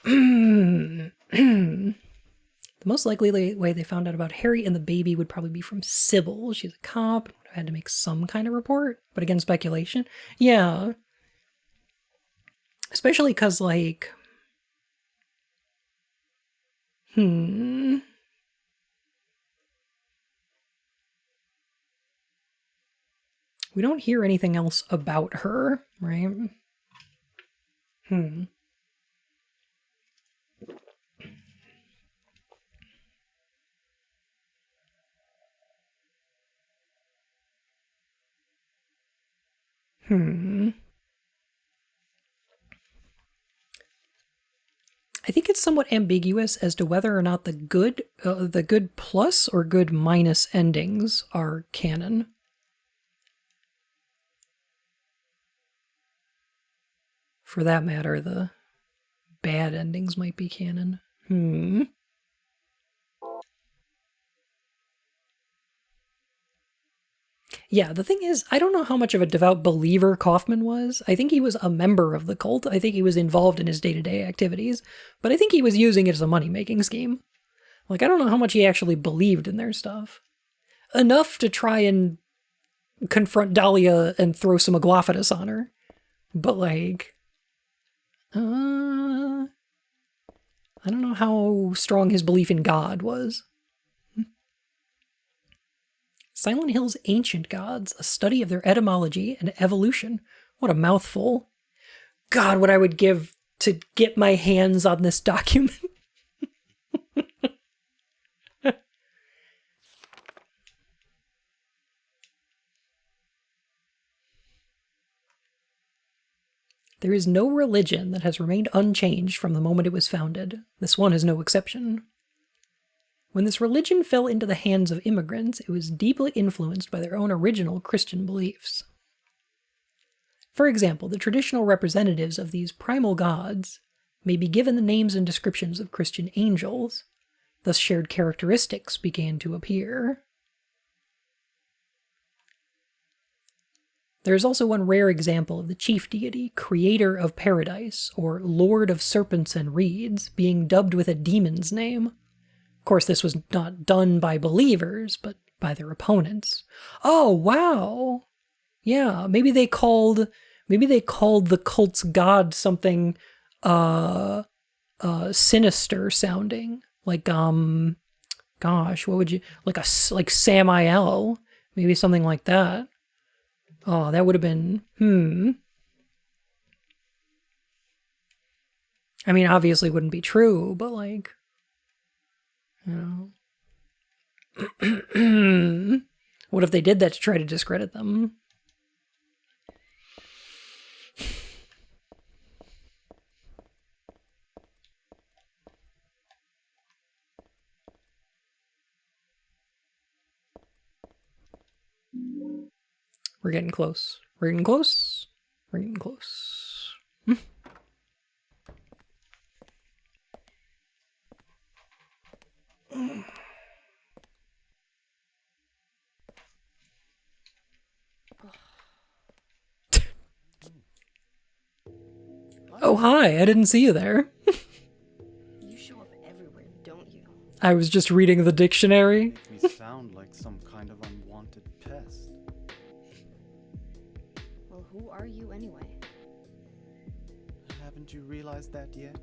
The most likely way they found out about Harry and the baby would probably be from Sybil. She's a cop, would have had to make some kind of report, but again, speculation. Yeah. Especially because, like... We don't hear anything else about her, right? I think it's somewhat ambiguous as to whether or not the good plus or good minus endings are canon. For that matter, the bad endings might be canon. Yeah, the thing is, I don't know how much of a devout believer Kaufman was. I think he was a member of the cult. I think he was involved in his day-to-day activities. But I think he was using it as a money-making scheme. Like, I don't know how much he actually believed in their stuff. Enough to try and confront Dahlia and throw some Aglaophatus on her. But, like... I don't know how strong his belief in God was. Silent Hill's Ancient Gods, a study of their etymology and evolution. What a mouthful. God, what I would give to get my hands on this document. There is no religion that has remained unchanged from the moment it was founded. This one is no exception. When this religion fell into the hands of immigrants, it was deeply influenced by their own original Christian beliefs. For example, the traditional representatives of these primal gods may be given the names and descriptions of Christian angels. Thus shared characteristics began to appear. There is also one rare example of the chief deity, creator of paradise, or lord of serpents and reeds, being dubbed with a demon's name. Of course, this was not done by believers, but by their opponents. Oh, wow! Yeah, maybe they called the cult's god something sinister sounding. Like gosh, what would you like Samael, maybe something like that. Oh, that would have been I mean, obviously wouldn't be true, but like, you know. What if they did that to try to discredit them? We're getting close. We're getting close. We're getting close. Oh, hi. I didn't see you there. You show up everywhere, don't you? I was just reading the dictionary. Me sound like some kind of unwanted pest. Well, who are you anyway? Haven't you realized that yet?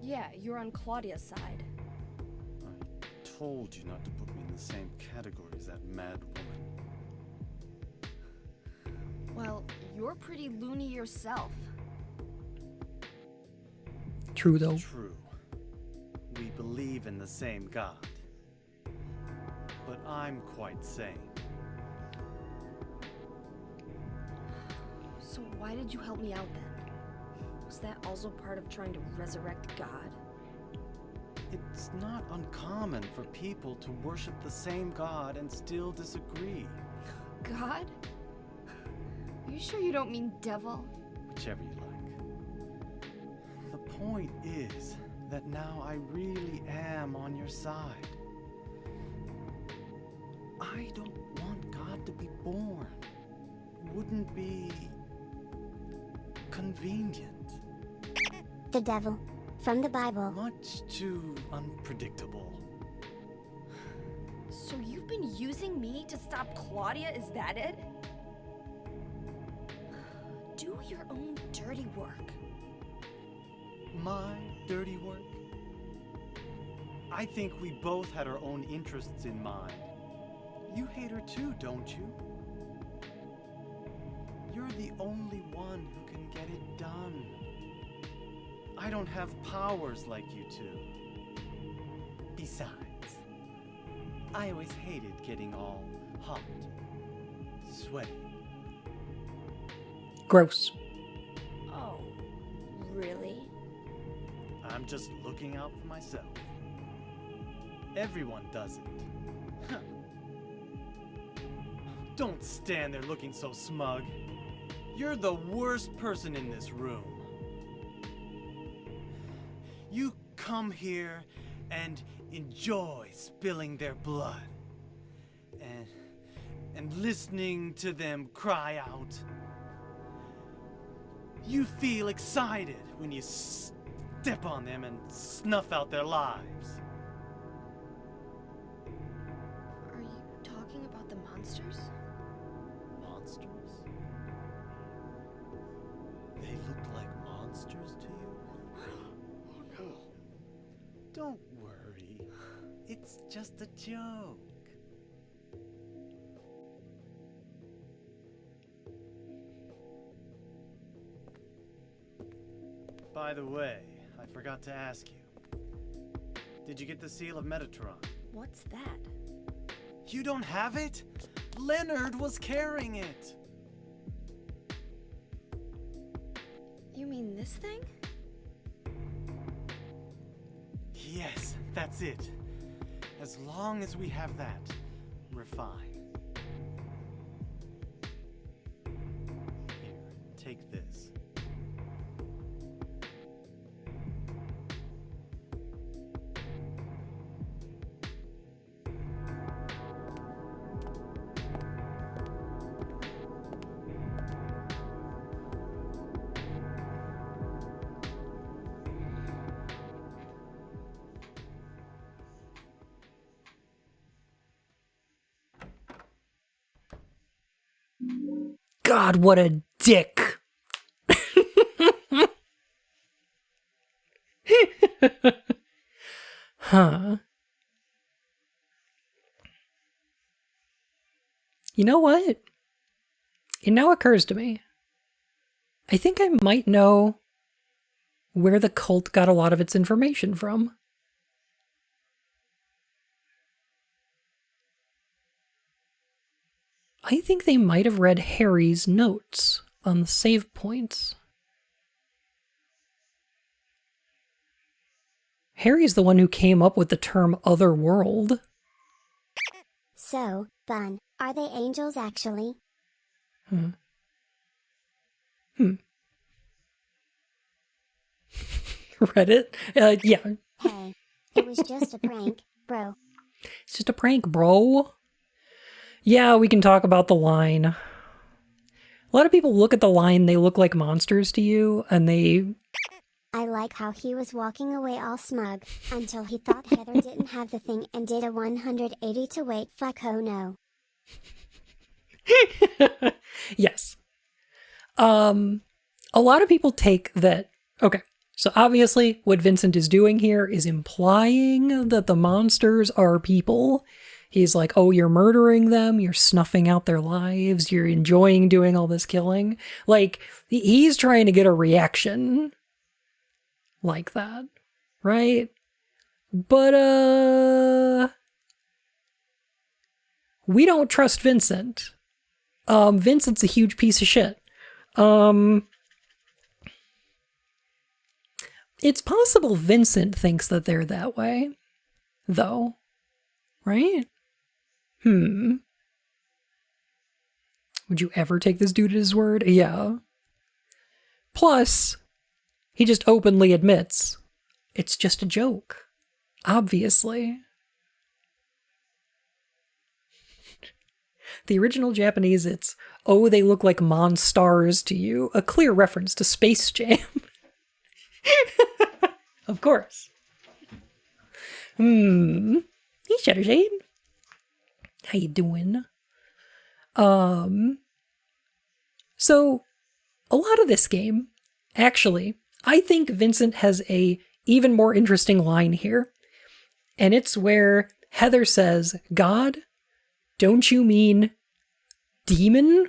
Yeah, you're on Claudia's side. I told you not to put me in the same category as that mad woman. Well, you're pretty loony yourself. True, though. True. We believe in the same God. But I'm quite sane. So why did you help me out then? Was that also part of trying to resurrect God? It's not uncommon for people to worship the same God and still disagree. God? Are you sure you don't mean devil? Whichever you like. The point is that now I really am on your side. I don't want God to be born. Wouldn't be convenient. The devil. From the Bible. Much too unpredictable. So you've been using me to stop Claudia, is that it? Do your own dirty work. My dirty work? I think we both had our own interests in mind. You hate her too, don't you? You're the only one who can get it done. I don't have powers like you two. Besides, I always hated getting all hot, sweaty. Gross. Oh, really? I'm just looking out for myself. Everyone does it. Don't stand there looking so smug. You're the worst person in this room. You come here and enjoy spilling their blood and listening to them cry out. You feel excited when you step on them and snuff out their lives. Are you talking about the monsters? Monsters? They look like monsters to you? Oh no. Don't worry. It's just a joke. By the way, I forgot to ask you. Did you get the Seal of Metatron? What's that? You don't have it? Leonard was carrying it. You mean this thing? Yes, that's it. As long as we have that, we're fine. Here, take this. God, what a dick. Huh. You know what? It now occurs to me. I think I might know where the cult got a lot of its information from. I think they might have read Harry's notes on the save points. Harry's the one who came up with the term otherworld. So, Bun, are they angels actually? Reddit? Yeah. Hey, it was just a prank, bro. It's just a prank, bro. Yeah, we can talk about the line. A lot of people look at the line, they look like monsters to you, and they... I like how he was walking away all smug, until he thought Heather didn't have the thing and did a 180 to wait fuck oh no. Yes. A lot of people take that... Okay, So obviously what Vincent is doing here is implying that the monsters are people. He's like, oh, you're murdering them, you're snuffing out their lives, you're enjoying doing all this killing. Like, he's trying to get a reaction like that, right? But, we don't trust Vincent. Vincent's a huge piece of shit. It's possible Vincent thinks that they're that way, though, right? Would you ever take this dude at his word? Yeah. Plus, he just openly admits it's just a joke. Obviously. The original Japanese, it's, oh, they look like monstars to you. A clear reference to Space Jam. Of course. Hey, Shuttershade. How you doing? So, a lot of this game, actually, I think Vincent has a even more interesting line here. And it's where Heather says, God, don't you mean demon?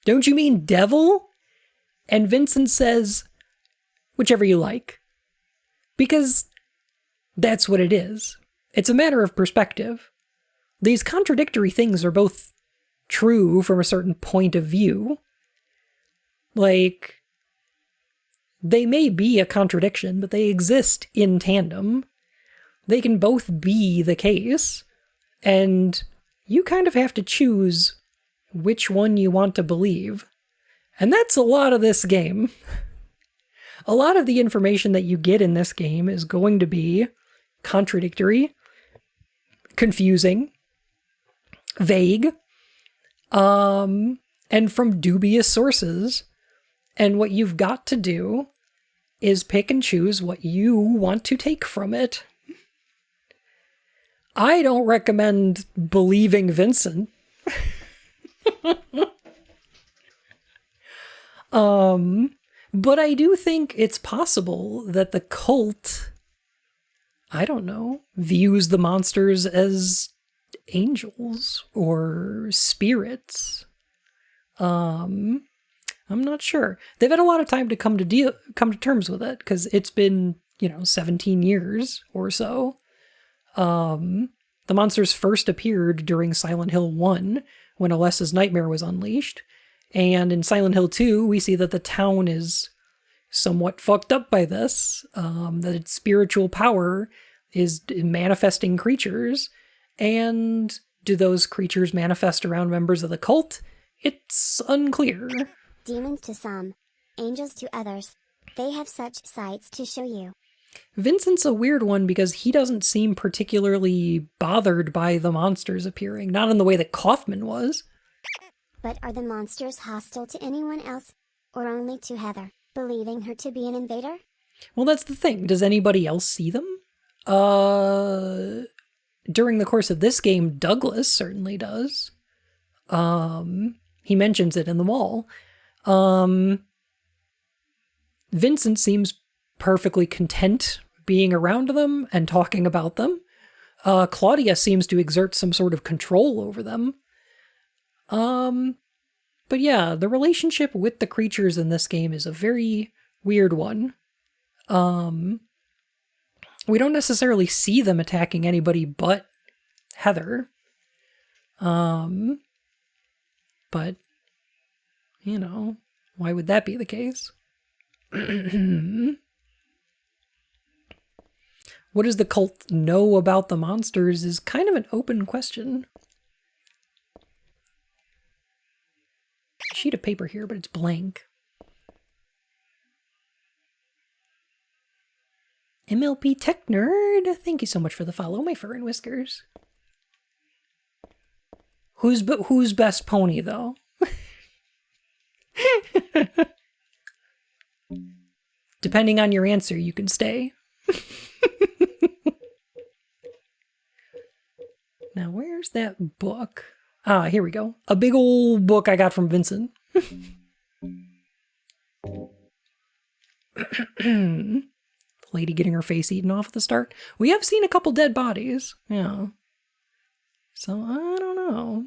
Don't you mean devil? And Vincent says, whichever you like. Because that's what it is. It's a matter of perspective. These contradictory things are both true from a certain point of view. Like, they may be a contradiction, but they exist in tandem. They can both be the case, and you kind of have to choose which one you want to believe. And that's a lot of this game. A lot of the information that you get in this game is going to be contradictory, confusing, vague, and from dubious sources. And what you've got to do is pick and choose what you want to take from it. I don't recommend believing Vincent. But I do think it's possible that the cult, I don't know, views the monsters as angels or spirits. I'm not sure. They've had a lot of time to come to terms with it, because it's been, 17 years or so. The monsters first appeared during Silent Hill 1, when Alessa's nightmare was unleashed. And in Silent Hill 2, we see that the town is somewhat fucked up by this, that its spiritual power is manifesting creatures. And do those creatures manifest around members of the cult? It's unclear. Demons to some, angels to others. They have such sights to show you. Vincent's a weird one because he doesn't seem particularly bothered by the monsters appearing, not in the way that Kaufman was. But are the monsters hostile to anyone else? Or only to Heather, believing her to be an invader? Well, that's the thing. Does anybody else see them? During the course of this game, Douglas certainly does. He mentions it in the mall. Vincent seems perfectly content being around them and talking about them. Claudia seems to exert some sort of control over them. But yeah, the relationship with the creatures in this game is a very weird one. We don't necessarily see them attacking anybody but Heather. But, why would that be the case? What does the cult know about the monsters is kind of an open question. Sheet of paper here, but it's blank. MLP Tech Nerd, thank you so much for the follow, my fur and whiskers. Who's best pony, though? Depending on your answer, you can stay. Now, where's that book? Ah, here we go. A big old book I got from Vincent. lady getting her face eaten off at the start. We have seen a couple dead bodies. Yeah. So, I don't know.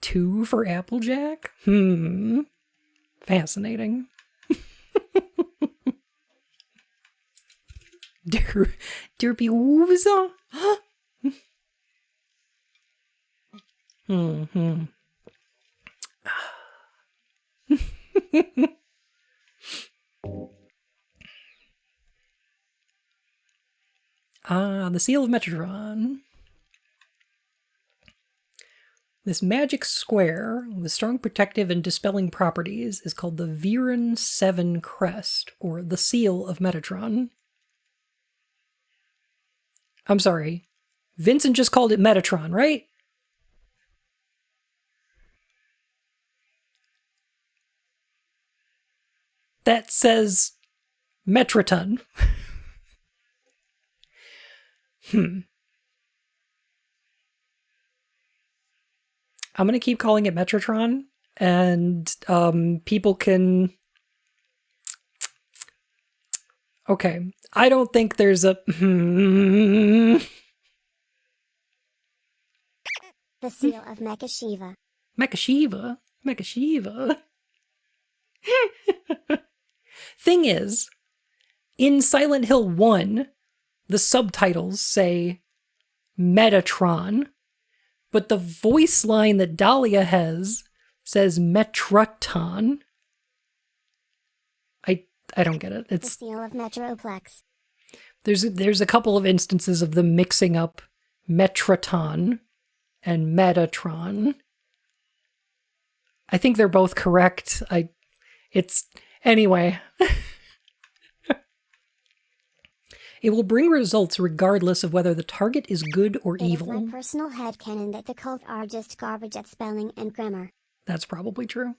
2 for Applejack? Fascinating. Derpy Woozah? The Seal of Metatron. This magic square with strong protective and dispelling properties is called the Viren 7 Crest, or the Seal of Metatron. I'm sorry. Vincent just called it Metatron, right? That says Metraton. I'm going to keep calling it Metatron, and people can... Okay. I don't think there's a... The Seal of Mechashiva. Mechashiva? Mechashiva? Thing is, in Silent Hill 1, the subtitles say Metatron, but the voice line that Dahlia has says Metraton. I don't get it. It's the Seal of Metroplex. There's a couple of instances of them mixing up Metraton and Metatron. I think they're both correct. Anyway. It will bring results regardless of whether the target is good or evil. It is my personal headcanon that the cult are just garbage at spelling and grammar. That's probably true.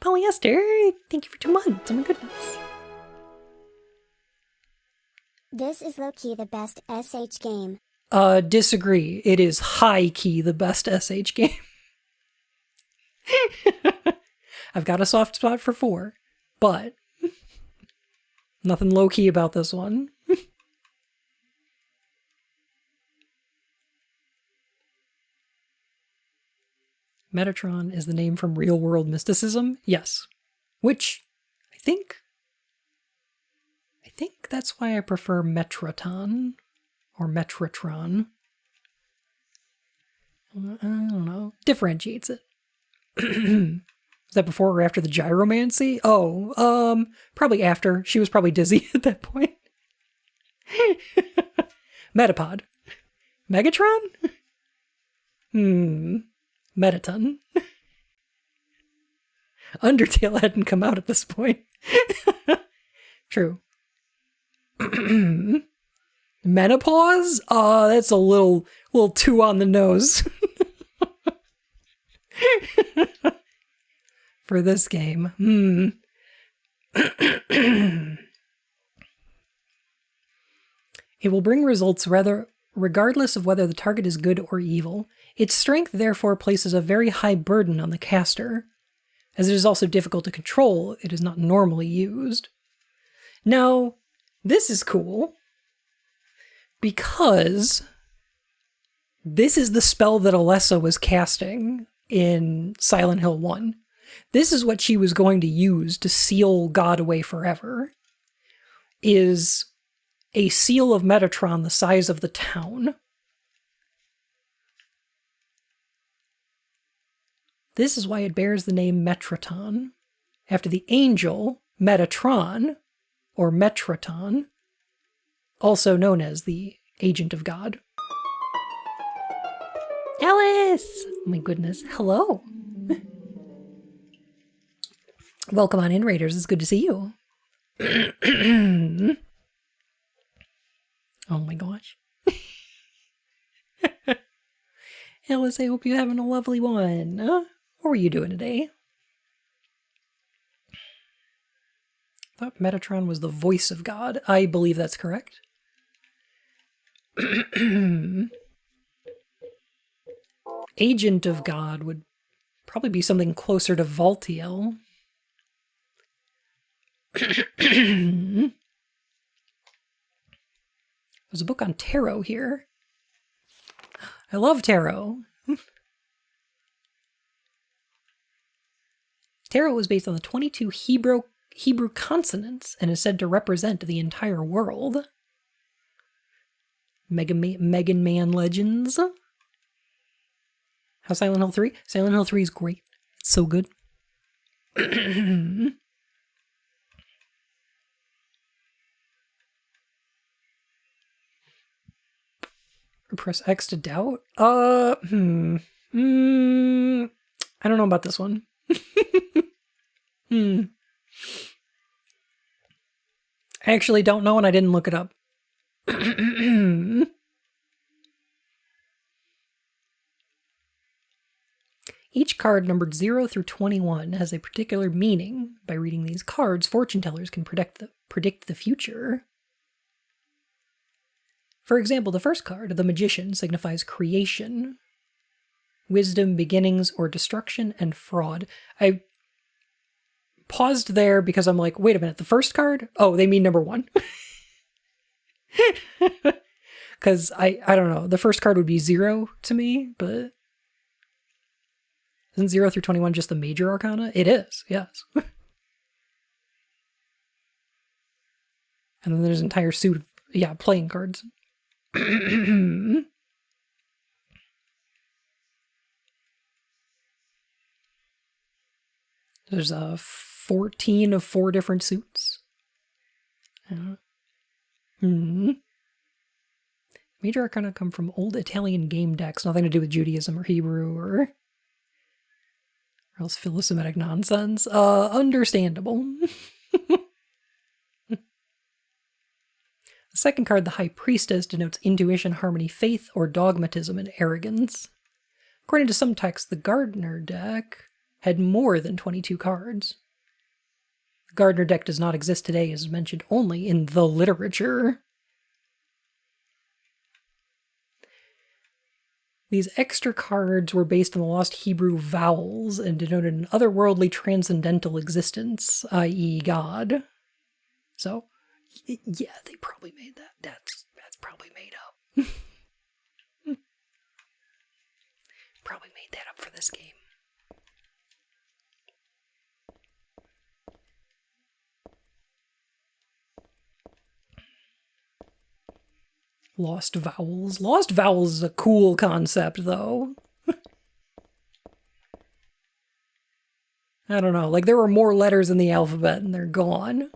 Polyester, thank you for 2 months. Oh my goodness. This is low-key the best SH game. Disagree. It is high-key the best SH game. I've got a soft spot for 4, but nothing low-key about this one. Metatron is the name from real-world mysticism? Yes. Which, I think that's why I prefer Metraton, or Metratron. I don't know. Differentiates it. Was that before or after the gyromancy? Oh, probably after. She was probably dizzy at that point. Metapod. Megatron? Metaton. Undertale hadn't come out at this point. True. Menopause? That's a little too on the nose. For this game. It will bring results regardless of whether the target is good or evil. Its strength therefore places a very high burden on the caster. As it is also difficult to control, it is not normally used. Now, this is cool, because this is the spell that Alessa was casting in Silent Hill 1. This is what she was going to use to seal God away forever, is a seal of Metatron the size of the town. This is why it bears the name Metraton, after the angel Metatron, or Metraton, also known as the Agent of God. Alice! Oh my goodness. Hello. Welcome on in, Raiders. It's good to see you. Oh my gosh. Alice, I hope you're having a lovely one. What were you doing today? I thought Metatron was the voice of God. I believe that's correct. Agent of God would probably be something closer to Valtiel. There's a book on tarot here. I love tarot. Tarot was based on the 22 Hebrew consonants and is said to represent the entire world. Megan Man Legends. How's Silent Hill 3? Silent Hill 3 is great. It's so good. Press X to doubt? I don't know about this one. I actually don't know and I didn't look it up. Each card numbered 0 through 21 has a particular meaning. By reading these cards, fortune tellers can predict the future. For example, the first card, the Magician, signifies creation, wisdom, beginnings, or destruction, and fraud. I paused there because I'm like, wait a minute, the first card? Oh, they mean number 1. Because I don't know, the first card would be 0 to me, but isn't 0 through 21 just the major arcana? It is, yes. And then there's an entire suit of, playing cards. There's 14 of 4 different suits. Major arcana come from old Italian game decks, nothing to do with Judaism or Hebrew or else philosemitic nonsense. Understandable. The second card, the High Priestess, denotes intuition, harmony, faith, or dogmatism and arrogance. According to some texts, the Gardner deck had more than 22 cards. The Gardner deck does not exist today, as mentioned only in the literature. These extra cards were based on the lost Hebrew vowels and denoted an otherworldly transcendental existence, i.e. God. So, yeah, they probably made that. That's probably made up. Probably made that up for this game. Lost vowels. Lost vowels is a cool concept, though. I don't know. Like, there were more letters in the alphabet and they're gone.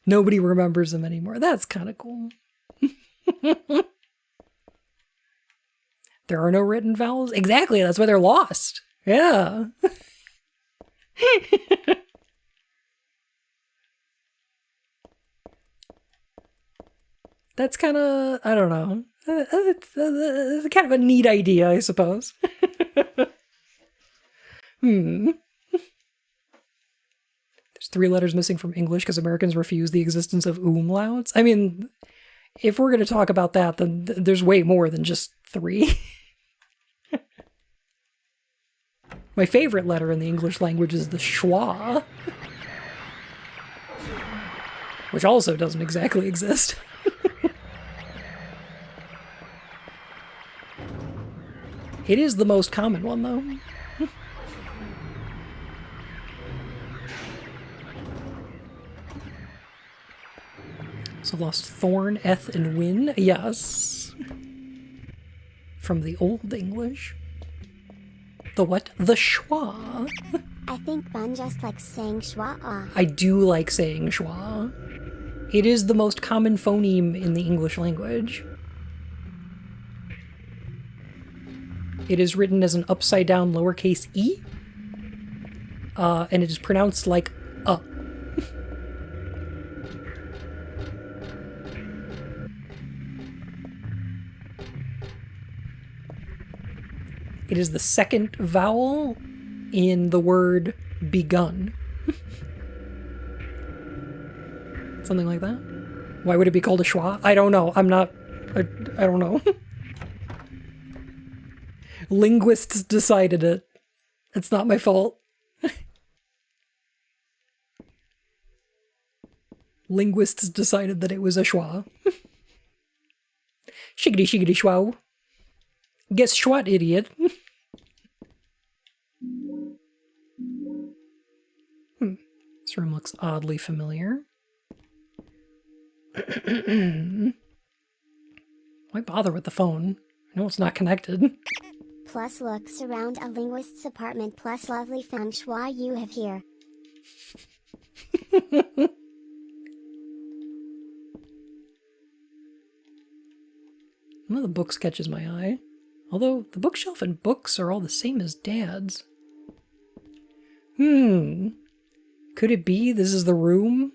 Nobody remembers them anymore. That's kind of cool. There are no written vowels? Exactly, that's why they're lost. Yeah. That's kind of, I don't know. It's kind of a neat idea, I suppose. There's 3 letters missing from English because Americans refuse the existence of umlauts. I mean, if we're going to talk about that, then there's way more than just 3. My favorite letter in the English language is the schwa, which also doesn't exactly exist. It is the most common one, though. So lost thorn, eth, and win. Yes. From the Old English. The what? The schwa. I think Bun just likes saying schwa. I do like saying schwa. It is the most common phoneme in the English language. It is written as an upside-down lowercase e, and it is pronounced like a. It is the second vowel in the word begun. Something like that. Why would it be called a schwa? I don't know. I don't know. Linguists decided it. It's not my fault. Linguists decided that it was a schwa. Shiggity shiggity schwa. Guess schwat, idiot. This room looks oddly familiar. Why bother with the phone? I know it's not connected. Plus looks around a linguist's apartment plus lovely feng shui you have here. One of the books catches my eye. Although the bookshelf and books are all the same as Dad's. Could it be this is the room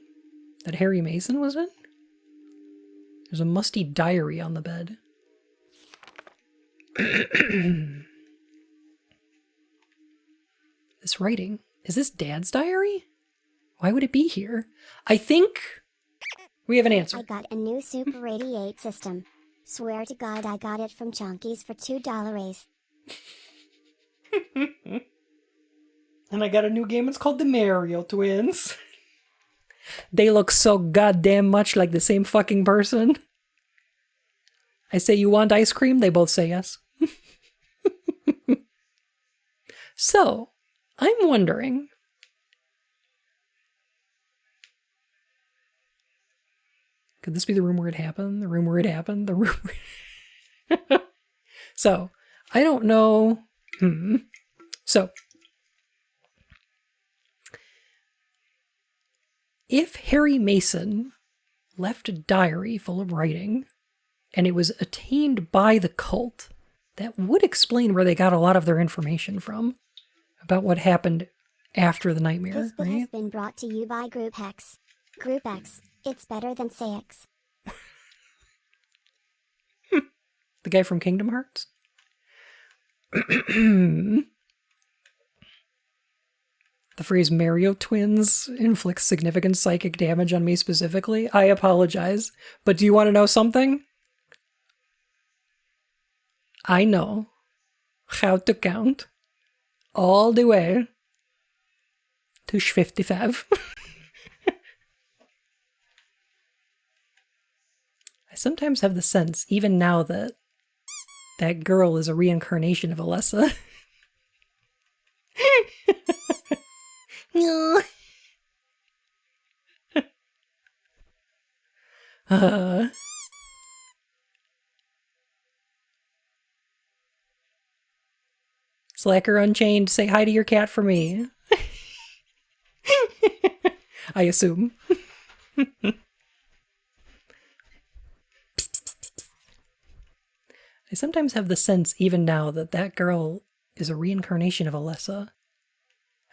that Harry Mason was in? There's a musty diary on the bed. This writing. Is this Dad's diary? Why would it be here? I think we have an answer. I got a new Super 88 system. Swear to God I got it from Chonkies for $2. And I got a new game. It's called the Mario Twins. They look so goddamn much like the same fucking person. I say, you want ice cream? They both say yes. So, I'm wondering, could this be the room where it happened? The room where it happened? The room where... So, I don't know. So, if Harry Mason left a diary full of writing, and it was attained by the cult, that would explain where they got a lot of their information from about what happened after the nightmare, This bit right? has been brought to you by Group X. Group X, it's better than Sayx. The guy from Kingdom Hearts? The phrase Mario Twins inflicts significant psychic damage on me specifically. I apologize. But do you want to know something? I know how to count all the way to 55. I sometimes have the sense, even now, that that girl is a reincarnation of Alessa. Slacker Unchained, say hi to your cat for me. I assume. I sometimes have the sense, even now, that that girl is a reincarnation of Alessa.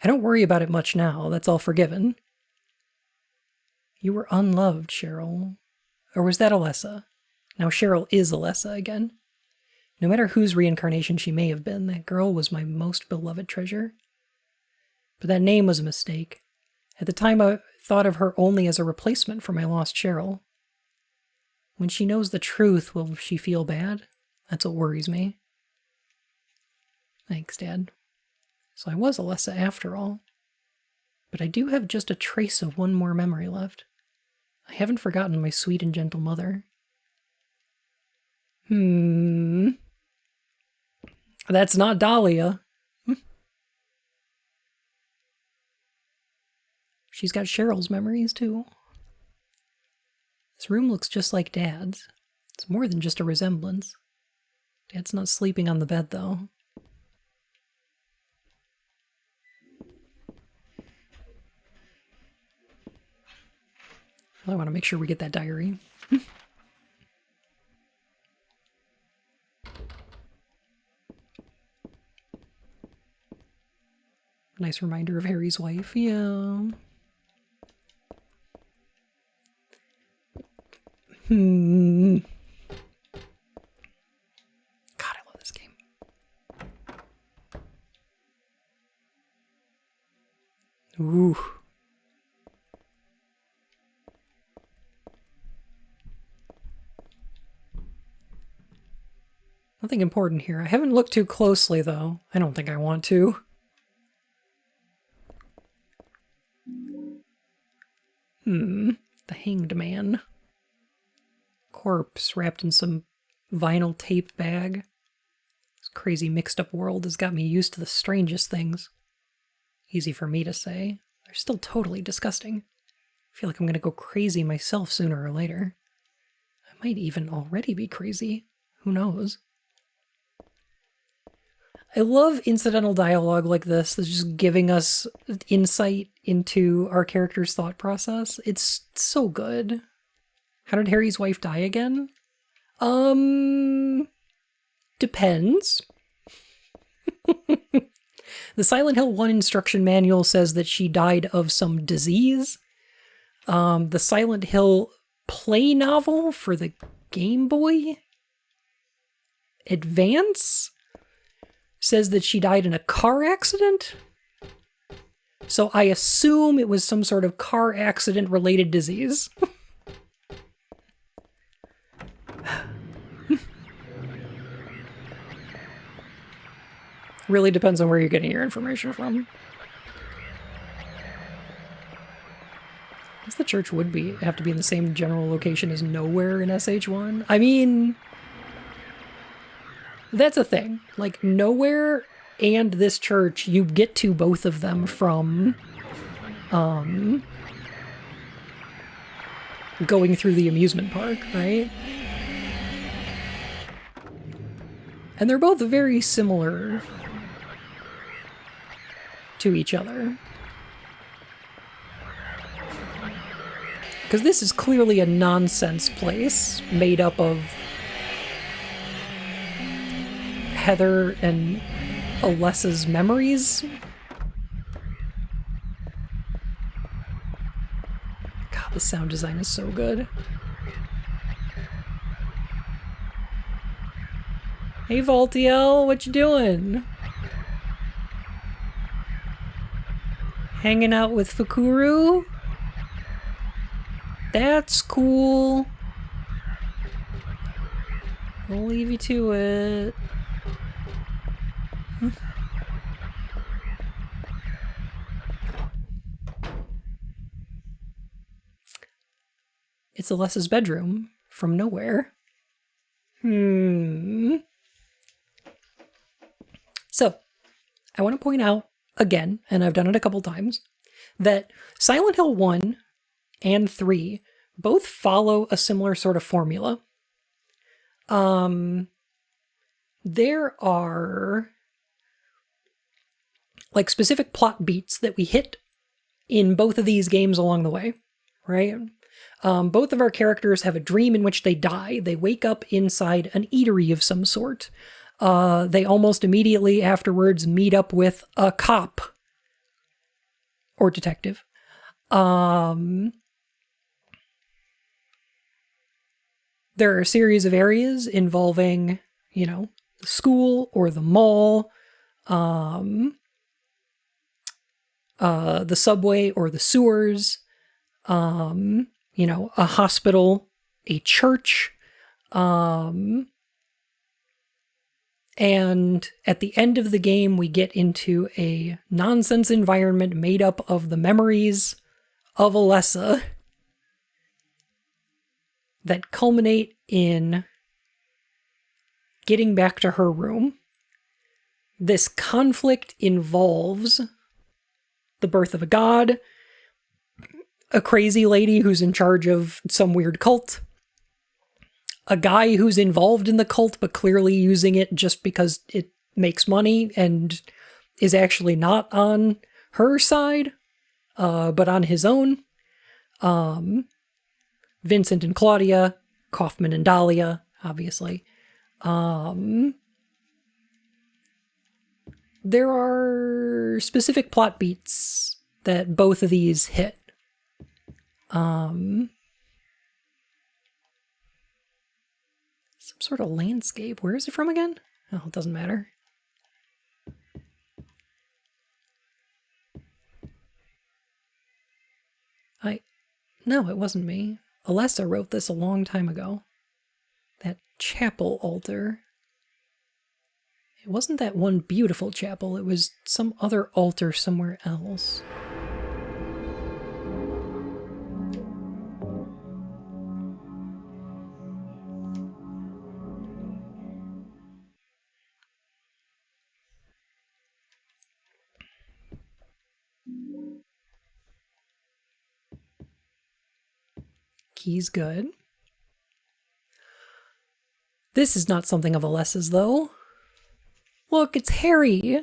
I don't worry about it much now. That's all forgiven. You were unloved, Cheryl. Or was that Alessa? Now Cheryl is Alessa again. No matter whose reincarnation she may have been, that girl was my most beloved treasure. But that name was a mistake. At the time, I thought of her only as a replacement for my lost Cheryl. When she knows the truth, will she feel bad? That's what worries me. Thanks, Dad. So I was Alessa after all. But I do have just a trace of one more memory left. I haven't forgotten my sweet and gentle mother. That's not Dahlia. She's got Cheryl's memories, too. This room looks just like Dad's. It's more than just a resemblance. Dad's not sleeping on the bed, though. I want to make sure we get that diary. Nice reminder of Harry's wife, yeah. God, I love this game. Ooh. Nothing important here. I haven't looked too closely, though. I don't think I want to. The Hanged Man. Corpse wrapped in some vinyl tape bag. This crazy mixed up world has got me used to the strangest things. Easy for me to say. They're still totally disgusting. I feel like I'm gonna go crazy myself sooner or later. I might even already be crazy. Who knows? I love incidental dialogue like this that's just giving us insight into our character's thought process. It's so good. How did Harry's wife die again? Depends. The Silent Hill 1 instruction manual says that she died of some disease. The Silent Hill play novel for the Game Boy Advance says that she died in a car accident. So I assume it was some sort of car accident related disease. Really depends on where you're getting your information from. I guess the church would have to be in the same general location as Nowhere in SH1. I mean, that's a thing. Like, Nowhere and this church, you get to both of them from going through the amusement park, right? And they're both very similar to each other. Because this is clearly a nonsense place made up of Heather and Alessa's memories. God, the sound design is so good. Hey, Voltiel, what you doing? Hanging out with Fukuru? That's cool. I'll leave you to it. It's Alessa's bedroom from Nowhere. So, I want to point out again, and I've done it a couple times, that Silent Hill 1 and 3 both follow a similar sort of formula. There are like specific plot beats that we hit in both of these games along the way, right? Both of our characters have a dream in which they die. They wake up inside an eatery of some sort. They almost immediately afterwards meet up with a cop or detective. There are a series of areas involving, the school or the mall, the subway or the sewers, a hospital, a church, and at the end of the game, we get into a nonsense environment made up of the memories of Alessa that culminate in getting back to her room. This conflict involves the birth of a god, a crazy lady who's in charge of some weird cult, a guy who's involved in the cult but clearly using it just because it makes money and is actually not on her side, but on his own. Vincent and Claudia, Kaufman and Dahlia, obviously. There are specific plot beats that both of these hit. Some sort of landscape. Where is it from again? Oh, it doesn't matter. No, it wasn't me. Alessa wrote this a long time ago. That chapel altar. It wasn't that one beautiful chapel, it was some other altar somewhere else. Key's good. This is not something of Alessa's, though. Look, it's Harry.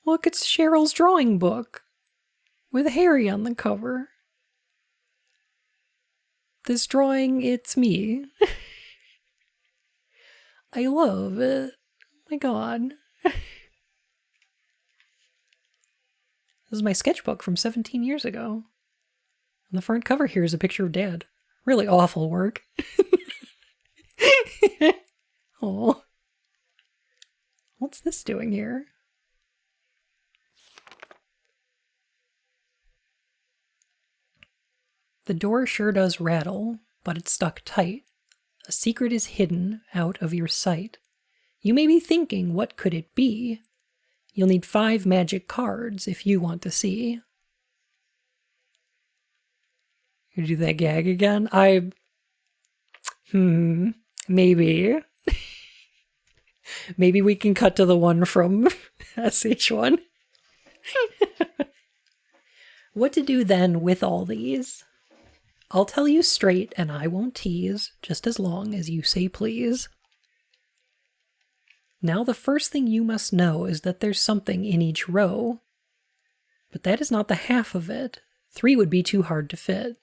Look, it's Cheryl's drawing book with Harry on the cover. This drawing, it's me. I love it. Oh my god. This is my sketchbook from 17 years ago. On the front cover here is a picture of Dad. Really awful work. Oh. What's this doing here? The door sure does rattle, but it's stuck tight. A secret is hidden out of your sight. You may be thinking, what could it be? You'll need 5 magic cards if you want to see. You do that gag again? Maybe. Maybe we can cut to the one from SH1. What to do then with all these? I'll tell you straight and I won't tease, just as long as you say please. Now the first thing you must know is that there's something in each row. But that is not the half of it. 3 would be too hard to fit.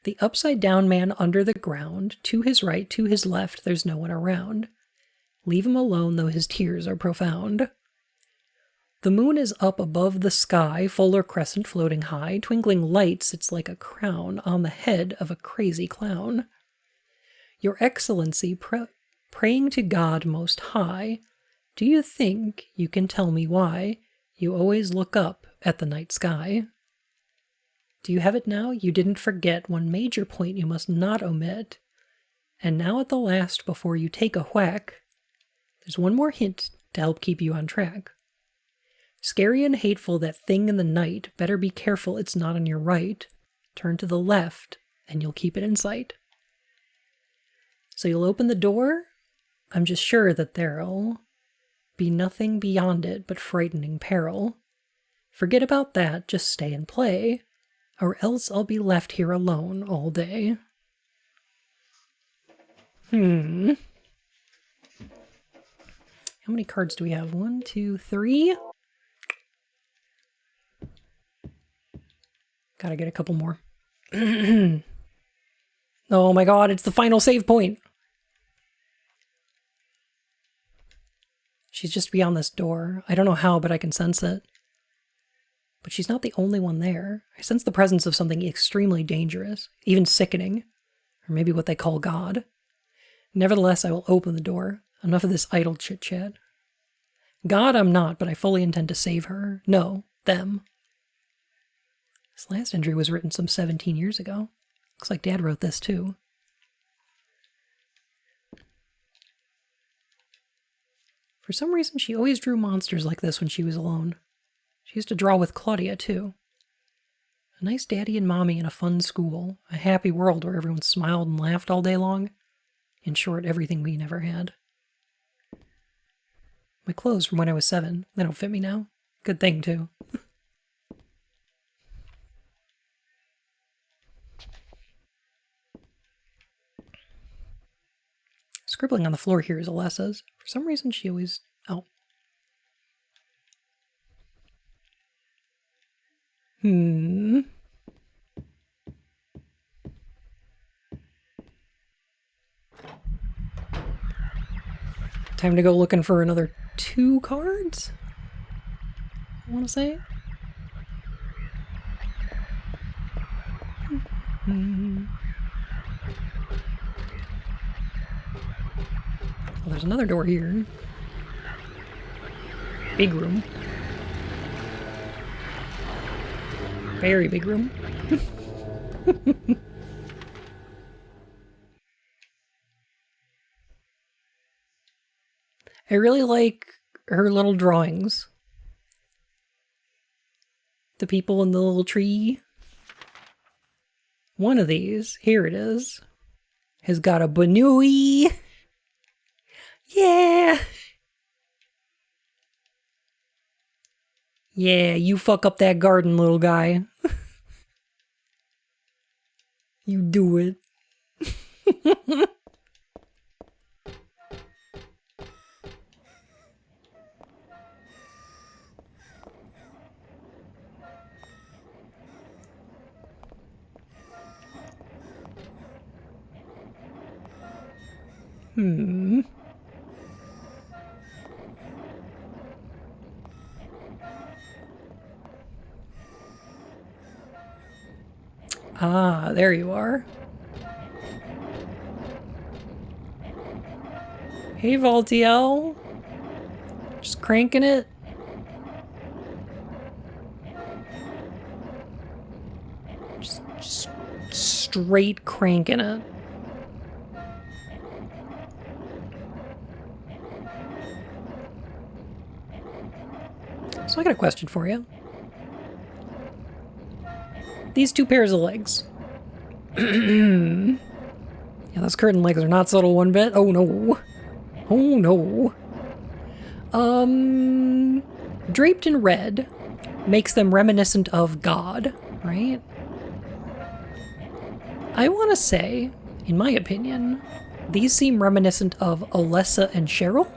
The upside-down man under the ground, to his right, to his left, there's no one around. Leave him alone, though his tears are profound. The moon is up above the sky, fuller crescent floating high, twinkling lights, it's like a crown on the head of a crazy clown. Your Excellency, praying to God Most High, do you think you can tell me why you always look up at the night sky? Do you have it now? You didn't forget one major point you must not omit. And now at the last, before you take a whack, there's one more hint to help keep you on track. Scary and hateful, that thing in the night, better be careful it's not on your right. Turn to the left, and you'll keep it in sight. So you'll open the door? I'm just sure that there'll be nothing beyond it but frightening peril. Forget about that, just stay and play, or else I'll be left here alone all day. How many cards do we have? 1, 2, 3. Gotta get a couple more. Oh my god, it's the final save point! She's just beyond this door. I don't know how, but I can sense it. But she's not the only one there. I sense the presence of something extremely dangerous, even sickening, or maybe what they call God. Nevertheless, I will open the door. Enough of this idle chit-chat. God I'm not, but I fully intend to save her. No, them. This last entry was written some 17 years ago. Looks like Dad wrote this too. For some reason, she always drew monsters like this when she was alone. She used to draw with Claudia, too. A nice daddy and mommy in a fun school. A happy world where everyone smiled and laughed all day long. In short, everything we never had. My clothes from when I was 7. They don't fit me now. Good thing, too. Scribbling on the floor here is Alessa's. For some reason, she always... Oh. Time to go looking for another 2 cards? I want to say? Well, there's another door here. Big room. Very big room. I really like her little drawings. The people in the little tree. One of these, here it is, has got a Banui. Yeah! Yeah, you fuck up that garden, little guy. You do it. Ah, there you are. Hey, Voltiel. Just cranking it. Just straight cranking it. So I got a question for you. These two pairs of legs. Yeah, those curtain legs are not subtle one bit. Oh no. Oh no. Draped in red makes them reminiscent of God, right? I want to say, in my opinion, these seem reminiscent of Alessa and Cheryl.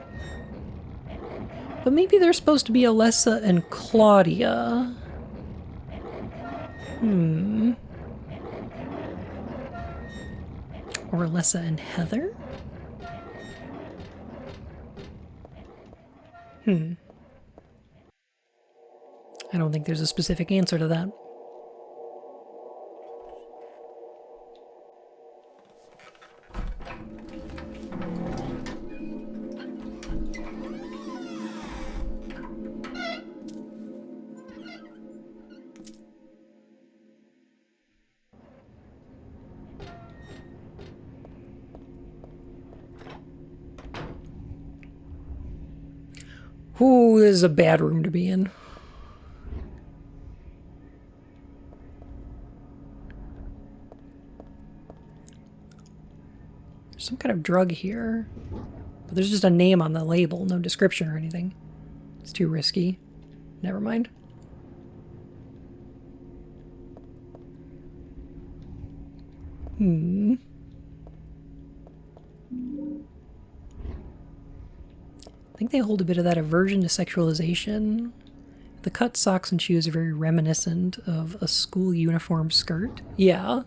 But maybe they're supposed to be Alessa and Claudia. Or Alessa and Heather? I don't think there's a specific answer to that. Ooh, this is a bad room to be in. There's some kind of drug here. But there's just a name on the label, no description or anything. It's too risky. Never mind. I think they hold a bit of that aversion to sexualization. The cut socks and shoes are very reminiscent of a school uniform skirt. Yeah.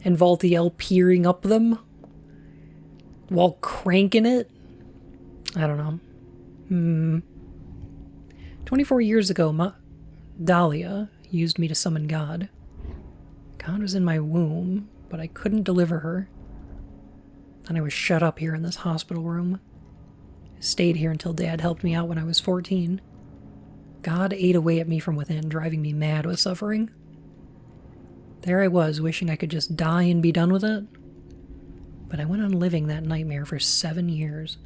And Voltiel peering up them while cranking it. I don't know. 24 years ago, Dahlia used me to summon God. God was in my womb, but I couldn't deliver her. Then I was shut up here in this hospital room. I stayed here until Dad helped me out when I was 14. God ate away at me from within, driving me mad with suffering. There I was, wishing I could just die and be done with it. But I went on living that nightmare for 7 years.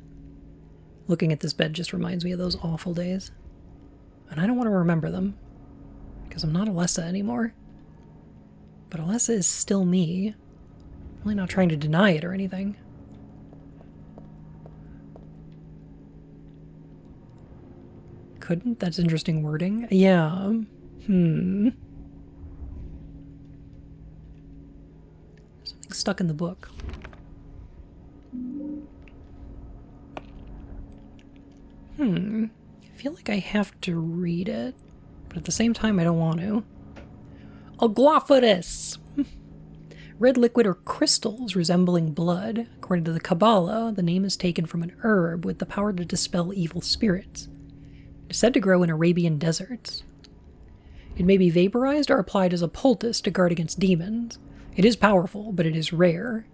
Looking at this bed just reminds me of those awful days. And I don't want to remember them, because I'm not Alessa anymore. But Alessa is still me. I'm really not trying to deny it or anything. Couldn't? That's interesting wording. Yeah. Something stuck in the book. I feel like I have to read it, but at the same time I don't want to. Aguaphorus! Red liquid or crystals resembling blood. According to the Kabbalah, the name is taken from an herb with the power to dispel evil spirits. It is said to grow in Arabian deserts. It may be vaporized or applied as a poultice to guard against demons. It is powerful, but it is rare.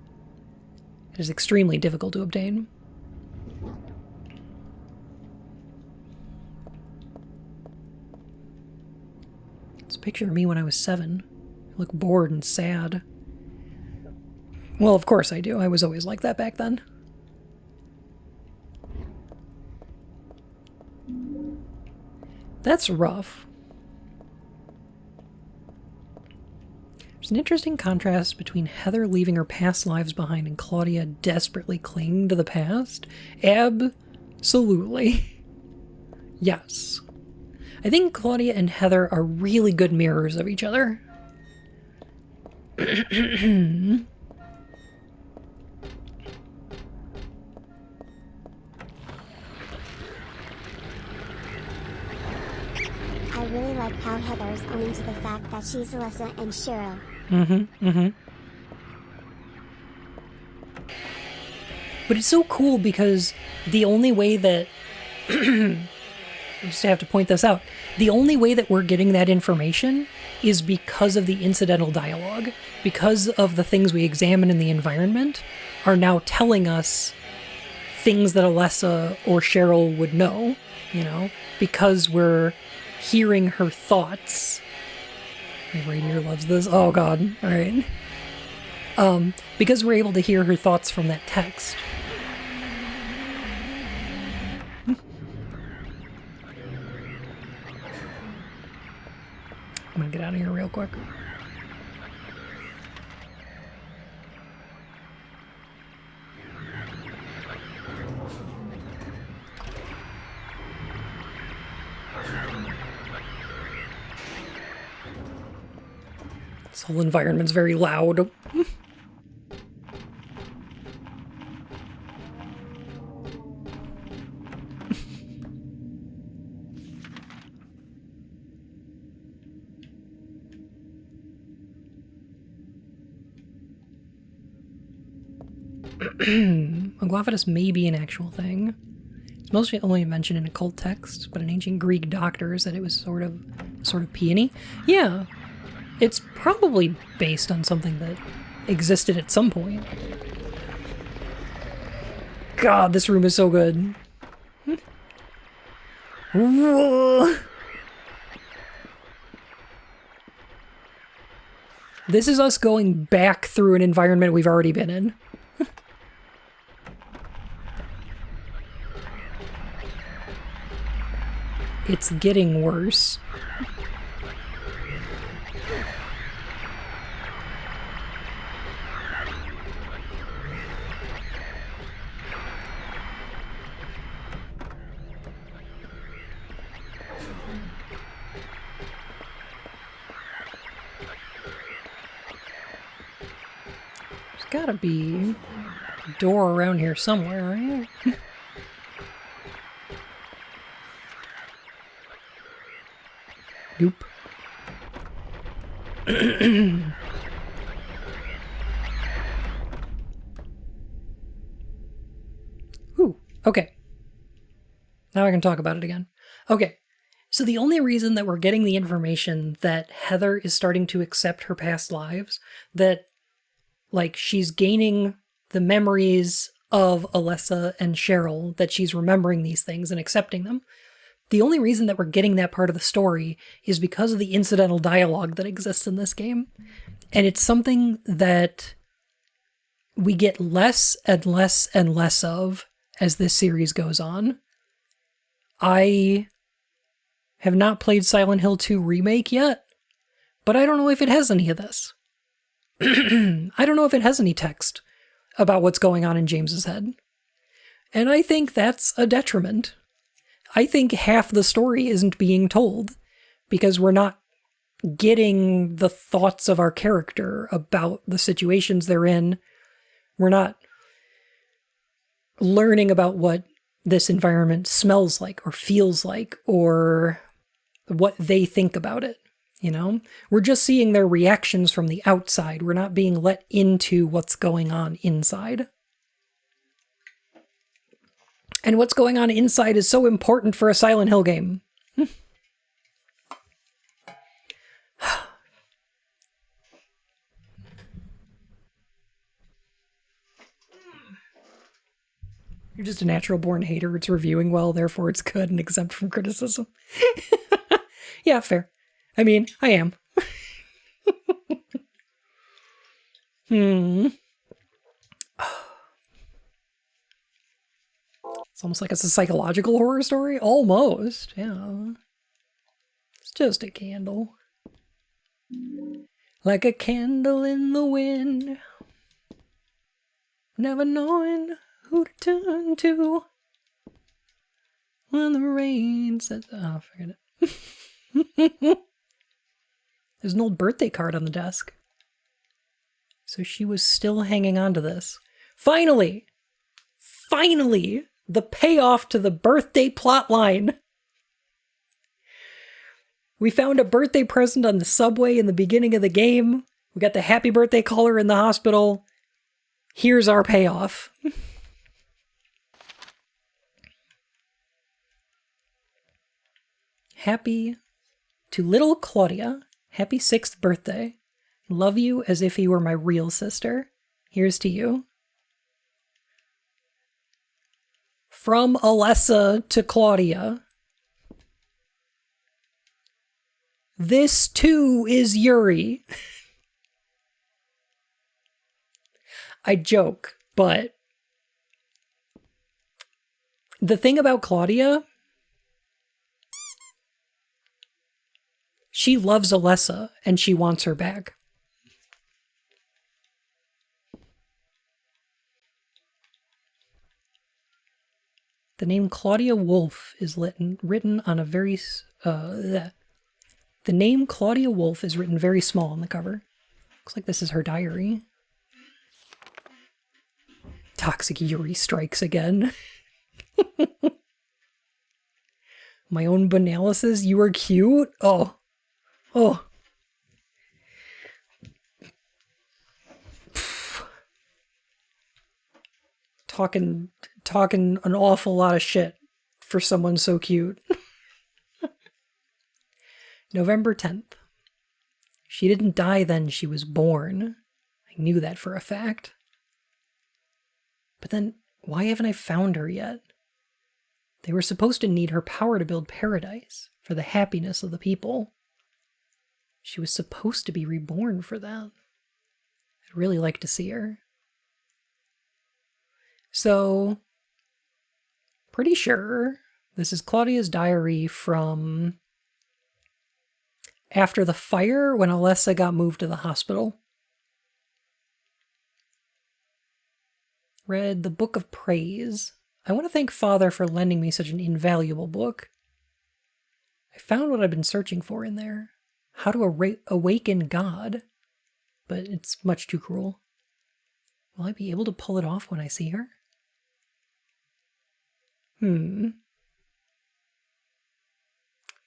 It is extremely difficult to obtain. It's a picture of me when I was 7. I look bored and sad. Well, of course I do. I was always like that back then. That's rough. There's an interesting contrast between Heather leaving her past lives behind and Claudia desperately clinging to the past. Absolutely. Yes. I think Claudia and Heather are really good mirrors of each other. I really like how Heather's owning to the fact that she's Alyssa and Cheryl. But it's so cool because the only way that... I just have to point this out. The only way that we're getting that information is because of the incidental dialogue. Because of the things we examine in the environment are now telling us things that Alyssa or Cheryl would know, you know? Because we're hearing her thoughts. My reindeer loves this. Oh god. Alright. Because we're able to hear her thoughts from that text. I'm gonna get out of here real quick. This whole environment's very loud. Aguaphidus may be an actual thing. It's mostly only mentioned in occult texts, but an ancient Greek doctor said it was sort of peony. Yeah, it's probably based on something that existed at some point. God, this room is so good. This is us going back through an environment we've already been in. It's getting worse. There's gotta be a door around here somewhere, right? Nope. Ooh, okay. Now I can talk about it again. Okay, so the only reason that we're getting the information that Heather is starting to accept her past lives, that, like, she's gaining the memories of Alessa and Cheryl, that she's remembering these things and accepting them, the only reason that we're getting that part of the story is because of the incidental dialogue that exists in this game. And it's something that we get less and less and less of as this series goes on. I have not played Silent Hill 2 Remake yet, but I don't know if it has any of this. I don't know if it has any text about what's going on in James's head. And I think that's a detriment. I think half the story isn't being told because we're not getting the thoughts of our character about the situations they're in. We're not learning about what this environment smells like or feels like or what they think about it, you know? We're just seeing their reactions from the outside. We're not being let into what's going on inside. And what's going on inside is so important for a Silent Hill game. You're just a natural-born hater. It's reviewing well, therefore it's good and exempt from criticism. Yeah, fair. I mean, I am. It's almost like it's a psychological horror story. Almost, yeah. It's just a candle. Like a candle in the wind. Never knowing who to turn to. When the rain says... Oh, forget it. There's an old birthday card on the desk. So she was still hanging on to this. Finally! Finally! The payoff to the birthday plotline. We found a birthday present on the subway in the beginning of the game. We got the happy birthday caller in the hospital. Here's our payoff. Happy to little Claudia. Happy 6th birthday. Love you as if you were my real sister. Here's to you. From Alessa to Claudia. This too is Yuri. I joke, but the thing about Claudia, she loves Alessa and she wants her back. The name Claudia Wolf is written on a very... The name Claudia Wolf is written very small on the cover. Looks like this is her diary. Toxic Yuri strikes again. My own Bunalysis, you were cute? Oh. Oh. Talking an awful lot of shit for someone so cute. November 10th. She didn't die then, she was born. I knew that for a fact. But then, why haven't I found her yet? They were supposed to need her power to build paradise, for the happiness of the people. She was supposed to be reborn for that. I'd really like to see her. So, pretty sure this is Claudia's diary from after the fire when Alessa got moved to the hospital. Read the Book of Praise. I want to thank Father for lending me such an invaluable book. I found what I've been searching for in there. How to awaken God. But it's much too cruel. Will I be able to pull it off when I see her?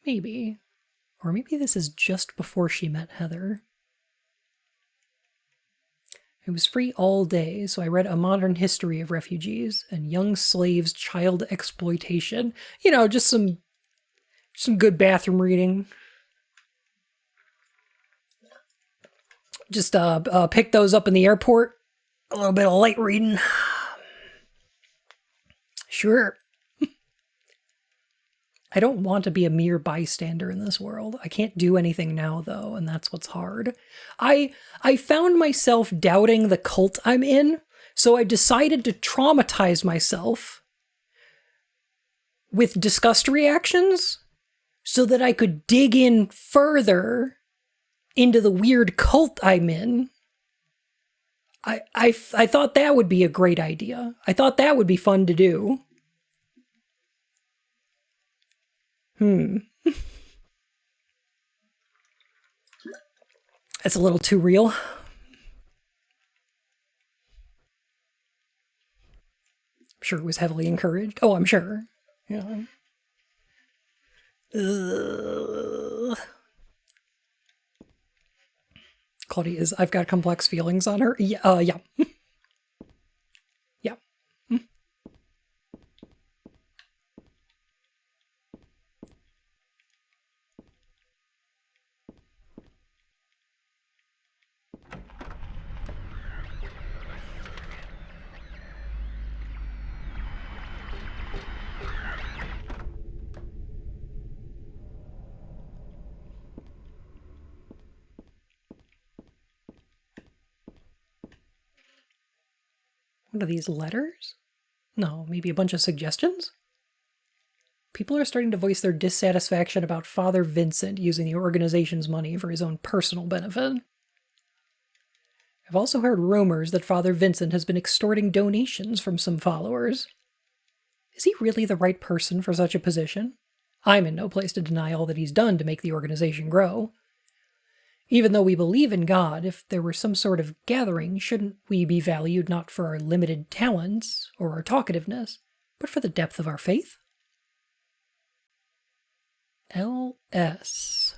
Maybe. Or maybe this is just before she met Heather. I was free all day, so I read A Modern History of Refugees and Young Slaves' Child Exploitation. You know, just some good bathroom reading. Just pick those up in the airport. A little bit of light reading. Sure. I don't want to be a mere bystander in this world. I can't do anything now, though, and that's what's hard. I found myself doubting the cult I'm in, so I decided to traumatize myself with disgust reactions so that I could dig in further into the weird cult I'm in. I thought that would be a great idea. I thought that would be fun to do. That's a little too real. I'm sure it was heavily encouraged. Oh, I'm sure. Yeah. Claudia is, I've got complex feelings on her. Yeah. Yeah. Yeah. What are these letters? No, maybe a bunch of suggestions? People are starting to voice their dissatisfaction about Father Vincent using the organization's money for his own personal benefit. I've also heard rumors that Father Vincent has been extorting donations from some followers. Is he really the right person for such a position? I'm in no place to deny all that he's done to make the organization grow. Even though we believe in God, if there were some sort of gathering, shouldn't we be valued not for our limited talents or our talkativeness, but for the depth of our faith? LS.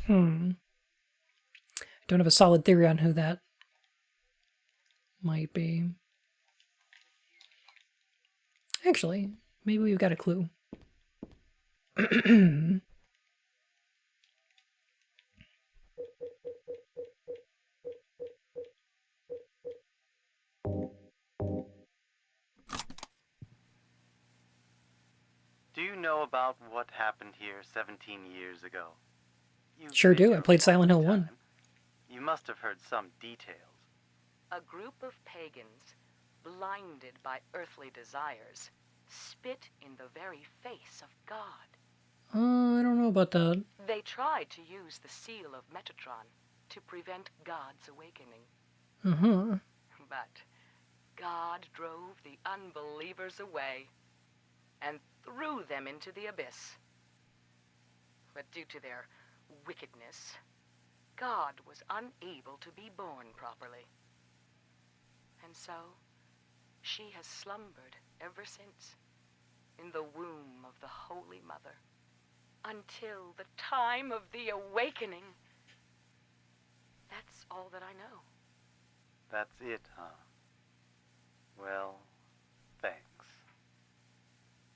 Don't have a solid theory on who that might be. Actually, maybe we've got a clue. Do you know about what happened here 17 years ago? You've Sure been do. I here played for a Silent Hill long 1. time. You must have heard some details. A group of pagans, blinded by earthly desires, spit in the very face of God. I don't know about that. They tried to use the seal of Metatron to prevent God's awakening. But God drove the unbelievers away and threw them into the abyss. But due to their wickedness, God was unable to be born properly. And so, she has slumbered ever since, in the womb of the Holy Mother, until the time of the awakening. That's all that I know. That's it, huh? Well, thanks.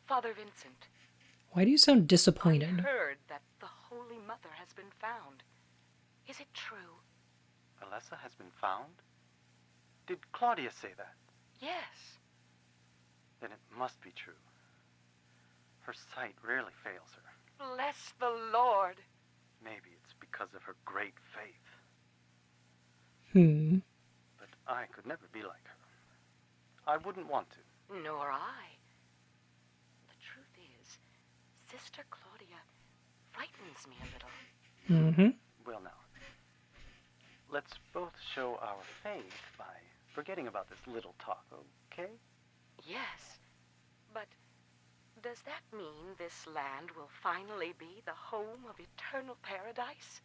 Father Vincent, Why do you sound I disappointed? heard that the Holy Mother has been found. Is it true? Alessa has been found? Did Claudia say that? Yes. Then it must be true. Her sight rarely fails her. Bless the Lord. Maybe it's because of her great faith. But I could never be like her. I wouldn't want to. Nor I. The truth is, Sister Claudia frightens me a little. Well now, let's both show our faith by forgetting about this little talk, okay? Yes, but does that mean this land will finally be the home of eternal paradise?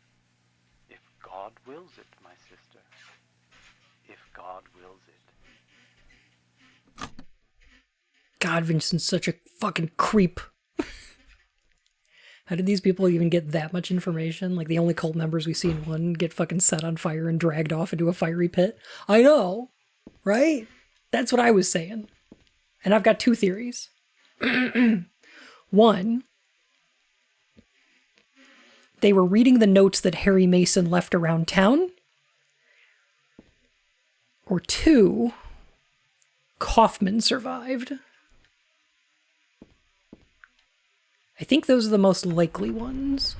If God wills it, my sister. If God wills it. God, Vincent's such a fucking creep. How did these people even get that much information? Like, the only cult members we see in one get fucking set on fire and dragged off into a fiery pit? I know, right? That's what I was saying. And I've got two theories. One, they were reading the notes that Harry Mason left around town. Or two, Kaufman survived. I think those are the most likely ones.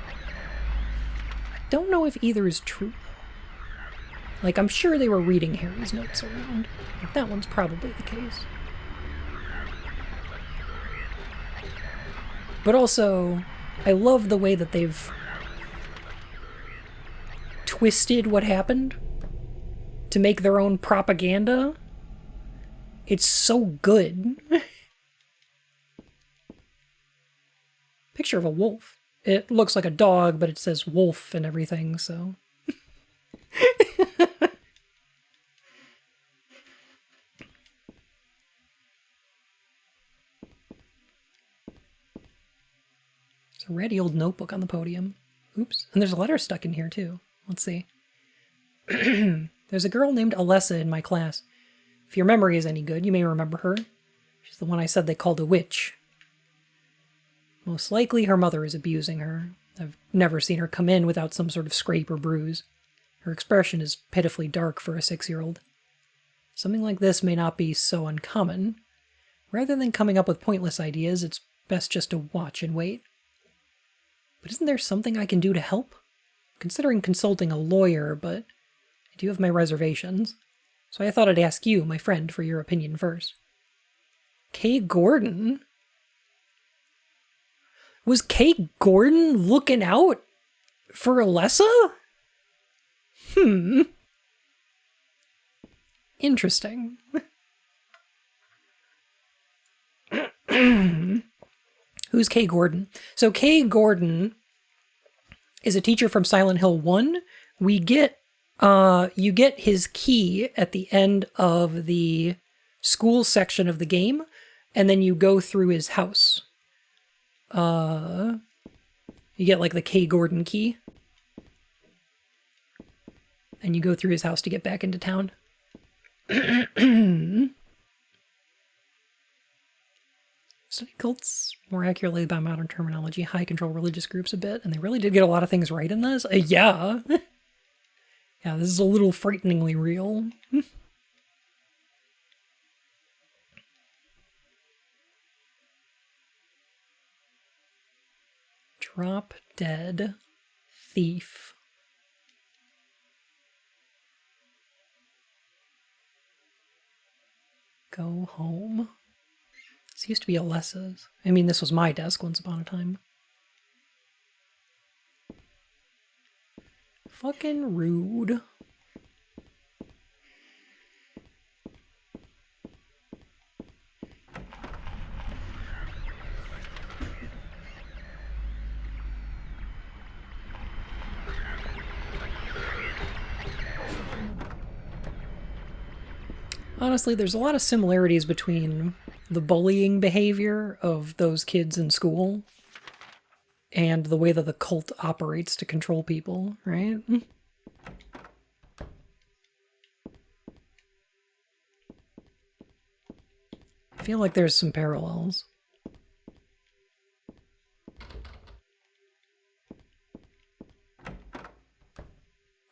I don't know if either is true. Like, I'm sure they were reading Harry's notes around. But that one's probably the case. But also, I love the way that they've twisted what happened to make their own propaganda. It's so good. Picture of a wolf. It looks like a dog, but it says wolf and everything, so. There's a ratty old notebook on the podium. Oops. And there's a letter stuck in here, too. Let's see. There's a girl named Alessa in my class. If your memory is any good, you may remember her. She's the one I said they called a witch. Most likely her mother is abusing her. I've never seen her come in without some sort of scrape or bruise. Her expression is pitifully dark for a 6-year-old. Something like this may not be so uncommon. Rather than coming up with pointless ideas, it's best just to watch and wait. But isn't there something I can do to help? considering consulting a lawyer, but I do have my reservations. So I thought I'd ask you, my friend, for your opinion first. Kay Gordon? Was Kay Gordon looking out for Alessa? Interesting. Who's Kay Gordon? So Kay Gordon is a teacher from Silent Hill 1. You get his key at the end of the school section of the game, and then you go through his house. You get like the Kay Gordon key. And you go through his house to get back into town. Study cults, more accurately by modern terminology, high control religious groups a bit, and they really did get a lot of things right in this. Yeah. Yeah, this is a little frighteningly real. Drop dead thief. Go home. This used to be Alessa's. I mean, this was my desk once upon a time. Fucking rude. Honestly, there's a lot of similarities between the bullying behavior of those kids in school and the way that the cult operates to control people, right? I feel like there's some parallels.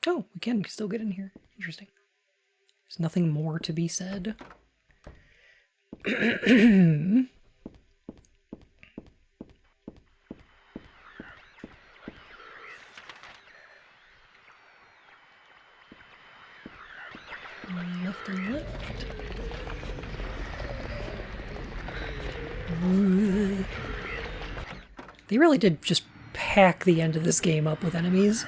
Oh, we can still get in here. Interesting. There's nothing more to be said. Left and left. They really did just pack the end of this game up with enemies.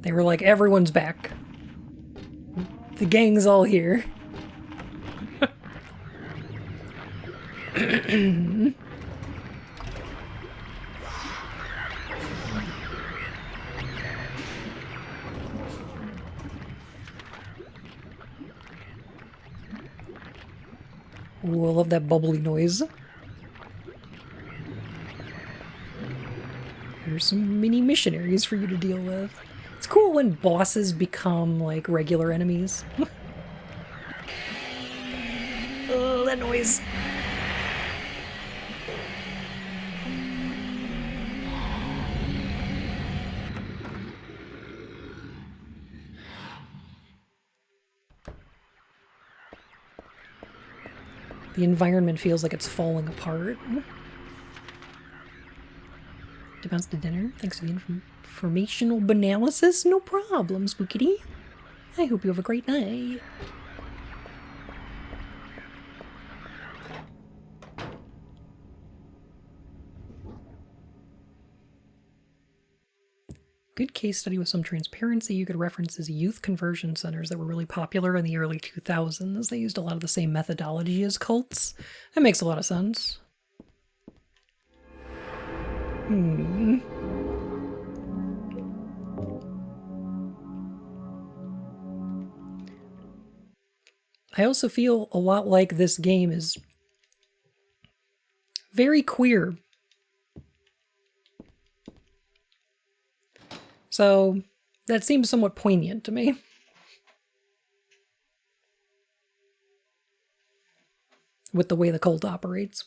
They were like, everyone's back. The gang's all here. Ooh, I love that bubbly noise. There's some mini missionaries for you to deal with. It's cool when bosses become, like, regular enemies. Oh, that noise. The environment feels like it's falling apart. To bounce to dinner. Thanks for the informational Bunalysis. No problem, Spookity. I hope you have a great night. Good case study with some transparency. You could reference as youth conversion centers that were really popular in the early 2000s. They used a lot of the same methodology as cults. That makes a lot of sense. I also feel a lot like this game is very queer. So that seems somewhat poignant to me. With the way the cult operates.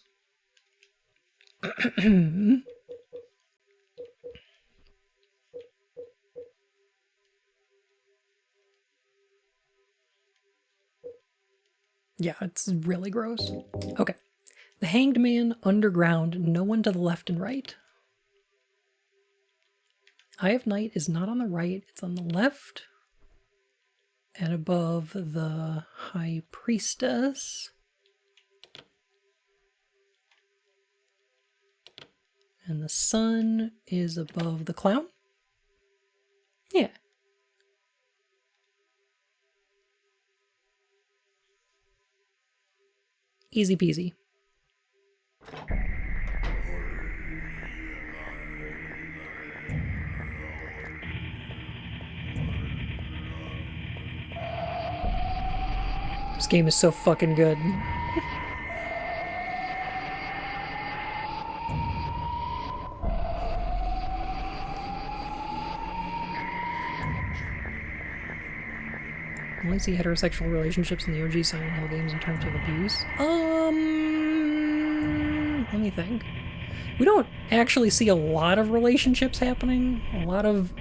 Yeah, it's really gross. Okay. The Hanged Man underground, no one to the left and right. Eye of Night is not on the right, it's on the left. And above the High Priestess. And the sun is above the clown? Yeah. Easy peasy. This game is so fucking good. I only see heterosexual relationships in the OG Silent Hill games in terms of abuse. Let me think. We don't actually see a lot of relationships happening. A lot of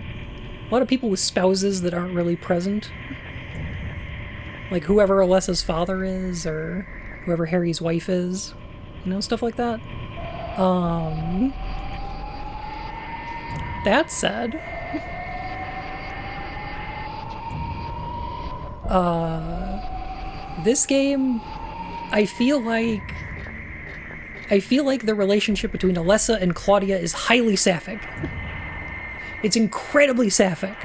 people with spouses that aren't really present. Like whoever Alessa's father is, or whoever Harry's wife is. You know, stuff like that. That said, this game, I feel like the relationship between Alessa and Claudia is highly sapphic. It's incredibly sapphic.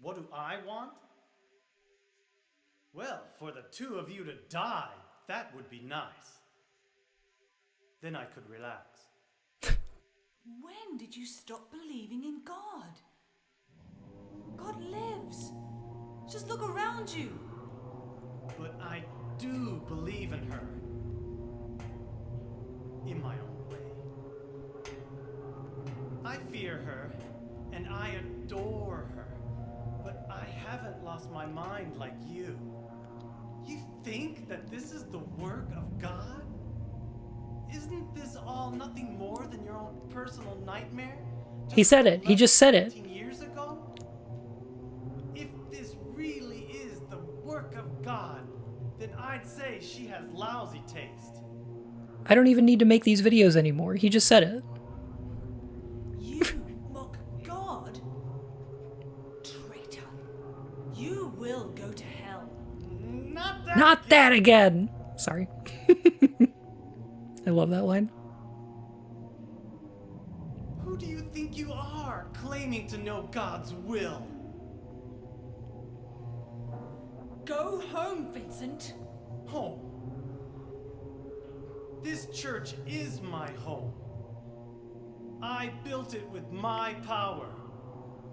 What do I want? Well, for the two of you to die, that would be nice. Then I could relax. When did you stop believing in God? God lives. Just look around you. But I do believe in her. In my own way. I fear her, and I adore her. But I haven't lost my mind like you. You think that this is the work of God? Isn't this all nothing more than your own personal nightmare? He said it. He just said it. Years ago? If this really is the work of God, then I'd say she has lousy taste. I don't even need to make these videos anymore. He just said it. You mock God? Traitor. You will go to hell. Not that again! Sorry. I love that line. Who do you think you are, claiming to know God's will? Go home, Vincent. Home. This church is my home. I built it with my power.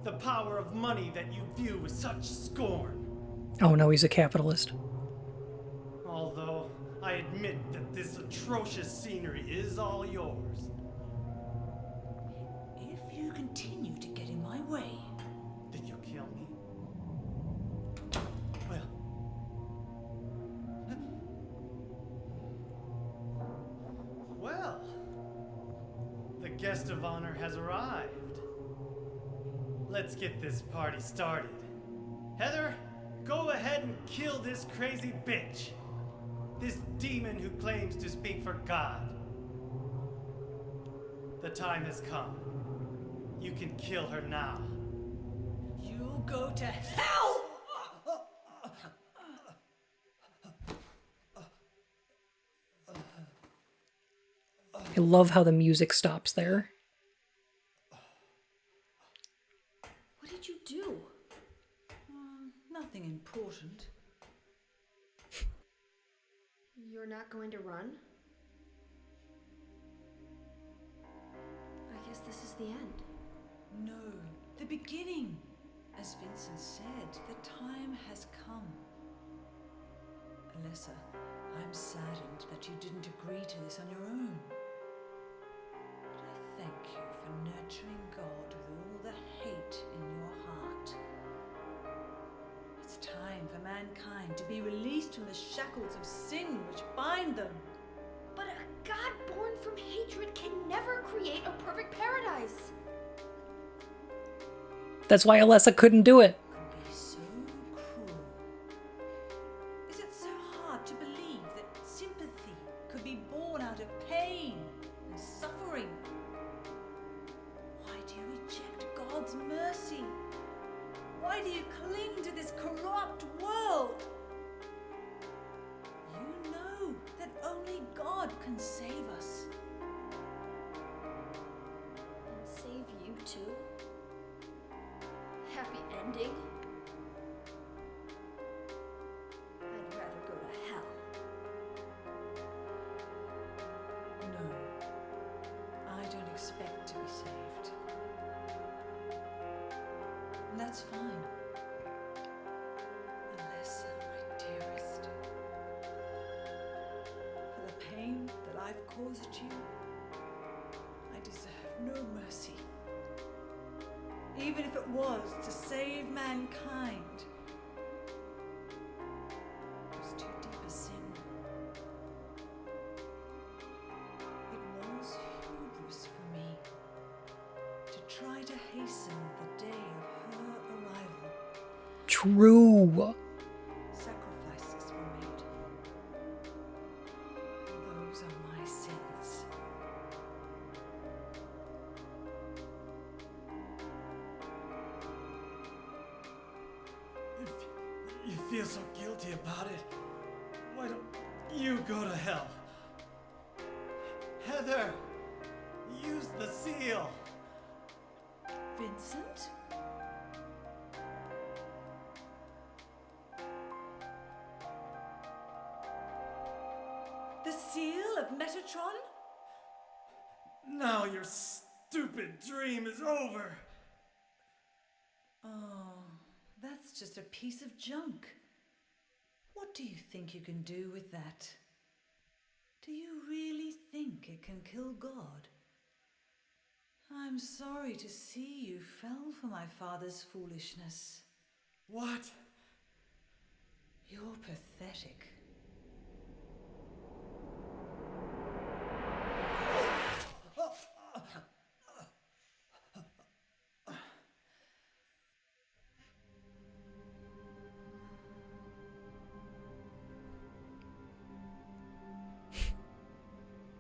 The power of money that you view with such scorn. Oh no, he's a capitalist. Although, I admit that this atrocious scenery is all yours. If you continue to get in my way, then you'll kill me. Well, the guest of honor has arrived. Let's get this party started. Heather, go ahead and kill this crazy bitch. This demon who claims to speak for God. The time has come. You can kill her now. you'll go to hell! I love how the music stops there. What did you do? Nothing important. You're not going to run? I guess this is the end. No, the beginning. As Vincent said, the time has come. Alessa, I'm saddened that you didn't agree to this on your own. But I thank you for nurturing God with all the hate in your heart. It's time for mankind to be released from the shackles of sin which bind them. But a God born from hatred can never create a perfect paradise. That's why Alessa couldn't do it. Could be so cruel be born out of pain and suffering? Why do you reject God's mercy? Why do you cling to this corrupt world? You know that only God can save us. And save you too? Happy ending? I'd rather go to hell. No, I don't expect to be saved. And that's fine. Unless, my dearest, for the pain that I've caused you, I deserve no mercy. Even if it was to save mankind. It was too deep a sin. It was hubris for me to try to hasten the day of her arrival. True. Sacrifices were made. And those are my sins. If you feel so guilty about it, why don't you go to hell? Heather, use the seal. Vincent? The seal of Metatron? Now your stupid dream is over. Oh, that's just a piece of junk. What do you think you can do with that? Do you really think it can kill God? I'm sorry to see you fell for my father's foolishness. What? You're pathetic.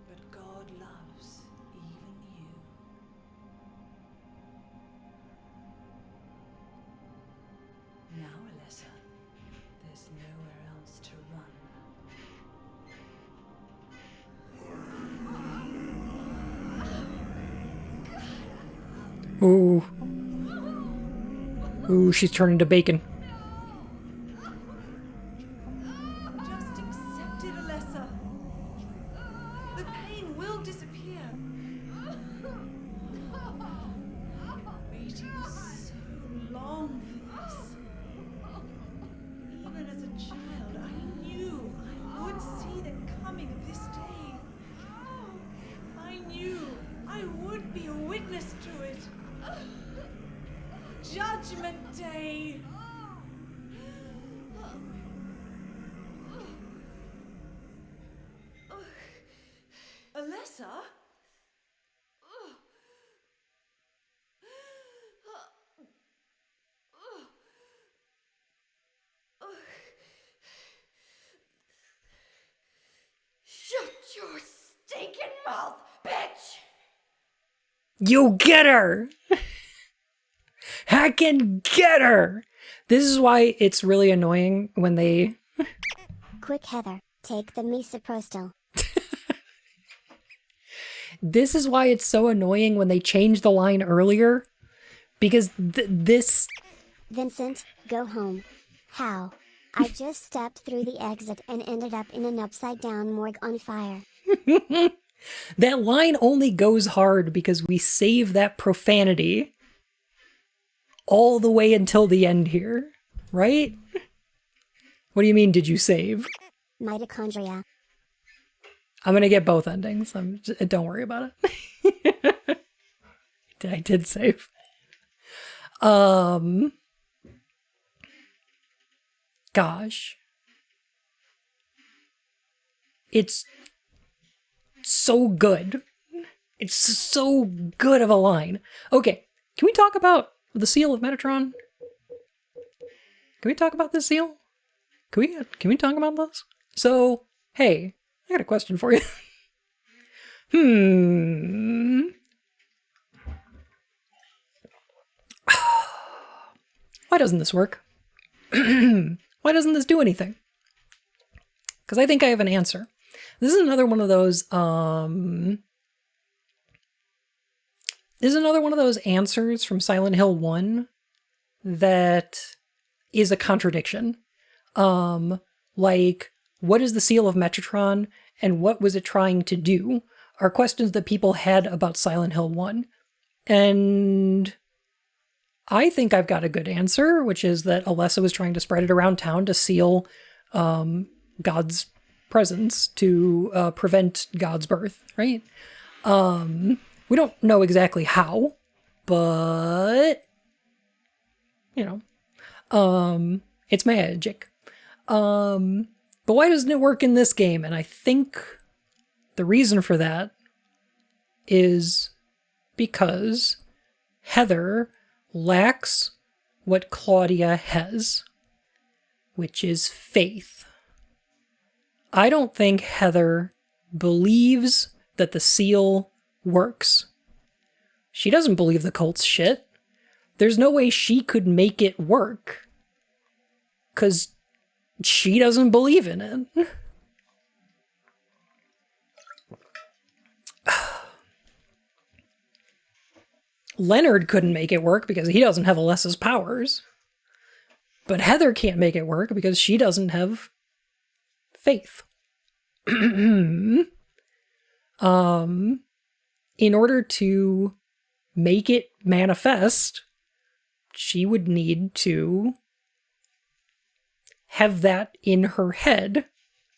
But God loves even you. Now, Alessa, there's nowhere else to run. Ooh. Ooh, she's turning to bacon. Just accept it, Alessa. The pain will disappear. Waiting so long for this. Even as a child, I knew I would see the coming of this day. I knew I would be a witness to it. Judgment Day. Alessa? Shut your stinking mouth, bitch! You get her! Heckin' get her! This is why it's really annoying when they... Quick Heather, take the misoprostol. This is why it's so annoying when they change the line earlier. Because this... Vincent, go home. How? I just stepped through the exit and ended up in an upside-down morgue on fire. That line only goes hard because we save that profanity all the way until the end here, right? What do you mean, did you save? Mitochondria. I'm gonna get both endings. Don't worry about it. I did save. Gosh. It's so good. It's so good of a line. Okay, can we talk about the seal of Metatron? Can we talk about this seal? Can we talk about this? So, hey, I got a question for you. Why doesn't this work? Why doesn't this do anything? Because I think I have an answer. This is another one of those, answers from Silent Hill 1 that is a contradiction. Like, what is the seal of Metatron and what was it trying to do are questions that people had about Silent Hill 1. And I think I've got a good answer, which is that Alessa was trying to spread it around town to seal God's presence, to prevent God's birth, right? We don't know exactly how, but, it's magic. But why doesn't it work in this game? And I think the reason for that is because Heather lacks what Claudia has, which is faith. I don't think Heather believes that the seal works. She doesn't believe the cult's shit. There's no way she could make it work, because she doesn't believe in it. Leonard couldn't make it work because he doesn't have Alessa's powers. But Heather can't make it work because she doesn't have faith. In order to make it manifest, she would need to have that in her head,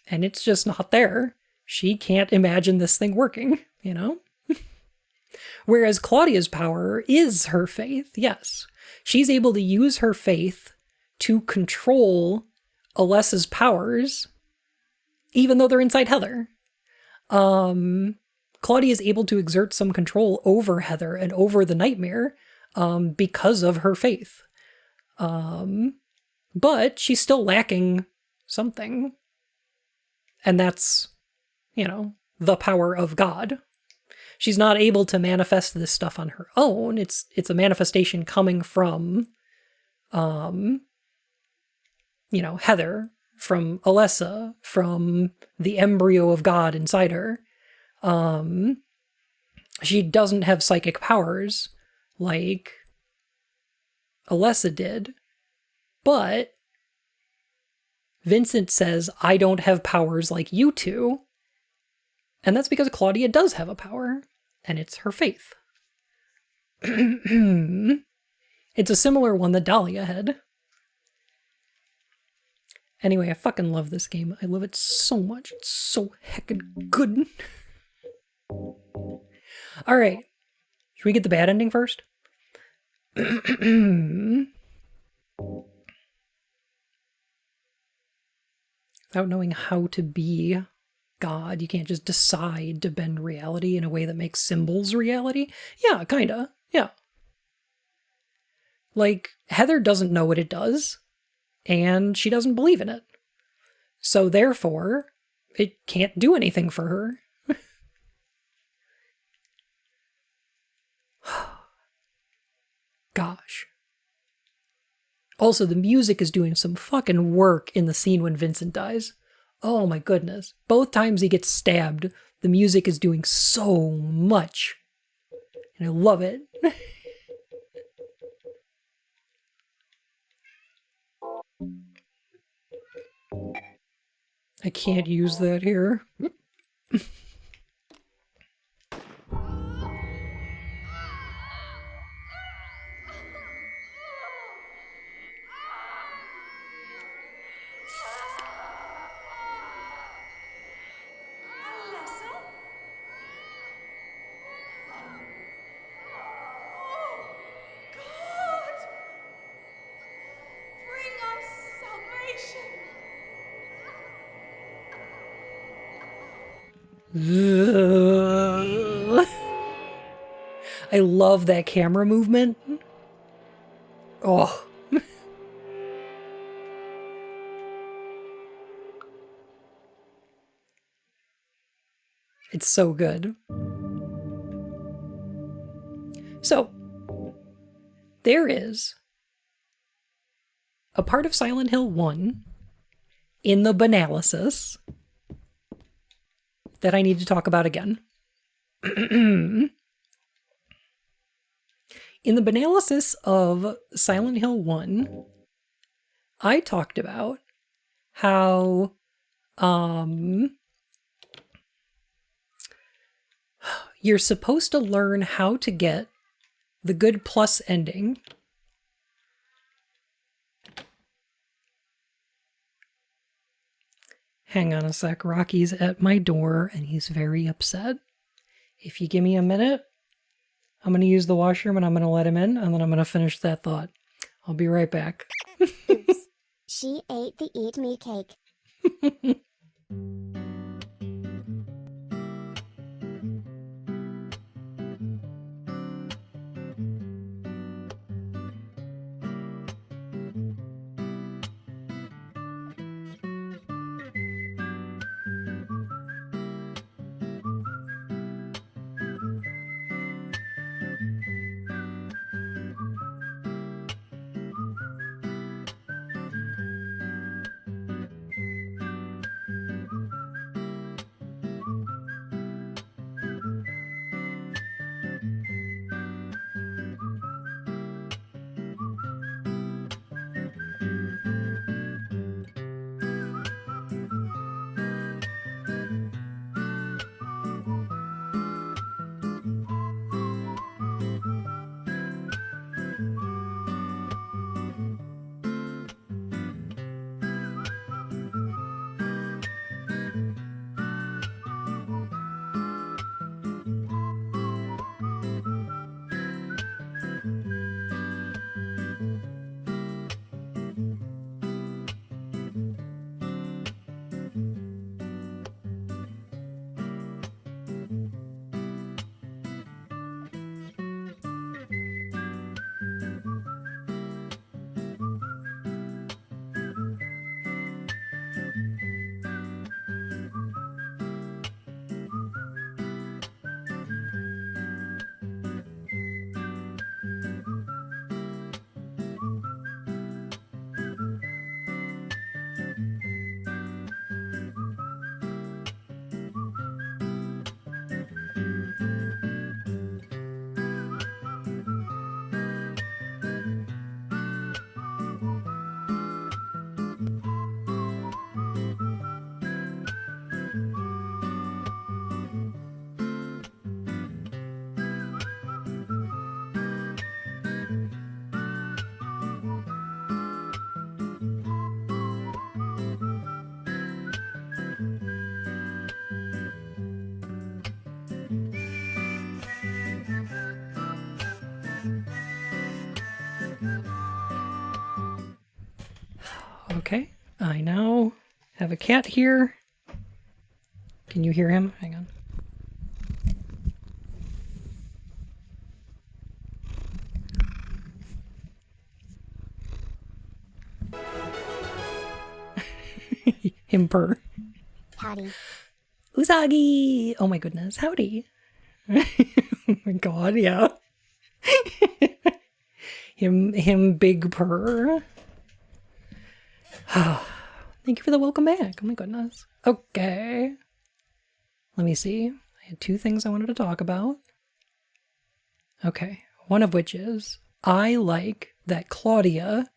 and it's just not there. She can't imagine this thing working, Whereas Claudia's power is her faith, yes. She's able to use her faith to control Alessa's powers, even though they're inside Heather. Claudia is able to exert some control over Heather and over the nightmare because of her faith. But she's still lacking something. And that's, the power of God. She's not able to manifest this stuff on her own. It's a manifestation coming from, Heather, from Alessa, from the embryo of God inside her. She doesn't have psychic powers like Alessa did, but Vincent says, I don't have powers like you two. And that's because Claudia does have a power, and it's her faith. It's a similar one that Dahlia had. Anyway, I fucking love this game. I love it so much. It's so heckin' good. Alright. Should we get the bad ending first? Without knowing how to be God, you can't just decide to bend reality in a way that makes symbols reality. Yeah, kinda. Yeah. Like, Heather doesn't know what it does, and she doesn't believe in it. So therefore, it can't do anything for her. Gosh. Also, the music is doing some fucking work in the scene when Vincent dies. Oh my goodness. Both times he gets stabbed, the music is doing so much. And I love it. I can't use that here. I love that camera movement. Oh. It's so good. So, there is a part of Silent Hill 1 in the Bunalysis that I need to talk about again. In the Bunalysis of Silent Hill 1, I talked about how you're supposed to learn how to get the good plus ending Hang on a sec. Rocky's at my door and he's very upset. If you give me a minute, I'm going to use the washroom and I'm going to let him in and then I'm going to finish that thought. I'll be right back. Oops. She ate the eat me cake. Okay, I now have a cat here. Can you hear him? Hang on. Him purr. Howdy. Usagi! Oh my goodness, howdy. Oh my god, yeah. him big purr. Thank you for the welcome back. Oh my goodness. Okay. Let me see. I had two things I wanted to talk about. Okay. One of which is, I like that Claudia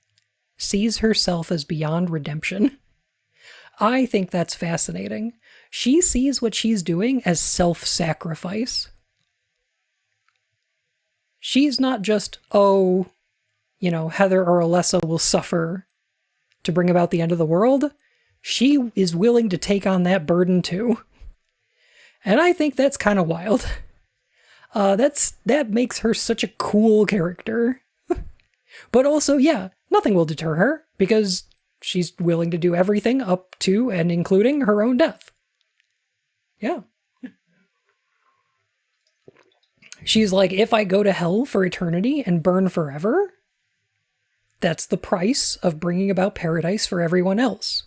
sees herself as beyond redemption. I think that's fascinating. She sees what she's doing as self-sacrifice. She's not just, oh, Heather or Alessa will suffer to bring about the end of the world. She is willing to take on that burden too. And I think that's kind of wild. That makes her such a cool character. But also, yeah, nothing will deter her because she's willing to do everything up to and including her own death. Yeah. She's like, if I go to hell for eternity and burn forever, that's the price of bringing about paradise for everyone else.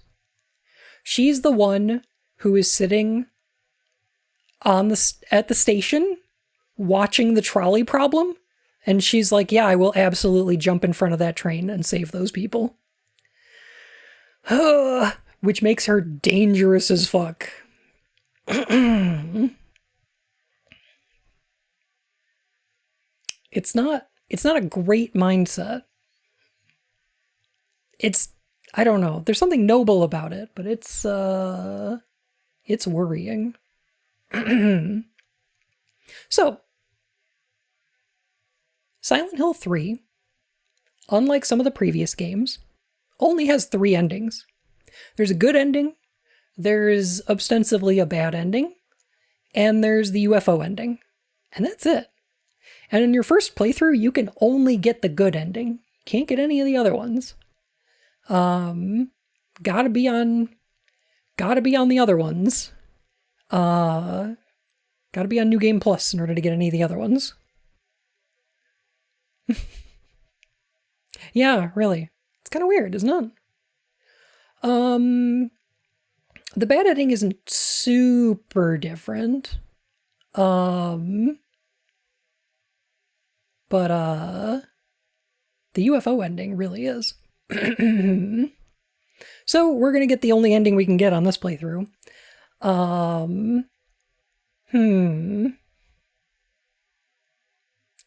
She's the one who is sitting at the station watching the trolley problem, and she's like, yeah, I will absolutely jump in front of that train and save those people. Which makes her dangerous as fuck. It's not a great mindset. I don't know. There's something noble about it, but it's worrying. So, Silent Hill 3, unlike some of the previous games, only has 3 endings. There's a good ending, there's ostensibly a bad ending, and there's the UFO ending. And that's it. And in your first playthrough, you can only get the good ending. Can't get any of the other ones. Gotta be on the other ones. Gotta be on New Game Plus in order to get any of the other ones. Yeah, really. It's kind of weird, isn't it? The bad ending isn't super different. But the UFO ending really is. So we're gonna get the only ending we can get on this playthrough.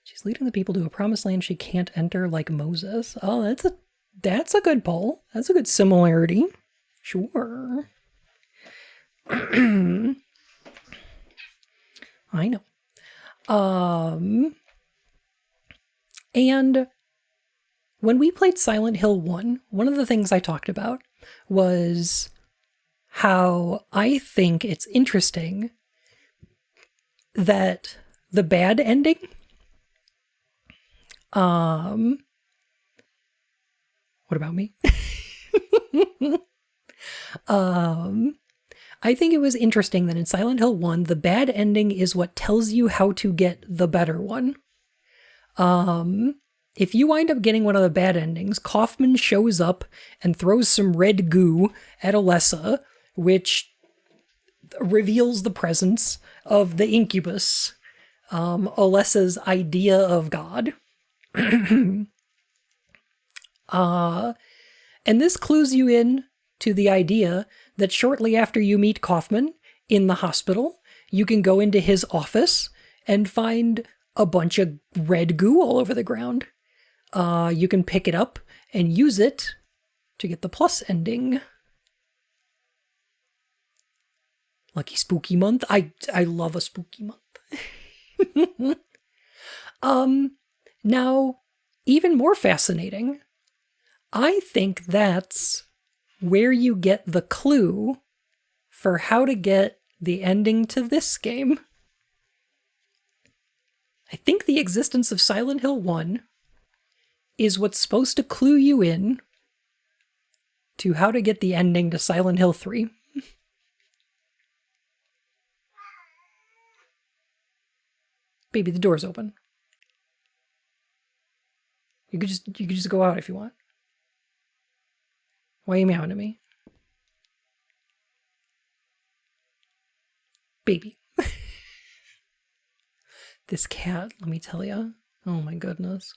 She's leading the people to a promised land she can't enter like Moses. Oh, that's a good poll. That's a good similarity. Sure. I know. And when we played Silent Hill 1, one of the things I talked about was how I think it's interesting that the bad ending, what about me? I think it was interesting that in Silent Hill 1, the bad ending is what tells you how to get the better one. If you wind up getting one of the bad endings, Kaufman shows up and throws some red goo at Alessa, which reveals the presence of the incubus, Alessa's idea of God. And this clues you in to the idea that shortly after you meet Kaufman in the hospital, you can go into his office and find a bunch of red goo all over the ground. You can pick it up and use it to get the plus ending. Lucky spooky month. I love a spooky month. Now, even more fascinating, I think that's where you get the clue for how to get the ending to this game. I think the existence of Silent Hill 1 is what's supposed to clue you in to how to get the ending to Silent Hill 3. Baby, the door's open. You could just go out if you want. Why are you meowing at me? Baby. This cat, let me tell you. Oh my goodness.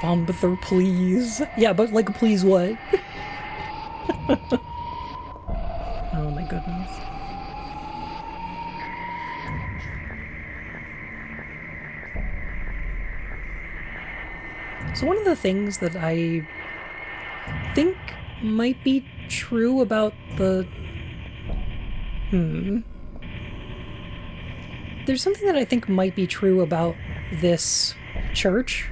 Father, please. Yeah, but like, please what? Oh my goodness. So one of the things that I think might be true about the... There's something that I think might be true about this church,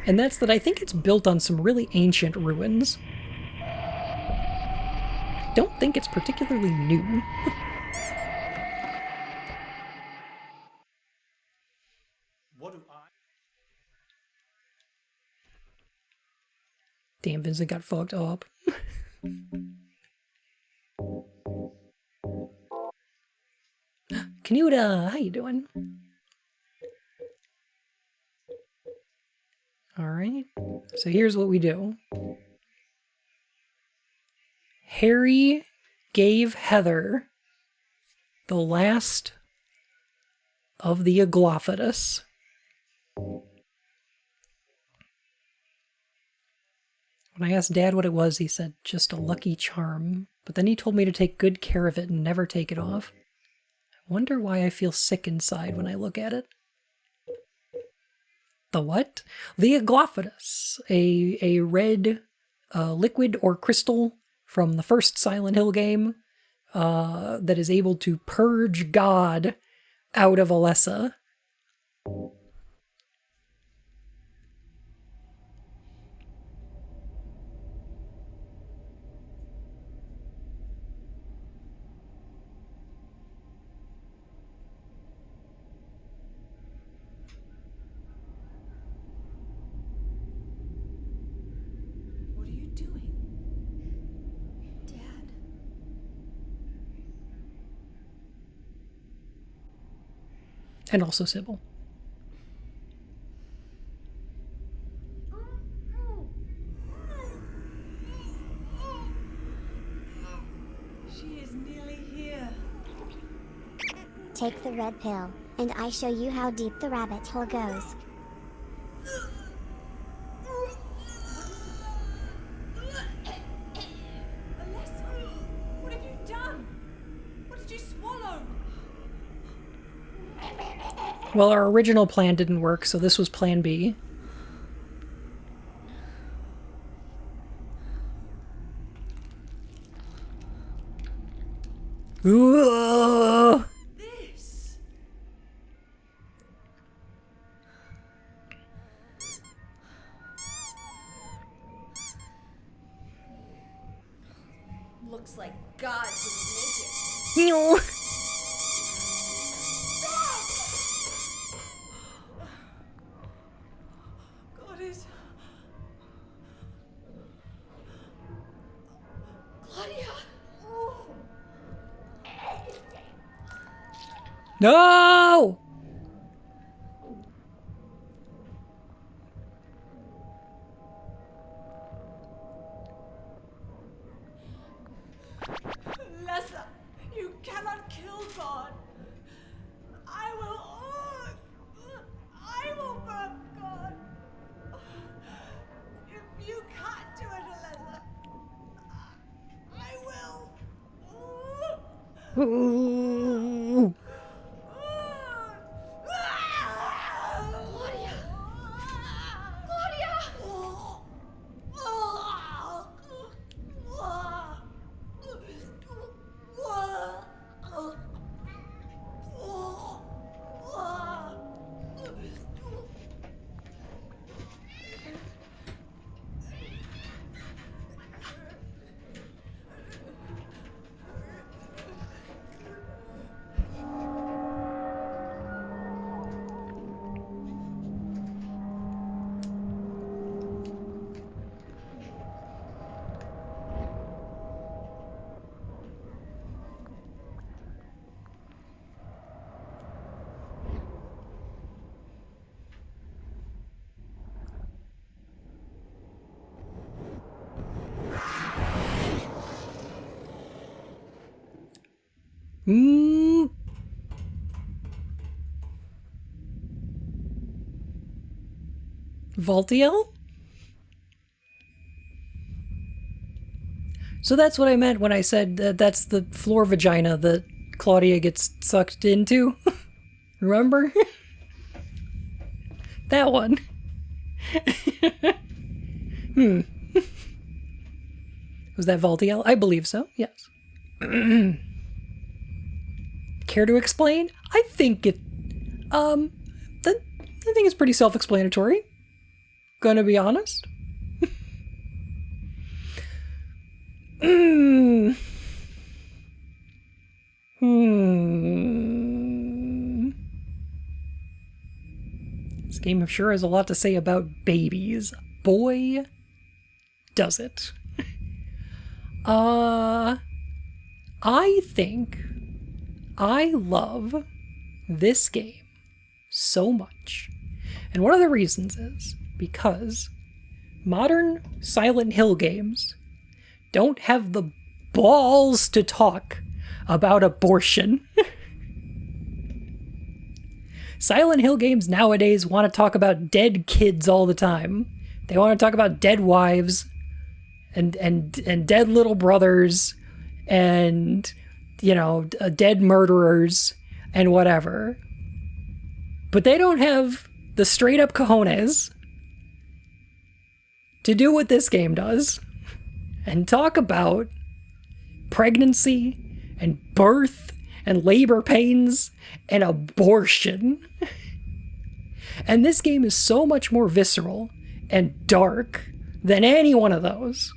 and that's that I think it's built on some really ancient ruins. I don't think it's particularly new. Damn, Vincent got fucked up. Canuta, how you doing? Alright, so here's what we do. Harry gave Heather the last of the Aglophidus. When I asked Dad what it was, he said, just a lucky charm. But then he told me to take good care of it and never take it off. I wonder why I feel sick inside when I look at it. The what? The Aglophidus, a red liquid or crystal from the first Silent Hill game that is able to purge God out of Alessa. What are you doing? Dad. And also Sybil. She is nearly here. Take the red pill, and I show you how deep the rabbit hole goes. Alessa, what have you done? What did you swallow? Well, our original plan didn't work, so this was plan B. Ooh. This. Looks like God didn't make it. No. God is. Claudia. No! Alessa, you cannot kill God. I will burn God. If you can't do it, Alessa, I will. Ooh. Claudia! Claudia! Voltiel? So that's what I meant when I said that's the floor vagina that Claudia gets sucked into. Remember? That one. Was that Voltiel? I believe so, yes. Care to explain? I think it... I think it's pretty self-explanatory. Gonna be honest. This game sure has a lot to say about babies. Boy, does it. I think I love this game so much. And one of the reasons is because modern Silent Hill games don't have the balls to talk about abortion. Silent Hill games nowadays want to talk about dead kids all the time. They want to talk about dead wives and dead little brothers and, dead murderers and whatever. But they don't have the straight up cojones to do what this game does and talk about pregnancy and birth and labor pains and abortion. And this game is so much more visceral and dark than any one of those.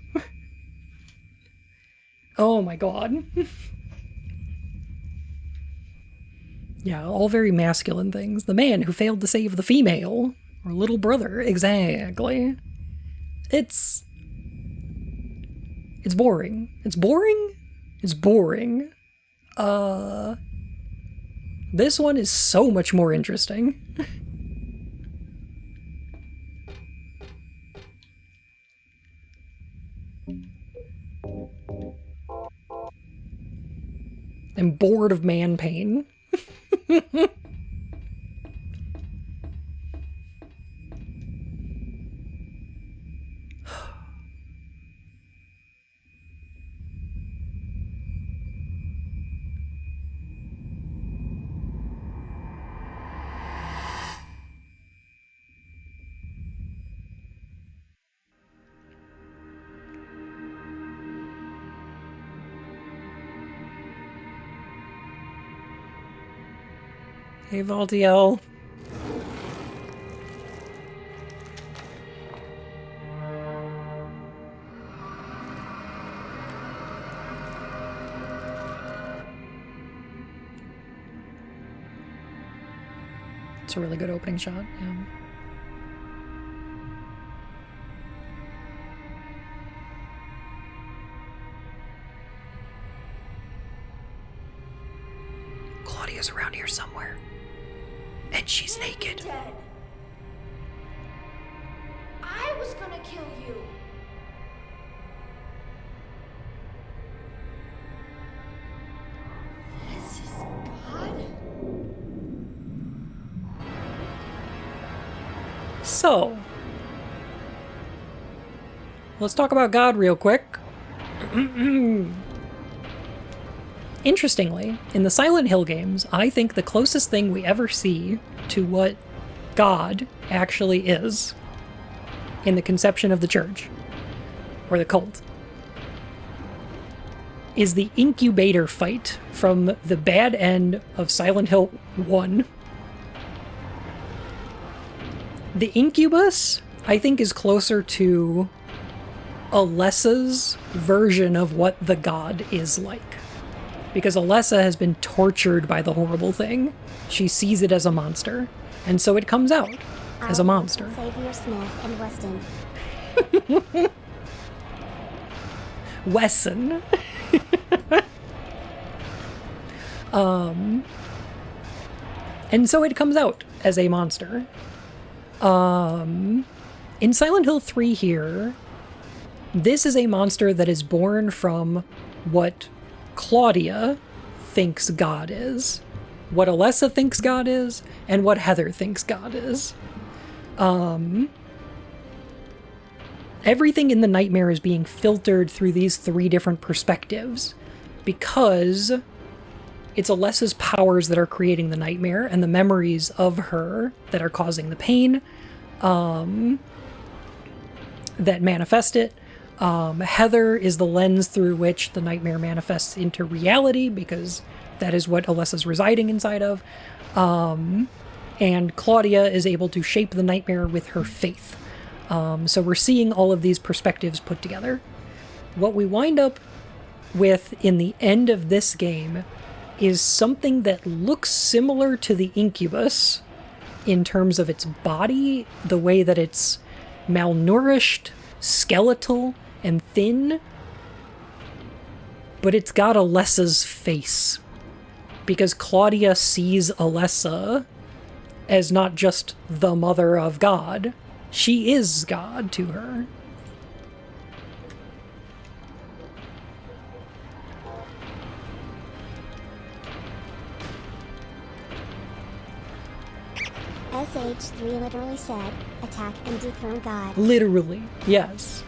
Oh my god. Yeah, all very masculine things. The man who failed to save the female, or little brother, exactly. It's boring. It's boring? It's boring. This one is so much more interesting. I'm bored of man pain. Hey, Valdiel. It's a really good opening shot, yeah. Claudia's around here somewhere. And she's naked. Dead. I was gonna kill you. This is God? So, let's talk about God real quick. Interestingly, in the Silent Hill games, I think the closest thing we ever see to what God actually is in the conception of the church, or the cult, is the incubator fight from the bad end of Silent Hill 1. The incubus, I think, is closer to Alessa's version of what the god is like. Because Alessa has been tortured by the horrible thing. She sees it as a monster. And so it comes out as a monster. Xavier Smith and Weston. Wesson. And so it comes out as a monster. In Silent Hill 3 here, this is a monster that is born from what Claudia thinks God is, what Alessa thinks God is, and what Heather thinks God is. Everything in the nightmare is being filtered through these 3 different perspectives because it's Alessa's powers that are creating the nightmare and the memories of her that are causing the pain that manifest it. Heather is the lens through which the nightmare manifests into reality because that is what Alessa's residing inside of. And Claudia is able to shape the nightmare with her faith. So we're seeing all of these perspectives put together. What we wind up with in the end of this game is something that looks similar to the incubus in terms of its body, the way that it's malnourished, skeletal, and thin, but it's got Alessa's face because Claudia sees Alessa as not just the mother of God, She is God to her. SH3 literally said, attack and dethrone God. Literally, yes.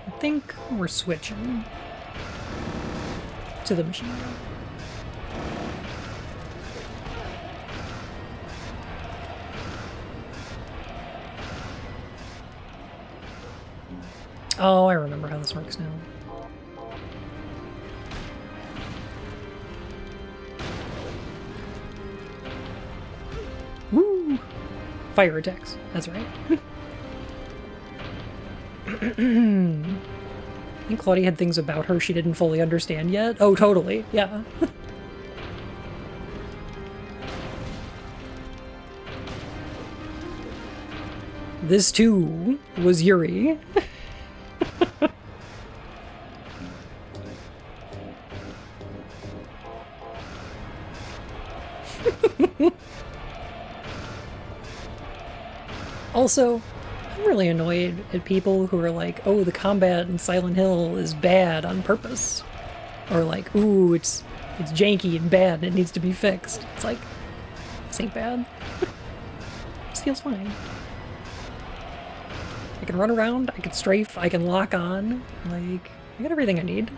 I think we're switching to the machine gun. Oh, I remember how this works now. Woo! Fire attacks. That's right. I think Claudia had things about her she didn't fully understand yet. Oh, totally. Yeah. This too was Yuri. Also, I'm really annoyed at people who are like, oh, the combat in Silent Hill is bad on purpose. Or like, ooh, it's janky and bad and it needs to be fixed. It's like, this ain't bad. This feels fine. I can run around, I can strafe, I can lock on. Like, I got everything I need.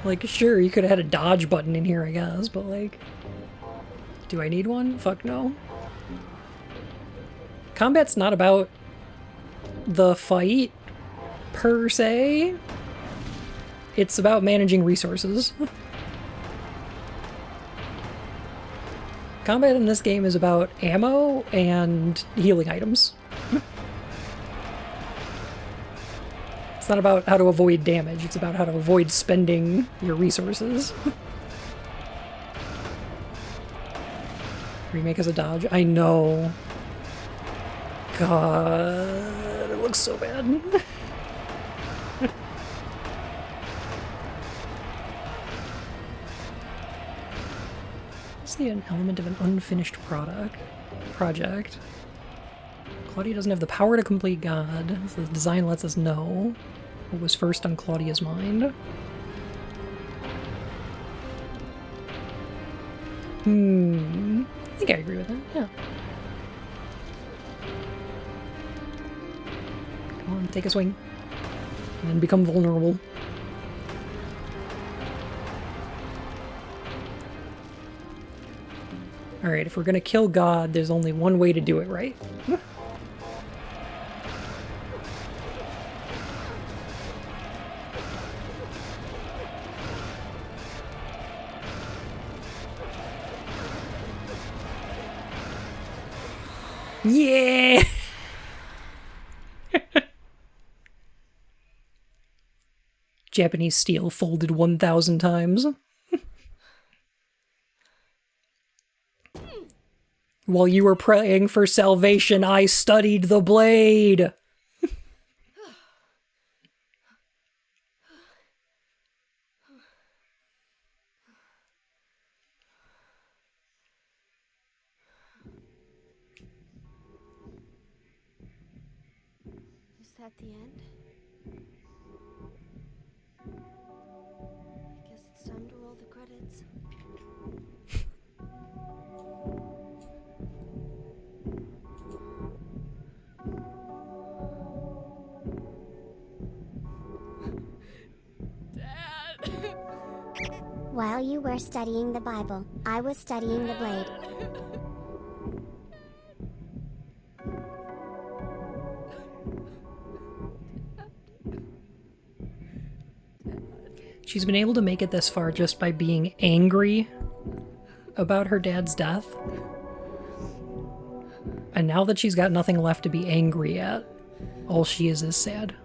Like, sure, you could have had a dodge button in here, I guess, but like... Do I need one? Fuck no. Combat's not about the fight, per se. It's about managing resources. Combat in this game is about ammo and healing items. It's not about how to avoid damage, it's about how to avoid spending your resources. Remake as a dodge? I know. God, it looks so bad. It's the element of an unfinished project. Claudia doesn't have the power to complete God, so the design lets us know what was first on Claudia's mind. I think I agree with that, yeah. Come on, take a swing. And then become vulnerable. Alright, if we're gonna kill God, there's only one way to do it right. Yeah! Japanese steel folded 1,000 times. While you were praying for salvation, I studied the blade! Is that the end? I guess it's time to roll the credits. While you were studying the Bible, I was studying the blade. She's been able to make it this far just by being angry about her dad's death. And now that she's got nothing left to be angry at, all she is sad.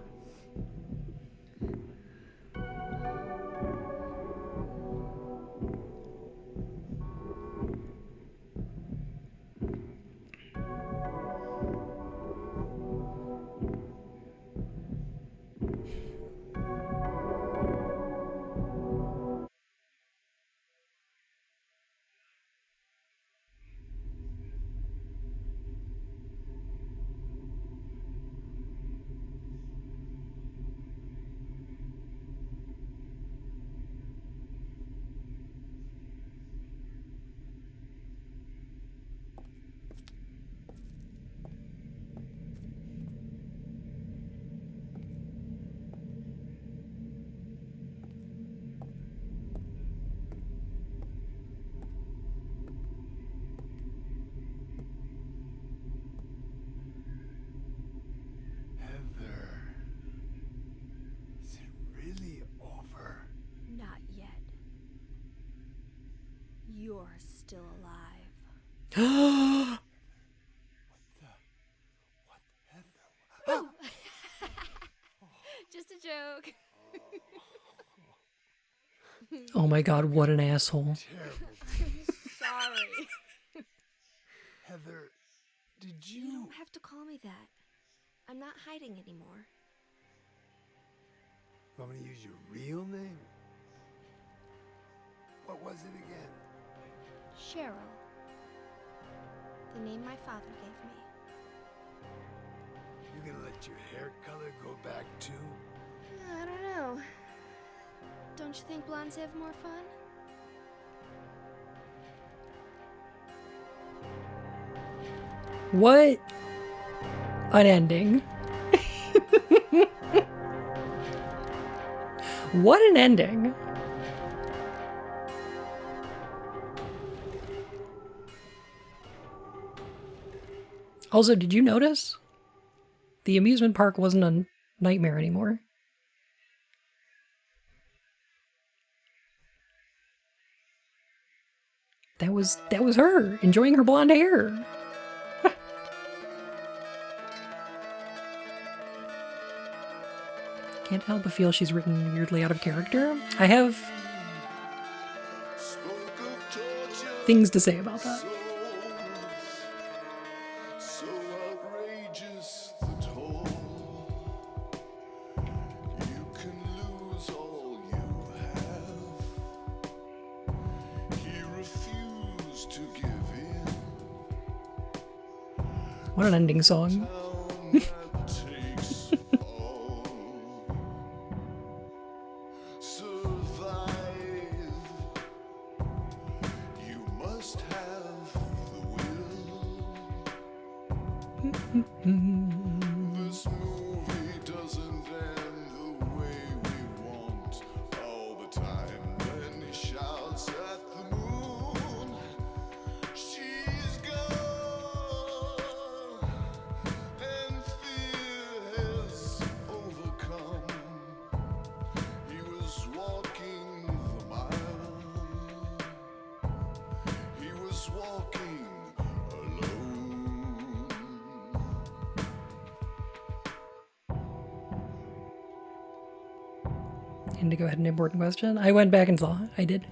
you're still alive. What? Just a joke. Oh my god, what an asshole. Sorry. Heather, did You you... don't have to call me that. I'm not hiding anymore. Want me to use your real name? What was it again? Cheryl. The name my father gave me. You gonna let your hair color go back too? I don't know. Don't you think blondes have more fun? What an ending. What an ending. Also, did you notice? The amusement park wasn't a nightmare anymore. That was her, enjoying her blonde hair. Can't help but feel she's written weirdly out of character. I have things to say about that. So outrageous, the toll. You can lose all you have. He refused to give in. What an ending song. Takes all. Survive. You must have the will. This movie doesn't end the way we want all the time. Then he shouts at the moon, she's gone, and fear has overcome. He was walking the mile. He was walking alone. And to go ahead and important question. I went back and saw. I did.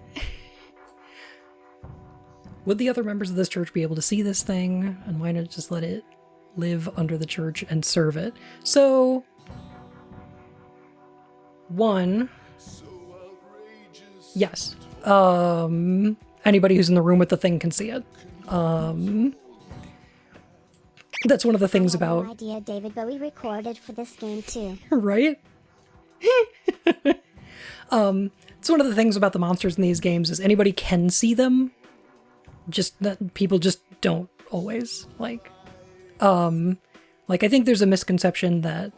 Would the other members of this church be able to see this thing? And why not just let it live under the church and serve it? So, one, yes. Anybody who's in the room with the thing can see it. That's one of the things about... An idea David Bowie recorded for this game too. Right? It's one of the things about the monsters in these games is anybody can see them. Just that people just don't always. Like I think there's a misconception that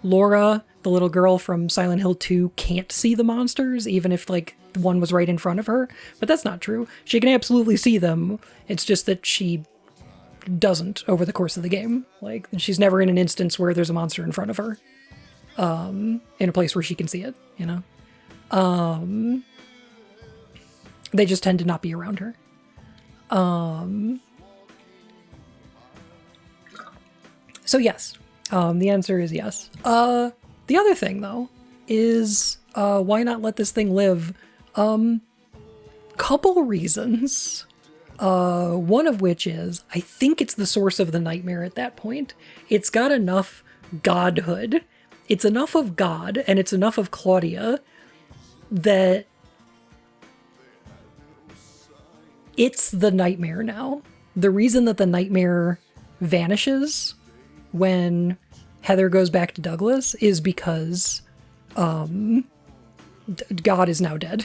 Laura, the little girl from Silent Hill 2, can't see the monsters, even if like one was right in front of her. But that's not true. She can absolutely see them. It's just that she doesn't over the course of the game. Like, she's never in an instance where there's a monster in front of her. In a place where she can see it, you know? They just tend to not be around her. So yes, the answer is yes. The other thing, though, is why not let this thing live? Couple reasons. One of which is, I think it's the source of the nightmare at that point. It's got enough godhood. It's enough of God, and it's enough of Claudia, that it's the nightmare now. The reason that the nightmare vanishes when Heather goes back to Douglas is because God is now dead.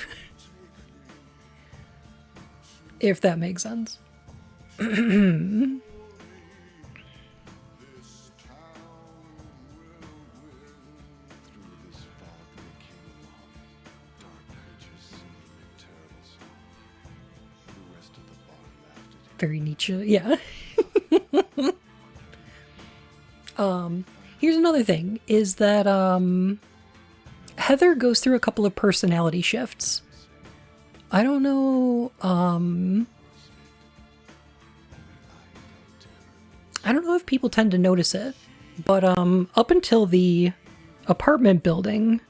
If that makes sense. Very Nietzsche, yeah. Here's another thing, is that Heather goes through a couple of personality shifts. I don't know, I don't know if people tend to notice it, but up until the apartment building,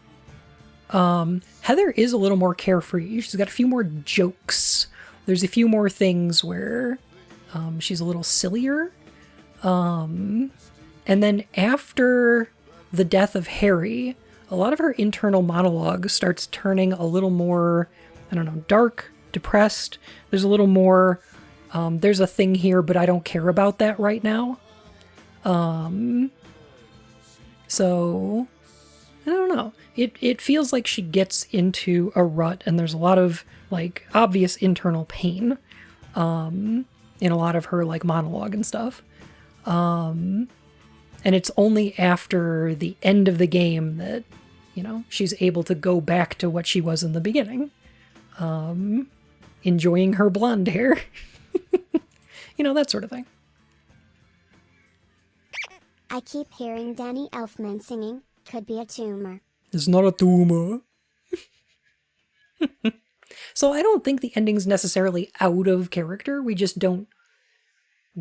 Heather is a little more carefree. She's got a few more jokes. There's a few more things where she's a little sillier. And then after the death of Harry, a lot of her internal monologue starts turning a little more, I don't know, dark, depressed. There's a little more, there's a thing here, but I don't care about that right now. So, I don't know. It feels like she gets into a rut, and there's a lot of, like, obvious internal pain in a lot of her, like, monologue and stuff. And it's only after the end of the game that, you know, she's able to go back to what she was in the beginning. Enjoying her blonde hair. You know, that sort of thing. I keep hearing Danny Elfman singing, could be a tumor. It's not a tumor. So I don't think the ending's necessarily out of character. We just don't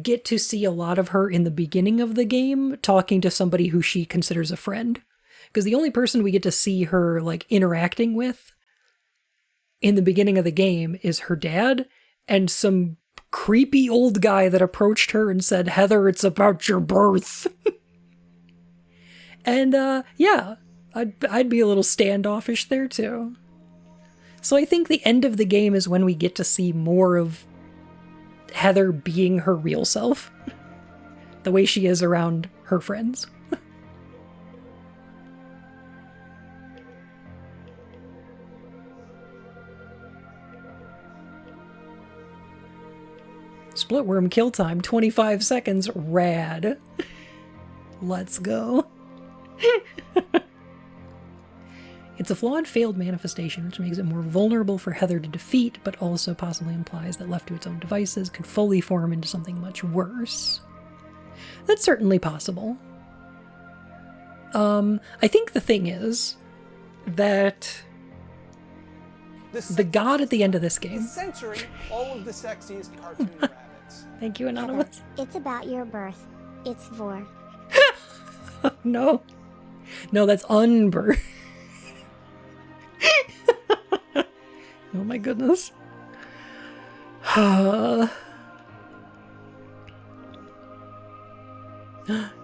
get to see a lot of her in the beginning of the game talking to somebody who she considers a friend. Because the only person we get to see her, like, interacting with in the beginning of the game is her dad and some creepy old guy that approached her and said, "Heather, it's about your birth." And yeah, I'd be a little standoffish there too. So I think the end of the game is when we get to see more of Heather being her real self. The way she is around her friends. Splitworm kill time, 25 seconds. Rad. Let's go. It's a flawed, failed manifestation, which makes it more vulnerable for Heather to defeat, but also possibly implies that left to its own devices could fully form into something much worse. That's certainly possible. I think the thing is that the god at the end of this game... Censoring all of the sexiest cartoon rabbits. Thank you, Anonymous. It's about your birth. It's vor. No. No, that's unbirth. Oh my goodness.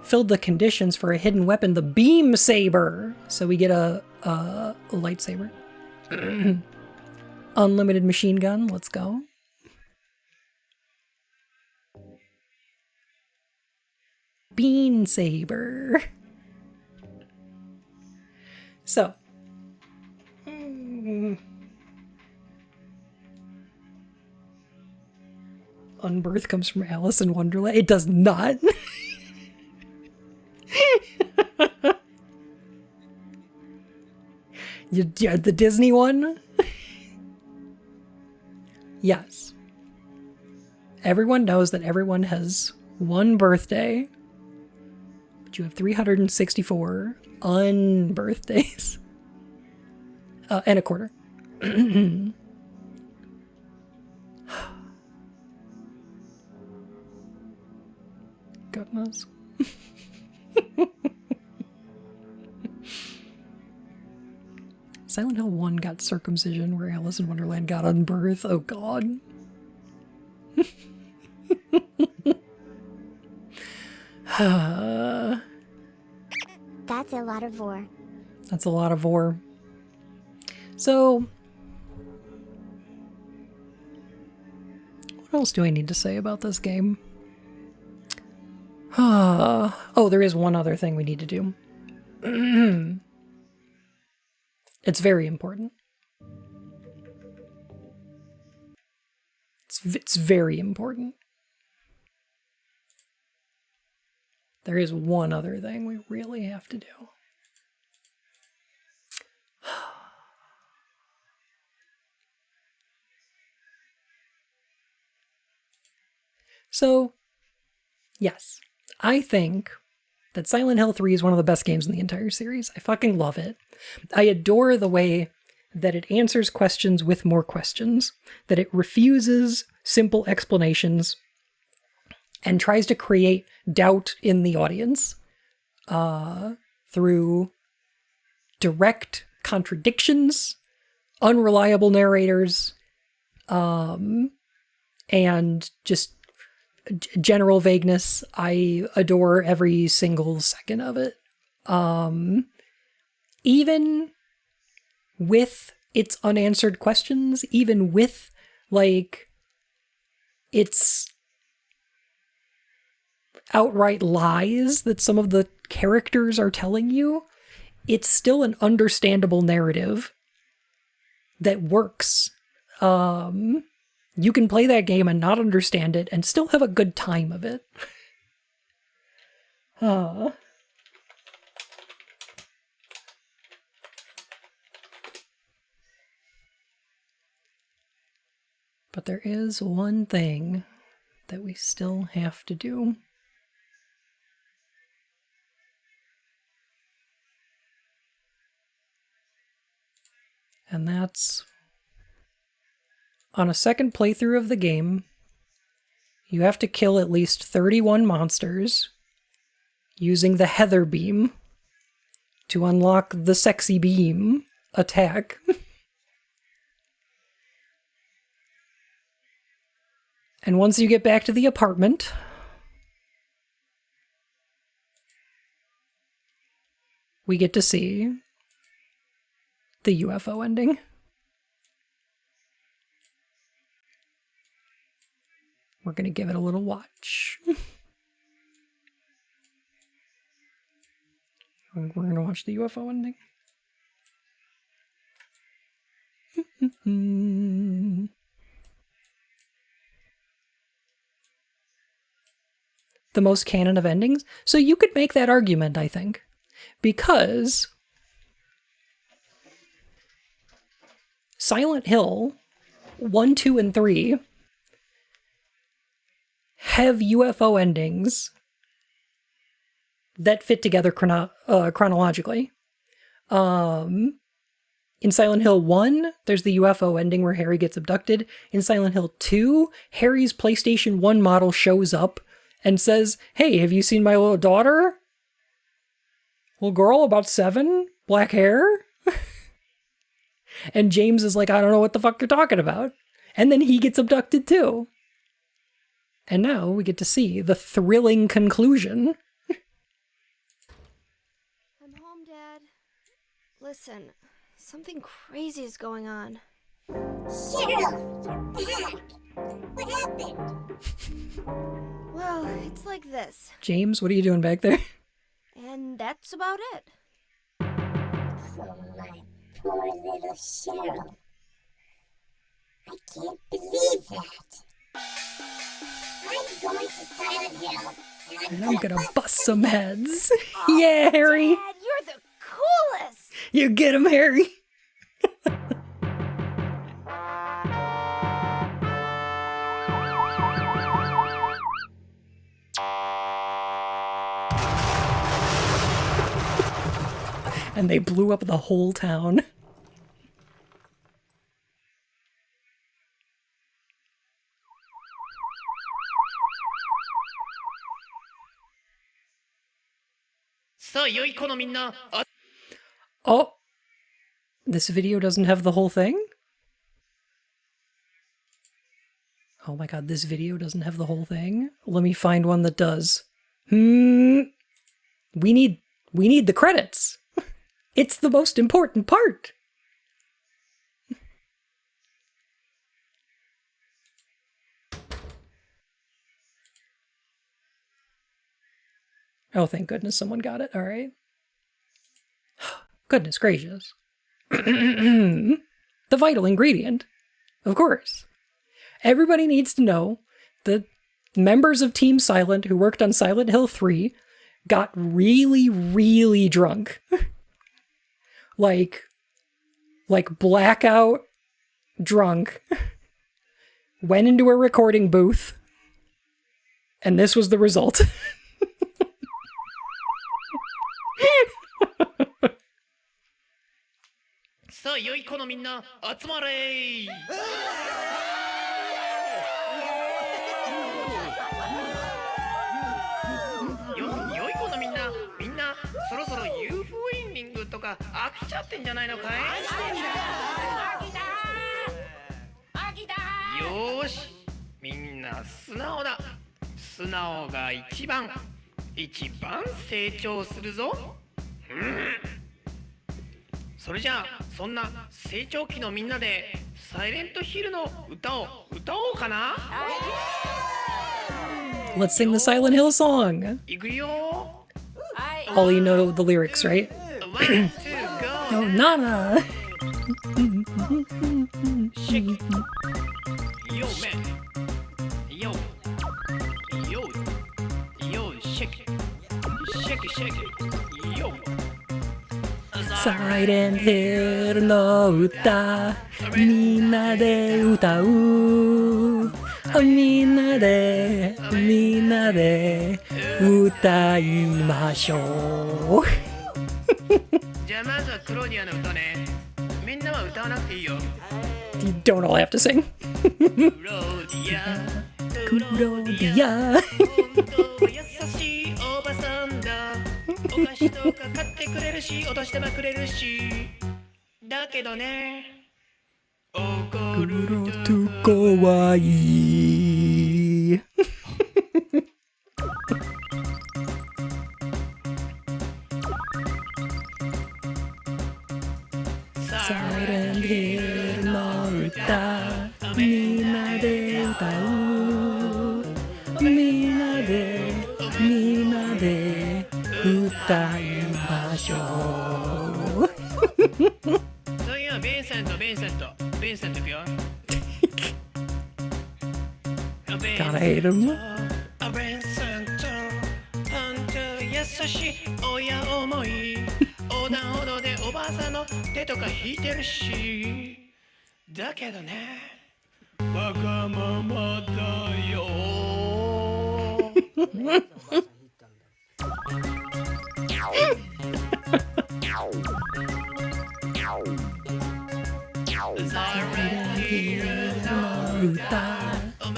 Filled the conditions for a hidden weapon, the beam saber. So we get a lightsaber. Unlimited machine gun. Let's go. Bean saber. So. Unbirth comes from Alice in Wonderland. It does not. The Disney one? Yes. Everyone knows that everyone has one birthday, but you have 364 unbirthdays. And a quarter. Goodness. Silent Hill 1 got circumcision where Alice in Wonderland got unbirth. Oh god. That's a lot of vor. That's a lot of vor. So, what else do I need to say about this game? Oh, there is one other thing we need to do. It's very important. It's very important. There is one other thing we really have to do. So, yes, I think that Silent Hill 3 is one of the best games in the entire series. I fucking love it. I adore the way that it answers questions with more questions, that it refuses simple explanations, and tries to create doubt in the audience through direct contradictions, unreliable narrators, and just general vagueness. I adore every single second of it. Even with its unanswered questions, even with, like, its outright lies that some of the characters are telling you, it's still an understandable narrative that works. You can play that game and not understand it and still have a good time of it. But there is one thing that we still have to do. And that's, on a second playthrough of the game, you have to kill at least 31 monsters using the Heather Beam to unlock the Sexy Beam attack. And once you get back to the apartment, we get to see the UFO ending. We're going to give it a little watch. We're going to watch the UFO ending. The most canon of endings. So you could make that argument, I think, because Silent Hill 1, 2, and 3 have UFO endings that fit together chronologically. In Silent Hill 1, there's the UFO ending where Harry gets abducted. In Silent Hill 2, Harry's PlayStation 1 model shows up and says, "Hey, have you seen my little daughter? Little girl, about 7, black hair?" And James is like, "I don't know what the fuck you're talking about." And then he gets abducted too. And now we get to see the thrilling conclusion. I'm home, Dad. Listen, something crazy is going on. Cheryl, you're back. What happened? Well, it's like this. James, what are you doing back there? And that's about it. Oh, my poor little Cheryl. I can't believe that. I'm going to Silent Hill. And I'm gonna bust some heads. Yeah, Harry. Dad, you're the coolest. You get him, Harry. And they blew up the whole town. Oh, this video doesn't have the whole thing? Oh my god, this video doesn't have the whole thing? Let me find one that does. We need the credits. It's the most important part. Oh, thank goodness someone got it. All right. Goodness gracious. The vital ingredient, of course. Everybody needs to know that members of Team Silent who worked on Silent Hill 3 got really, really drunk. like blackout drunk. Went into a recording booth. And this was the result. さあ良い子のみんな集まれ。良い子のみんなそろそろ UFO エンディングとか飽きちゃってんじゃないのかい？よーし、みんな素直だ。素直が一番成長するぞ。それじゃあそんな成長期のみんなでサイレントヒルの歌を歌おうかな。Let's sing the Silent Hill song. いくよ。All you know the lyrics, right? No, Nana. Shake it. Yo, man. Yo. Shake it. Shake it. Yo. Silent Hill の歌、みんなで歌う。みんなで歌いましょう。じゃあまずはクローディアの歌ね。みんなは歌わなくていいよ。You don't all have to sing. クローディア。本当は優しいおばさんだ。お菓子とか買ってくれるし、お年玉くれるし。だけどね、怒ると怖い。Silent Hill の歌、みんなで歌う。みんなで歌いましょう。そういや、ベンセントいくよ。Gotta hate him. ベンセント、本当優しい親思い。横断歩道でおばあさんの手とか引いてるし。だけどね、わがままだよ。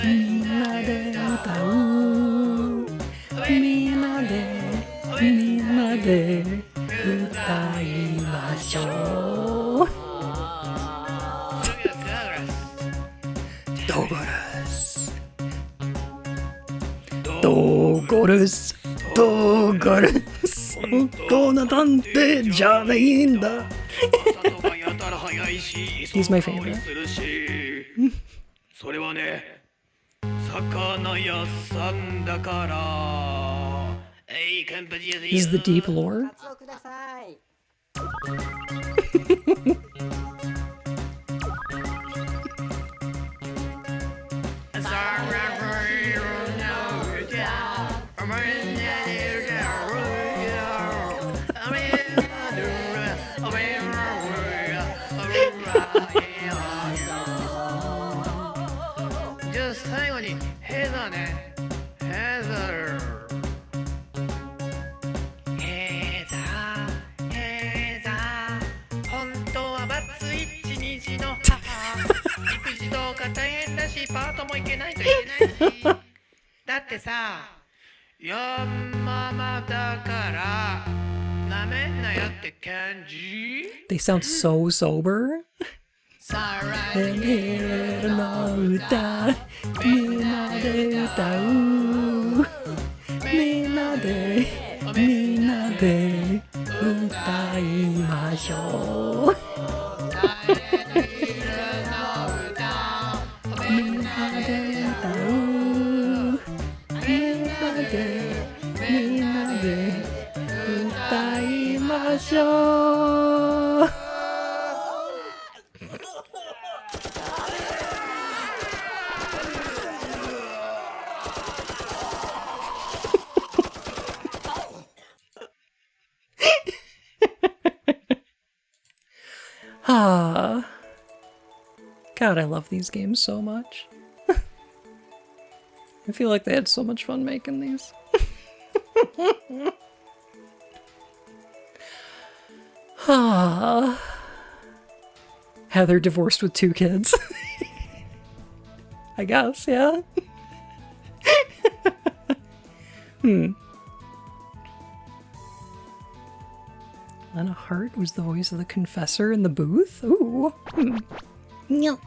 みんなで歌う。みんなで歌いましょう。ドゴルス本当な探偵じゃないんだ。He's my favorite. それはね、魚屋さんだから。Is the deep lore? They sound so sober. Silent Hill の歌、みんなで歌う。みんなで歌いましょう。みんなで歌う。みんなで歌いましょう。God, I love these games so much. I feel like they had so much fun making these. Heather divorced with 2 kids. I guess, yeah. Lena Hart was the voice of the confessor in the booth? Ooh. No.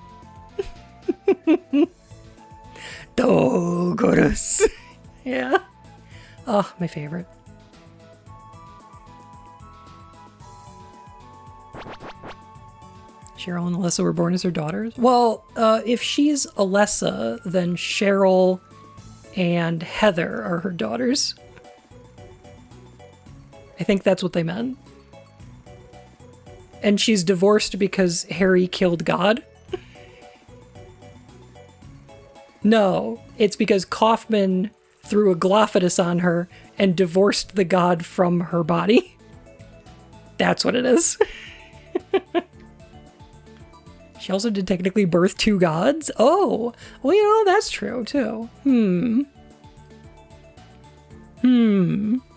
Dogorus. Yeah. Oh, my favorite. Cheryl and Alyssa were born as her daughters? Well, if she's Alessa, then Cheryl and Heather are her daughters. I think that's what they meant. And she's divorced because Harry killed God? No, it's because Kaufman threw a Glophatus on her and divorced the god from her body. That's what it is. She also did technically birth 2 gods? Oh, well, you know, that's true, too.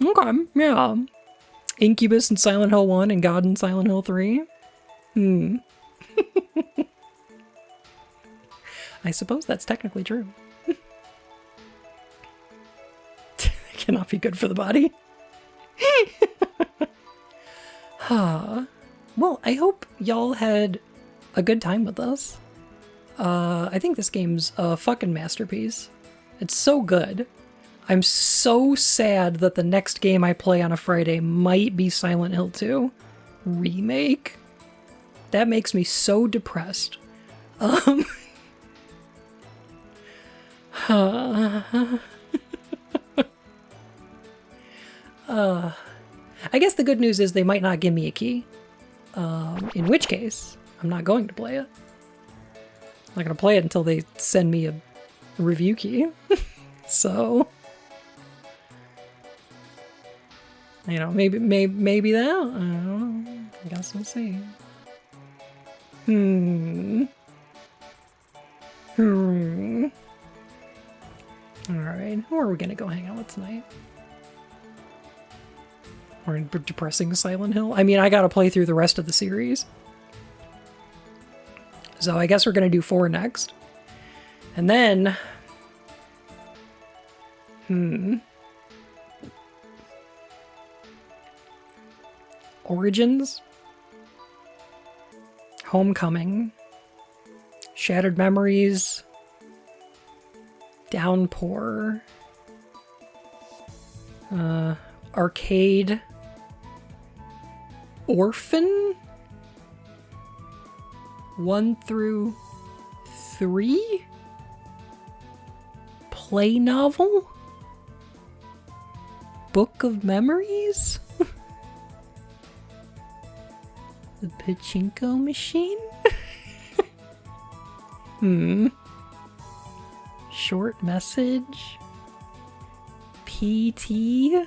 Okay, yeah. Incubus in Silent Hill 1 and God in Silent Hill 3. I suppose that's technically true. It cannot be good for the body. Well, I hope y'all had a good time with us. I think this game's a fucking masterpiece. It's so good. I'm so sad that the next game I play on a Friday might be Silent Hill 2 Remake. That makes me so depressed. I guess the good news is they might not give me a key. In which case, I'm not going to play it. I'm not going to play it until they send me a review key. So, you know, maybe that. I don't know. I guess we'll see. Alright, who are we gonna go hang out with tonight? Or in depressing Silent Hill? I mean, I gotta play through the rest of the series. So I guess we're gonna do 4 next. And then... Origins? Homecoming? Shattered Memories? Downpour? Arcade? Orphan? 1 through 3? Play novel? Book of Memories? The pachinko machine? Short message? PT?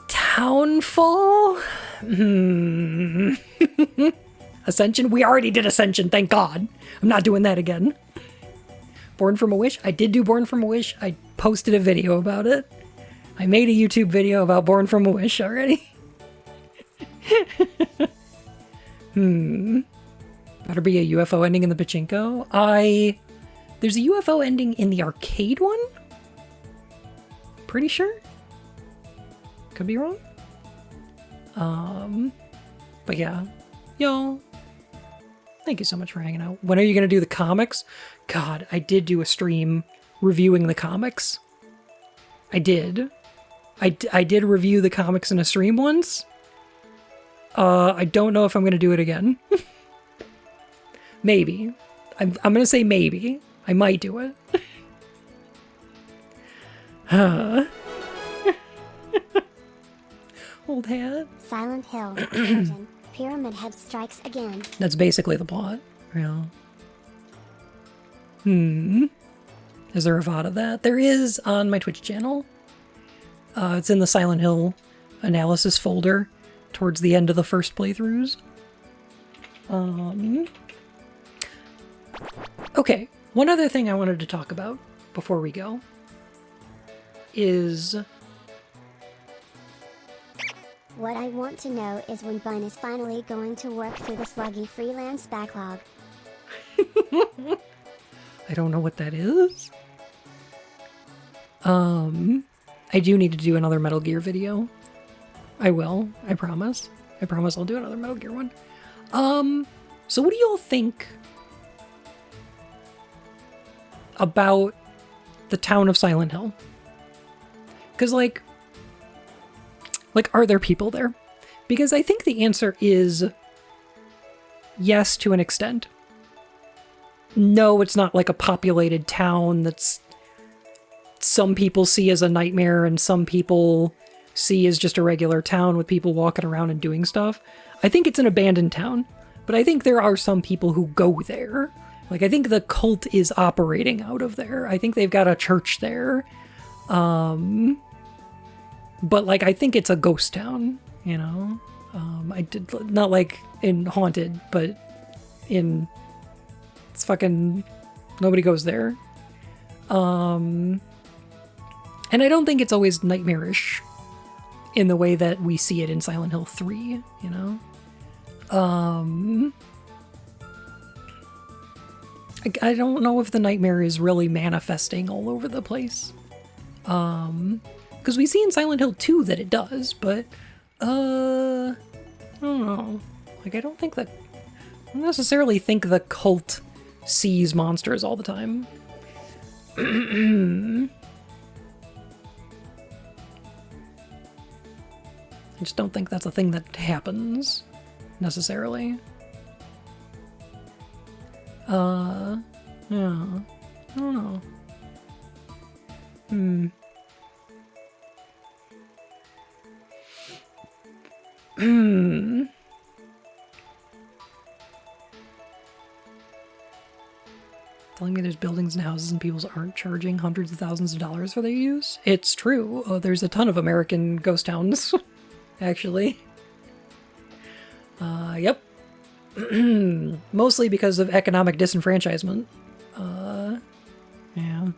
Townfall? Ascension? We already did Ascension, thank God. I'm not doing that again. Born from a Wish? I did do Born from a Wish. I posted a video about it. I made a YouTube video about Born from a Wish already. Better be a UFO ending in the pachinko. There's a UFO ending in the arcade one? Pretty sure? Could be wrong. But yeah. Y'all, thank you so much for hanging out. When are you gonna do the comics? God, I did do a stream reviewing the comics. I did. I did review the comics in a stream once. I don't know if I'm gonna do it again. Maybe. I'm gonna say maybe. I might do it. Old hat. Silent Hill. Legend. Pyramid Head strikes again. That's basically the plot. Yeah. Is there a VOD of that? There is on my Twitch channel. It's in the Silent Hill analysis folder towards the end of the first playthroughs. Okay, one other thing I wanted to talk about before we go is What I want to know is when Bun is finally going to work through the sluggy freelance backlog. I don't know what that is. I do need to do another Metal Gear video. I will. I promise. I promise I'll do another Metal Gear one. So what do y'all think about the town of Silent Hill? Because, like, are there people there? Because I think the answer is yes, to an extent. No, it's not like a populated town that's some people see as a nightmare and some people see as just a regular town with people walking around and doing stuff. I think it's an abandoned town, but I think there are some people who go there. Like, I think the cult is operating out of there. I think they've got a church there. But, like, I think it's a ghost town, you know? I did, not like in Haunted, but in, it's fucking, nobody goes there. And I don't think it's always nightmarish in the way that we see it in Silent Hill 3, you know? I don't know if the nightmare is really manifesting all over the place. Because we see in Silent Hill 2 that it does, but, I don't know. Like, I don't necessarily think the cult sees monsters all the time. I just don't think that's a thing that happens, necessarily. Yeah. I don't know. Telling me there's buildings and houses and people aren't charging hundreds of thousands of dollars for their use? It's true. There's a ton of American ghost towns, actually. Yep. Mostly because of economic disenfranchisement. Yeah.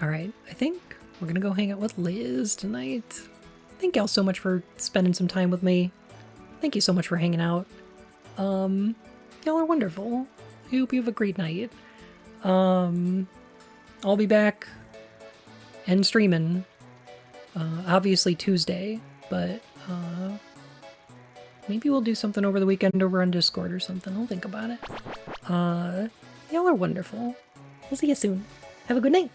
Alright, I think we're gonna go hang out with Liz tonight. Thank y'all so much for spending some time with me. Thank you so much for hanging out. Y'all are wonderful. I hope you have a great night. I'll be back and streaming, obviously Tuesday, but maybe we'll do something over the weekend over on Discord or something. I'll think about it. Y'all are wonderful. We'll see you soon. Have a good night.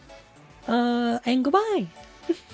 And goodbye.